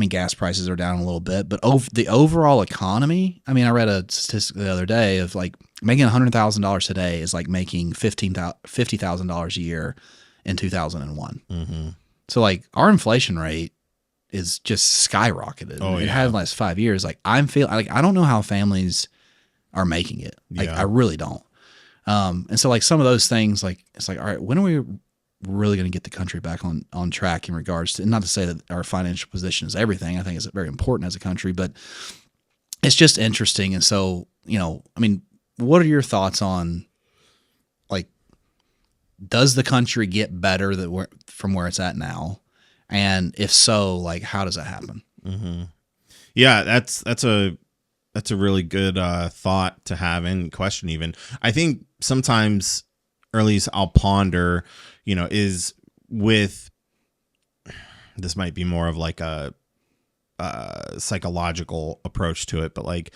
gas prices are down a little bit, but the overall economy, I read a statistic the other day of like making $100,000 today is like making $50,000 a year in 2001. So like our inflation rate is just skyrocketed. Oh, yeah. It had in the last 5 years. Like I don't know how families are making it. Like I really don't. And so like some of those things, like it's like, all right, when are we really going to get the country back on track in regards to, and not to say that our financial position is everything. I think it's very important as a country, but it's just interesting. And so, what are your thoughts on like, does the country get better from where it's at now? And if so, like, how does that happen? Yeah, that's a really good thought to have and question even. I think sometimes or at least I'll ponder, is with, this might be more of like a psychological approach to it, but like,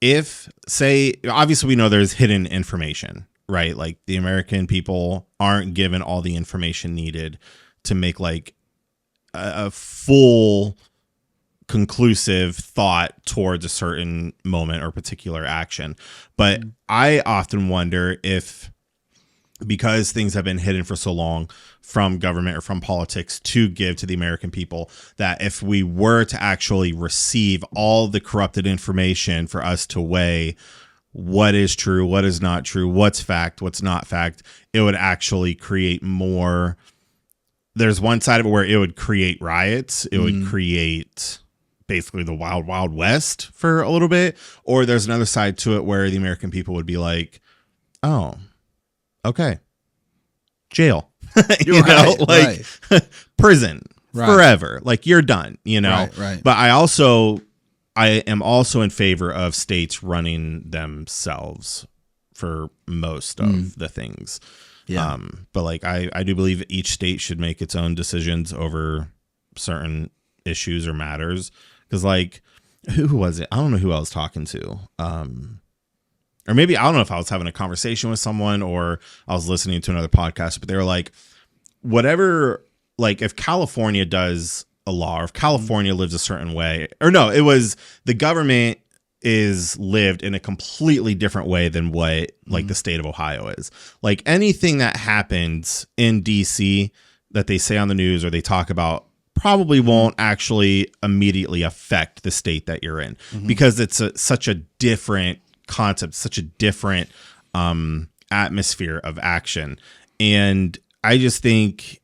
if, say, obviously we know there's hidden information, right? Like the American people aren't given all the information needed to make like a full conclusive thought towards a certain moment or particular action. But I often wonder if, because things have been hidden for so long from government or from politics to give to the American people, that if we were to actually receive all the corrupted information for us to weigh what is true, what is not true, what's fact, what's not fact, it would actually create more. There's one side of it where it would create riots. It would create basically the wild, wild west for a little bit. Or there's another side to it where the American people would be like, oh, okay, jail, prison forever. Like you're done, Right. But I am also in favor of states running themselves for most of the things. Yeah. But like, I do believe each state should make its own decisions over certain issues or matters. Cause like, who was it? I don't know who I was talking to. Or maybe, I don't know if I was having a conversation with someone or I was listening to another podcast, but they were like, whatever, like if California does a law or if California lives a certain way, or no, it was the government is lived in a completely different way than what like the state of Ohio is. Like anything that happens in DC that they say on the news or they talk about probably won't actually immediately affect the state that you're in because it's such a different concept, such a different atmosphere of action. And I just think,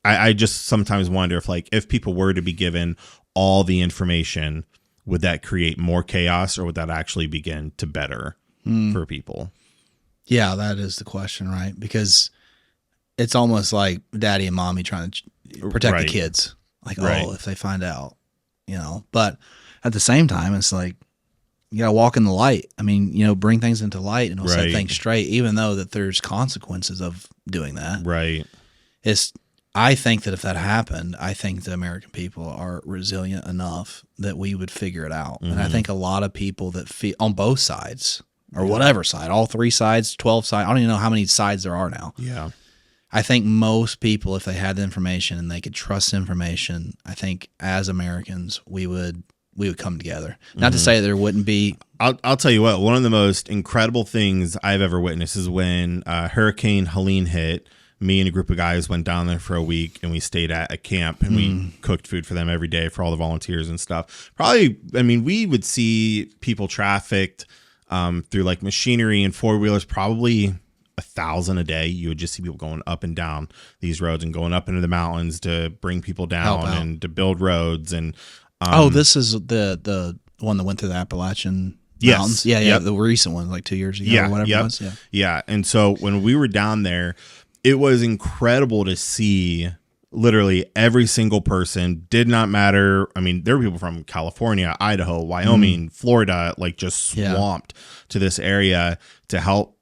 I just sometimes wonder if like, if people were to be given all the information, would that create more chaos or would that actually begin to better for people? Yeah, that is the question, right? Because it's almost like daddy and mommy trying to protect the kids. Like, oh, if they find out, But at the same time, it's like, you got to walk in the light. I mean, bring things into light and it'll set things straight, even though that there's consequences of doing that. Right. I think that if that happened, I think the American people are resilient enough that we would figure it out. And I think a lot of people that feel on both sides or whatever side, all three sides, 12 sides, I don't even know how many sides there are now. Yeah. I think most people, if they had the information and they could trust information, I think as Americans, we would come together. Not to say there wouldn't be. I'll tell you what, one of the most incredible things I've ever witnessed is when Hurricane Helene hit. Me and a group of guys went down there for a week and we stayed at a camp and we cooked food for them every day for all the volunteers and stuff. Probably, I mean, we would see people trafficked through like machinery and four-wheelers, probably 1,000 a day. You would just see people going up and down these roads and going up into the mountains to bring people down and to build roads. And this is the one that went through the Appalachian Mountains. Yeah, the recent one, like 2 years ago or whatever it was. Yeah. And so when we were down there, it was incredible to see literally every single person. Did not matter. I mean, there were people from California, Idaho, Wyoming, Florida, like just swamped to this area to help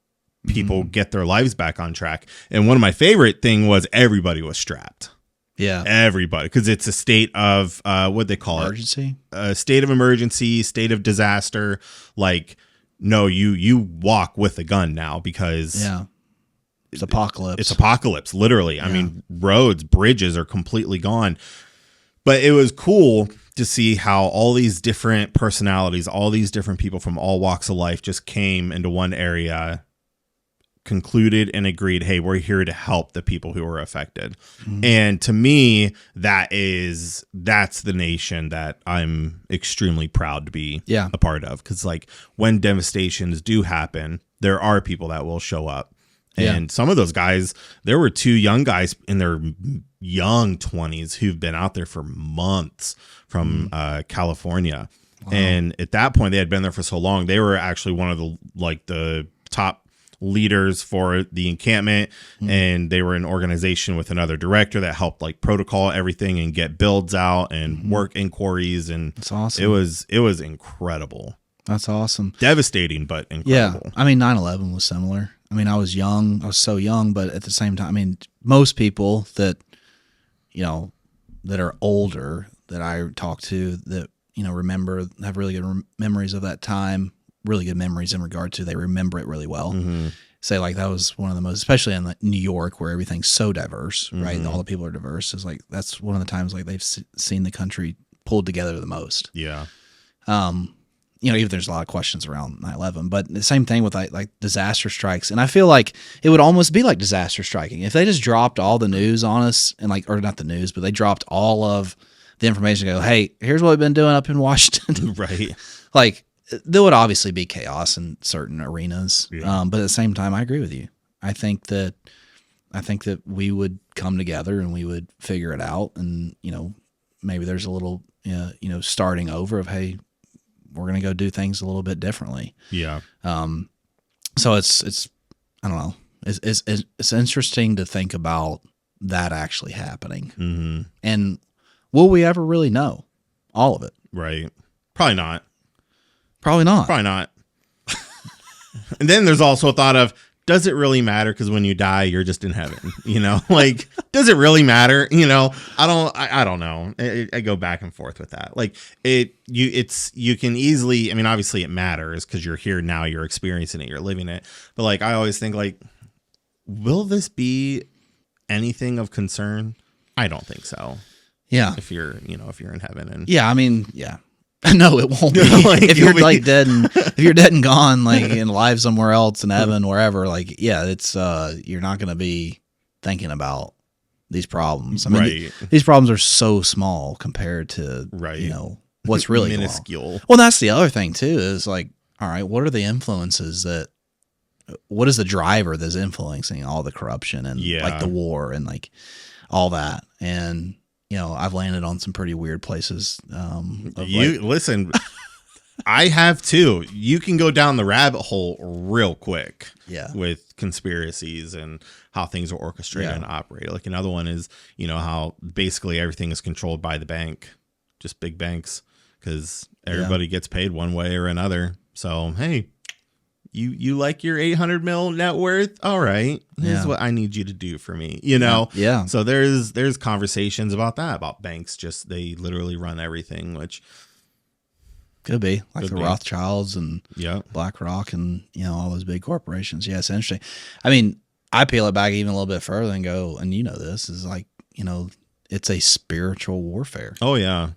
people get their lives back on track. And one of my favorite thing was everybody was strapped. Yeah. Everybody. Because it's a state of, what they call emergency? A state of emergency, state of disaster. Like, no, you walk with a gun now because... Yeah. It's apocalypse. It's apocalypse, literally. I mean, roads, bridges are completely gone. But it was cool to see how all these different personalities, all these different people from all walks of life just came into one area, concluded and agreed, hey, we're here to help the people who are affected. And to me, that's the nation that I'm extremely proud to be a part of. Because like when devastations do happen, there are people that will show up. And some of those guys, there were two young guys in their young 20s who've been out there for months from California. Wow. And at that point, they had been there for so long. They were actually one of the top leaders for the encampment. And they were an organization with another director that helped like protocol everything and get builds out and work inquiries. And that's awesome. It was incredible. That's awesome. Devastating, but incredible. Yeah. I mean, 9/11 was similar. I mean, I was young. I was so young, but at the same time, I mean, most people that, that are older that I talk to that, remember, have really good memories of that time, really good memories in regard to they remember it really well. Mm-hmm. Say like that was one of the most, especially in like New York where everything's so diverse, right? Mm-hmm. All the people are diverse. It's like that's one of the times like they've seen the country pulled together the most. Yeah. Even there's a lot of questions around 9/11, but the same thing with like disaster strikes. And I feel like it would almost be like disaster striking if they just dropped all the news on us and or not the news, but they dropped all of the information and go, hey, here's what we've been doing up in Washington. Right. Like there would obviously be chaos in certain arenas. Yeah. But at the same time, I agree with you. I think that we would come together and we would figure it out. And, maybe there's a little, starting over of, hey, we're going to go do things a little bit differently. Yeah. So it's I don't know. It's interesting to think about that actually happening. Mm-hmm. And will we ever really know all of it? Right. Probably not. Probably not. Probably not. And then there's also a thought of, does it really matter? Because when you die, you're just in heaven, like, does it really matter? I don't know. I go back and forth with that. Like you can easily, I mean, obviously it matters because you're here now, you're experiencing it, you're living it. But like, I always think like, will this be anything of concern? I don't think so. Yeah. If you're in heaven and yeah, I mean, yeah. No, it won't be. Like, if you're like dead and if you're dead and gone, like in live somewhere else in heaven, wherever, like, yeah, it's you're not going to be thinking about these problems. I mean, right. These problems are so small compared to, right. What's really minuscule. Well, that's the other thing too, is like, all right, what are the influences what is the driver that's influencing all the corruption and like the war and like all that? And, I've landed on some pretty weird places. Listen, I have too. You can go down the rabbit hole real quick. Yeah. With conspiracies and how things are orchestrated and operated. Like another one is, how basically everything is controlled by the bank, just big banks, because everybody gets paid one way or another. So, hey, you like your 800 mil net worth? All right. Here's what I need you to do for me, Yeah. So there's conversations about that, about banks. Just, they literally run everything, which could be like the Rothschilds and BlackRock and, all those big corporations. Yeah. It's interesting. I mean, I peel it back even a little bit further and go, and this is like, it's a spiritual warfare. Oh yeah.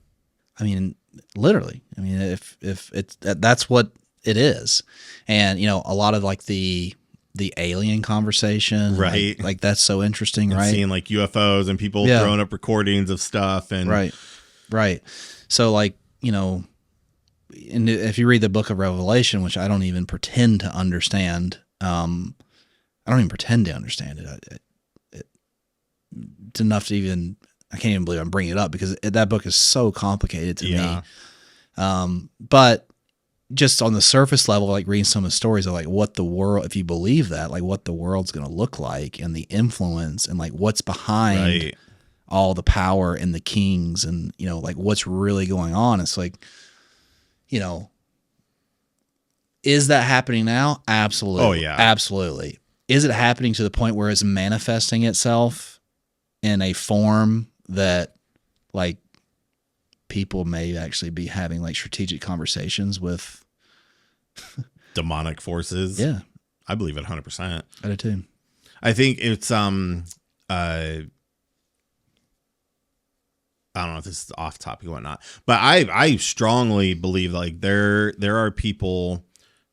I mean, literally, if it's, that's what it is. And, a lot of like the alien conversation, right? Like that's so interesting, and right? Seeing like UFOs and people throwing up recordings of stuff and right. So like, and if you read the book of Revelation, which I don't even pretend to understand, it's enough to even, I can't even believe I'm bringing it up because that book is so complicated to me. But just on the surface level, like reading some of the stories of like what the world, if you believe that, like what the world's going to look like and the influence and like what's behind all the power and the kings and, like what's really going on. It's like, is that happening now? Absolutely. Oh yeah. Absolutely. Is it happening to the point where it's manifesting itself in a form that like people may actually be having like strategic conversations with demonic forces? Yeah. I believe it 100%. I do too. I think it's I don't know if this is off topic or whatnot, but I strongly believe like there are people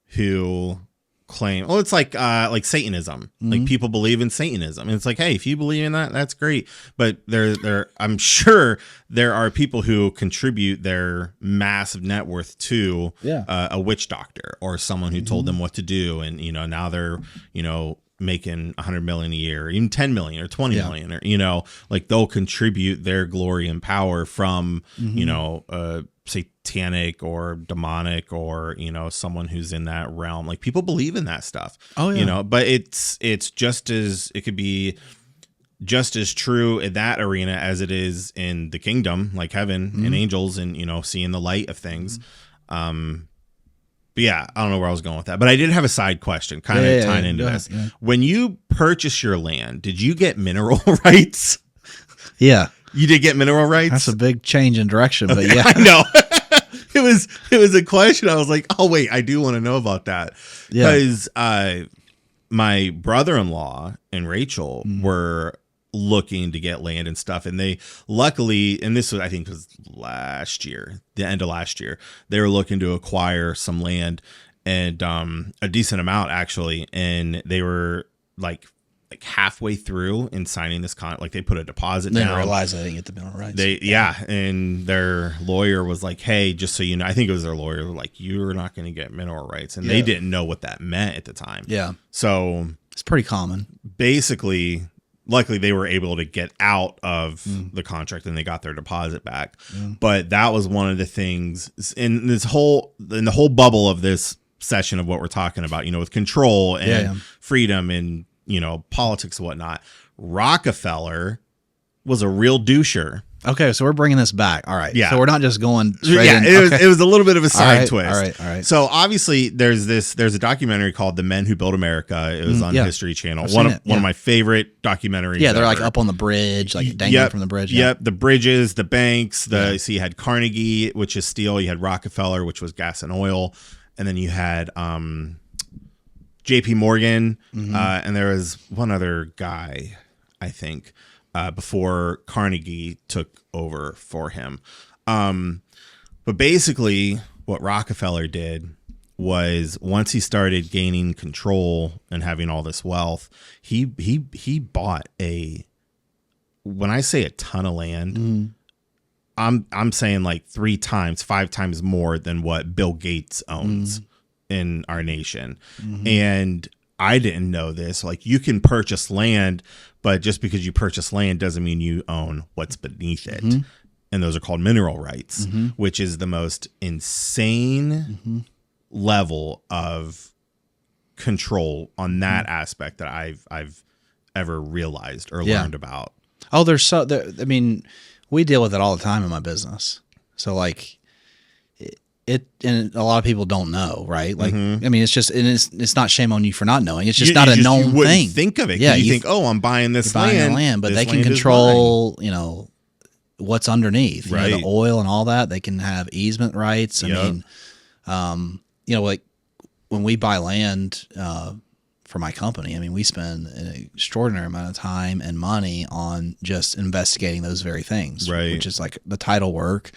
who claim, it's like Satanism. Mm-hmm. Like people believe in Satanism. And it's like, hey, if you believe in that, that's great. But I'm sure there are people who contribute their massive net worth to a witch doctor or someone who told them what to do. And, now they're, making 100 million a year, or even 10 million or 20 million, or, like they'll contribute their glory and power from, satanic or demonic or, someone who's in that realm. Like people believe in that stuff. Oh yeah. But it's just as, it could be just as true in that arena as it is in the kingdom, like heaven and angels and, seeing the light of things. yeah, I don't know where I was going with that, but I did have a side question kind of tying into this. Yeah. When you purchase your land, did you get mineral rights? Yeah. You did get mineral rights? That's a big change in direction, but yeah. I know. It was a question. I was like, oh wait, I do want to know about that. Because my brother-in-law and Rachel were looking to get land and stuff, and they luckily, and this was, I think was last year, the end of last year, they were looking to acquire some land, and a decent amount actually, and they were like halfway through in signing this like they put a deposit down. They realized they didn't get the mineral rights. And their lawyer was like, hey, just so you know, I think it was their lawyer, like, you're not going to get mineral rights, and they didn't know what that meant at the time. Yeah, so it's pretty common. Basically, luckily they were able to get out of the contract and they got their deposit back. But that was one of the things in the whole bubble of this session of what we're talking about, you know, with control and freedom and, you know, politics and whatnot. Rockefeller was a real doucher. Okay, so we're bringing this back. All right. Yeah. So we're not just going straight in. It was a little bit of a side twist. All right. So obviously there's a documentary called The Men Who Built America. It was on History Channel. One of my favorite documentaries. Yeah, they're like up on the bridge, like dangling from the bridge. Yep, the bridges, the banks, so you had Carnegie, which is steel, you had Rockefeller, which was gas and oil, and then you had JP Morgan, and there was one other guy, I think, before Carnegie took over for him. But basically what Rockefeller did was, once he started gaining control and having all this wealth, he bought when I say a ton of land, I'm saying like 3 times, 5 times more than what Bill Gates owns in our nation. And I didn't know this. Like, you can purchase land, but just because you purchase land doesn't mean you own what's beneath it. And those are called mineral rights, which is the most insane level of control on that aspect that I've ever realized or learned about. Oh, I mean, we deal with it all the time in my business. So like and a lot of people don't know, right? Like, I mean, it's just, and it's not shame on you for not knowing. It's just not a known thing. Think of it. Yeah. You think, oh, I'm buying this land. But they can control, you know, what's underneath, you know, the oil and all that. They can have easement rights. I mean, you know, like when we buy land for my company, I mean, we spend an extraordinary amount of time and money on just investigating those very things, which is like the title work,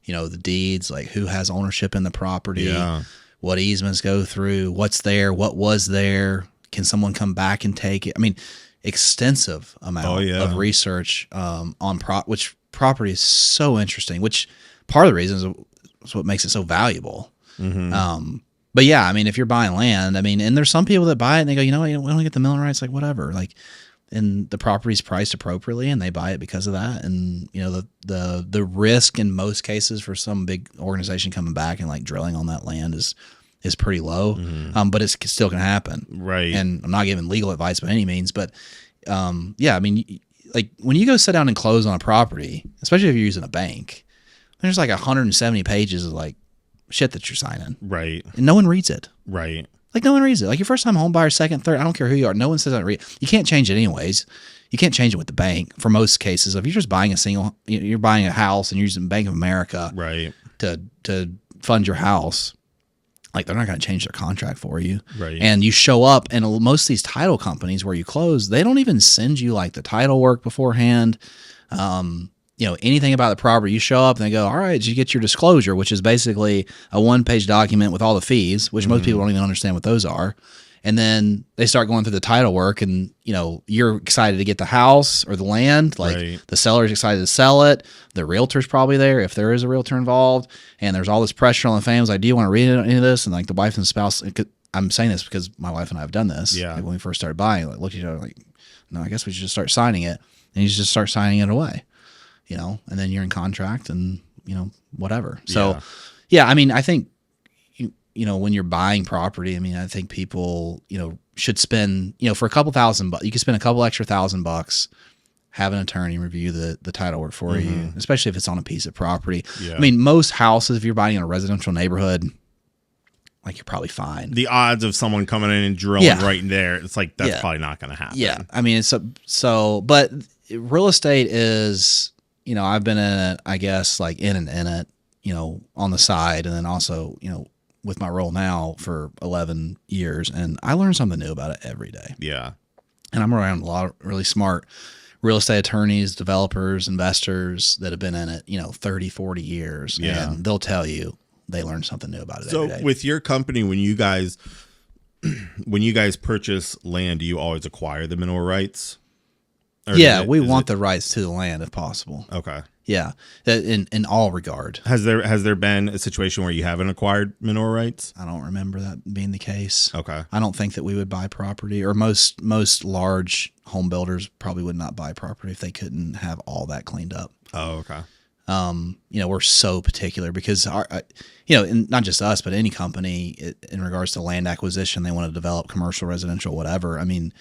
you know, the deeds, like who has ownership in the property, what easements go through, what's there, what was there, can someone come back and take it? I mean, extensive amount of research on which property is so interesting, which part of the reason is what makes it so valuable. But yeah, I mean, if you're buying land, I mean, and there's some people that buy it and they go, you know what, we don't get the mineral rights, like whatever, like, and the property's priced appropriately and they buy it because of that. And you know, the risk in most cases for some big organization coming back and like drilling on that land is pretty low. But it's still going to happen. Right. And I'm not giving legal advice by any means, but yeah, I mean, like when you go sit down and close on a property, especially if you're using a bank, there's like 170 pages of like shit that you're signing. Right. And no one reads it. Right. Like no one reads it. Like your first time home buyer, second, third, I don't care who you are. No one says I read. You can't change it anyways. You can't change it with the bank for most cases. If you're just buying you're buying a house and you're using Bank of America to fund your house, like they're not going to change their contract for you. Right. And you show up, and most of these title companies where you close, they don't even send you like the title work beforehand. You know, anything about the property. You show up and they go, all right, did you get your disclosure, which is basically a 1-page document with all the fees, which most people don't even understand what those are. And then they start going through the title work, and, you know, you're excited to get the house or the land. Like the seller's excited to sell it. The realtor's probably there if there is a realtor involved. And there's all this pressure on the families. Like, do you want to read any of this? And like the wife and the spouse, I'm saying this because my wife and I have done this. Yeah. Like when we first started buying, like looked at each other like, no, I guess we should just start signing it. And you just start signing it away. You know, and then you're in contract and, you know, whatever. So, yeah, I mean, I think, you know, when you're buying property, I mean, I think people, you know, should spend, you know, for a couple $1,000, you could spend a couple extra $1,000, have an attorney review the title work for you, especially if it's on a piece of property. Yeah. I mean, most houses, if you're buying in a residential neighborhood, like you're probably fine. The odds of someone coming in and drilling right in there, it's like that's probably not going to happen. Yeah, I mean, but real estate is, I've been in it, I guess, like in it, on the side, and then also, with my role now for 11 years, and I learn something new about it every day. Yeah. And I'm around a lot of really smart real estate attorneys, developers, investors that have been in it, 30, 40 years. Yeah. And they'll tell you they learn something new about it every day. So with your company, when you guys purchase land, do you always acquire the mineral rights? Yeah, we want the rights to the land if possible. Okay. Yeah, in all regard. Has there been a situation where you haven't acquired mineral rights? I don't remember that being the case. Okay. I don't think that we would buy property, or most large home builders probably would not buy property if they couldn't have all that cleaned up. Oh, okay. We're so particular because and not just us, but any company in regards to land acquisition, they want to develop commercial, residential, whatever. I mean,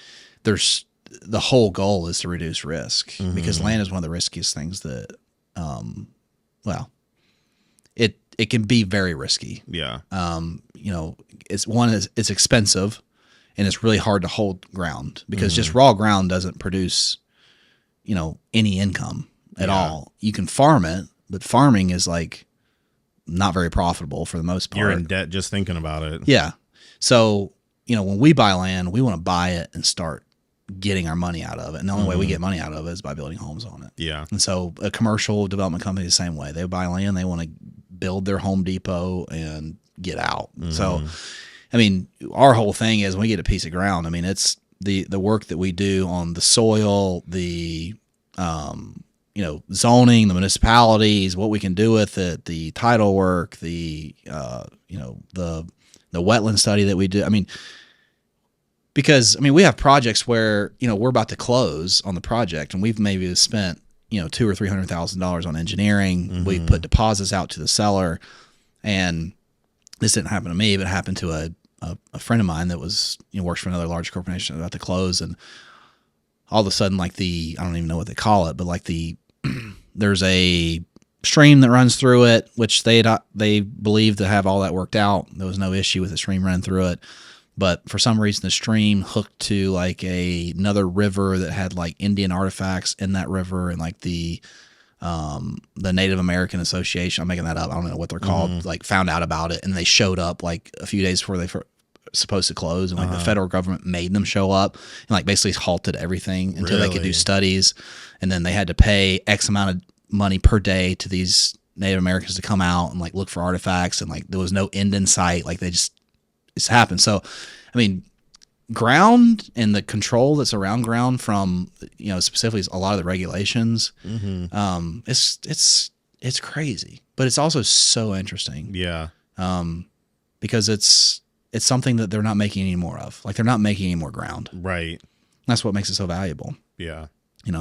the whole goal is to reduce risk because land is one of the riskiest things that, it can be very risky. Yeah. It's expensive and it's really hard to hold ground because just raw ground doesn't produce, any income at all. You can farm it, but farming is like not very profitable for the most part. You're in debt just thinking about it. Yeah. So, when we buy land, we want to buy it and start getting our money out of it. And the only way we get money out of it is by building homes on it. Yeah. And so a commercial development company is the same way. They buy land, they want to build their Home Depot and get out. So, I mean, our whole thing is when we get a piece of ground, I mean, it's the work that we do on the soil, the, zoning, the municipalities, what we can do with it, the title work, the wetland study that we do. I mean, because we have projects where, we're about to close on the project and we've maybe spent, $200,000 or $300,000 on engineering. We put deposits out to the seller, and this didn't happen to me, but it happened to a friend of mine that was, works for another large corporation about to close. And all of a sudden, like I don't even know what they call it, but like there's a stream that runs through it, which they believe to have all that worked out. There was no issue with the stream running through it. But for some reason, the stream hooked to like another river that had like Indian artifacts in that river, and like the Native American Association, I'm making that up, I don't know what they're called, like found out about it, and they showed up like a few days before they were supposed to close, and like the federal government made them show up and like basically halted everything until they could do studies, and then they had to pay X amount of money per day to these Native Americans to come out and like look for artifacts, and like there was no end in sight, like it's happened. So, ground and the control that's around ground from, specifically a lot of the regulations, it's crazy, but it's also so interesting. Yeah. Because it's something that they're not making any more of. Like they're not making any more ground. Right. That's what makes it so valuable. Yeah.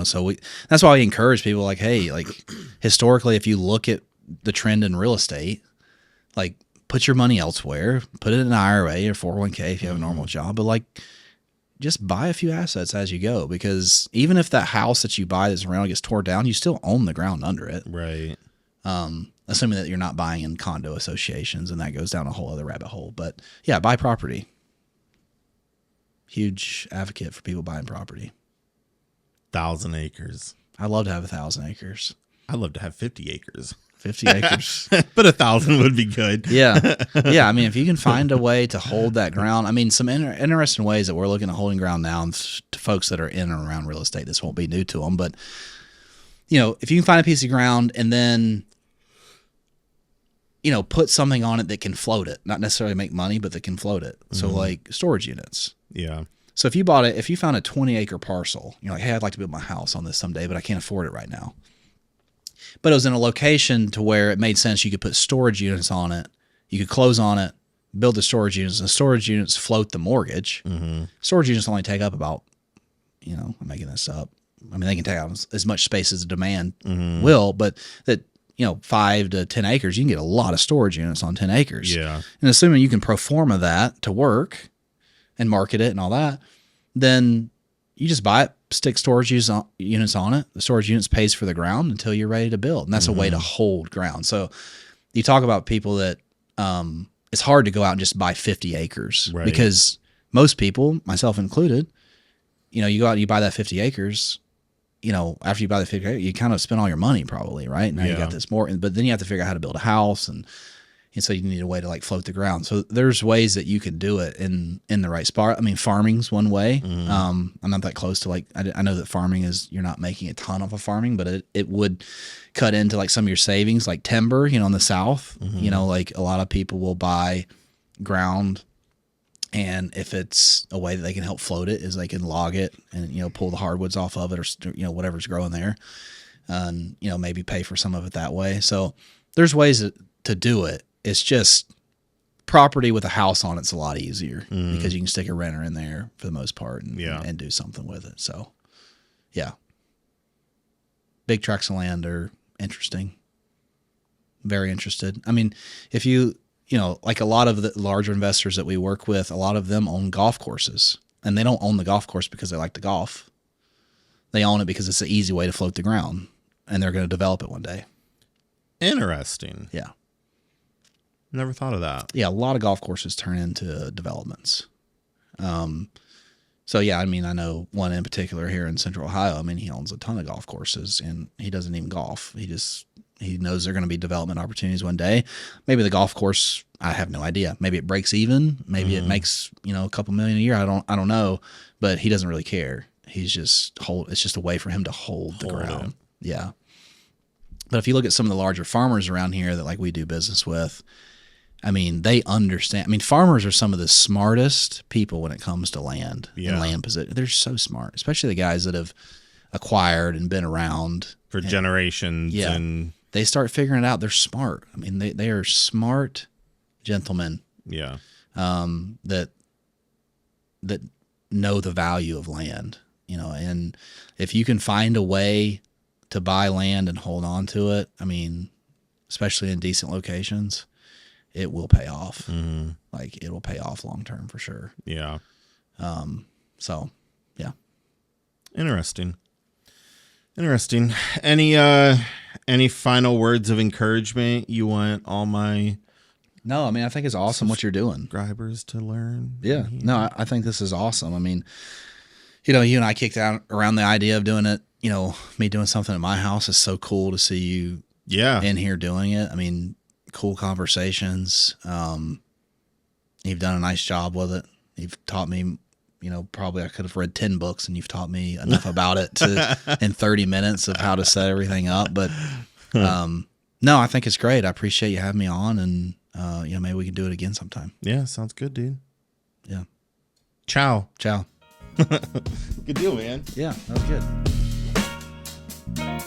So that's why we encourage people like, hey, like historically, if you look at the trend in real estate, like put your money elsewhere, put it in an IRA or 401k if you have a normal job, but like just buy a few assets as you go, because even if that house that you buy that's around gets tore down, you still own the ground under it. Right. Assuming that you're not buying in condo associations, and that goes down a whole other rabbit hole. But yeah, buy property. Huge advocate for people buying property. 1,000 acres. I'd love to have 1,000 acres. I'd love to have 50 acres. 50 acres. But 1,000 would be good. Yeah. Yeah. If you can find a way to hold that ground, some interesting ways that we're looking at holding ground now to folks that are in and around real estate. This won't be new to them, but if you can find a piece of ground and then, put something on it that can float it, not necessarily make money, but that can float it. So like storage units. Yeah. So if you found a 20-acre parcel, you're like, hey, I'd like to build my house on this someday, but I can't afford it right now. But it was in a location to where it made sense. You could put storage units on it. You could close on it, build the storage units, and storage units float the mortgage. Storage units only take up about, I'm making this up. They can take up as much space as the demand will, but that, 5 to 10 acres, you can get a lot of storage units on 10 acres. Yeah. And assuming you can pro forma that to work and market it and all that, then you just buy it, stick storage units on it. The storage units pays for the ground until you're ready to build. And that's a way to hold ground. So you talk about people that it's hard to go out and just buy 50 acres Right. because most people, myself included, you know, you go out and you buy that 50 acres, you know, after you buy the 50 acres, you kind of spend all your money probably, right? Now you got this more, but then you have to figure out how to build a house and so you need a way to like float the ground. So there's ways that you can do it in the right spot. I mean, farming's one way. I'm not that close to like, I know that farming is, you're not making a ton of a farming, but it would cut into like some of your savings, like timber, you know, in the South, you know, like a lot of people will buy ground. And if it's a way that they can help float it is they can log it and, you know, pull the hardwoods off of it or, you know, whatever's growing there and, you know, maybe pay for some of it that way. So there's ways to do it. It's just property with a house on it's a lot easier because you can stick a renter in there for the most part and do something with it. So, yeah. Big tracts of land are interesting. Very interested. I mean, if you know, like a lot of the larger investors that we work with, a lot of them own golf courses. And they don't own the golf course because they like to golf. They own it because it's an easy way to float the ground. And they're going to develop it one day. Interesting. Yeah. Never thought of that. Yeah, a lot of golf courses turn into developments. So, yeah, I mean, I know one in particular here in Central Ohio. I mean, he owns a ton of golf courses, and he doesn't even golf. He knows there are going to be development opportunities one day. Maybe the golf course, I have no idea. Maybe it breaks even. Maybe it makes, you know, a couple million a year. I don't know, but he doesn't really care. He's just it's just a way for him to hold the ground. Yeah. But if you look at some of the larger farmers around here that like we do business with, I mean, they understand. I mean, farmers are some of the smartest people when it comes to land and land position. They're so smart, especially the guys that have acquired and been around for generations. Yeah, and they start figuring it out. They're smart. I mean, they are smart gentlemen. Yeah, that know the value of land. You know, and if you can find a way to buy land and hold on to it, I mean, especially in decent locations, it will pay off. Like it will pay off long term for sure. Yeah. So, yeah. Interesting. Any final words of encouragement you want all my No, I mean, I think it's awesome what you're doing. subscribers to learn? Yeah. No, I think this is awesome. I mean, you know, you and I kicked out around the idea of doing it. You know, me doing something at my house is so cool to see you in here doing it. I mean, cool conversations. You've done a nice job with it. You've taught me, you know, probably I could have read 10 books and you've taught me enough about it in 30 minutes of how to set everything up. But, no, I think it's great. I appreciate you having me on and, you know, maybe we can do it again sometime. Yeah. Sounds good, dude. Yeah. Ciao. Ciao. Good deal, man. Yeah, that was good.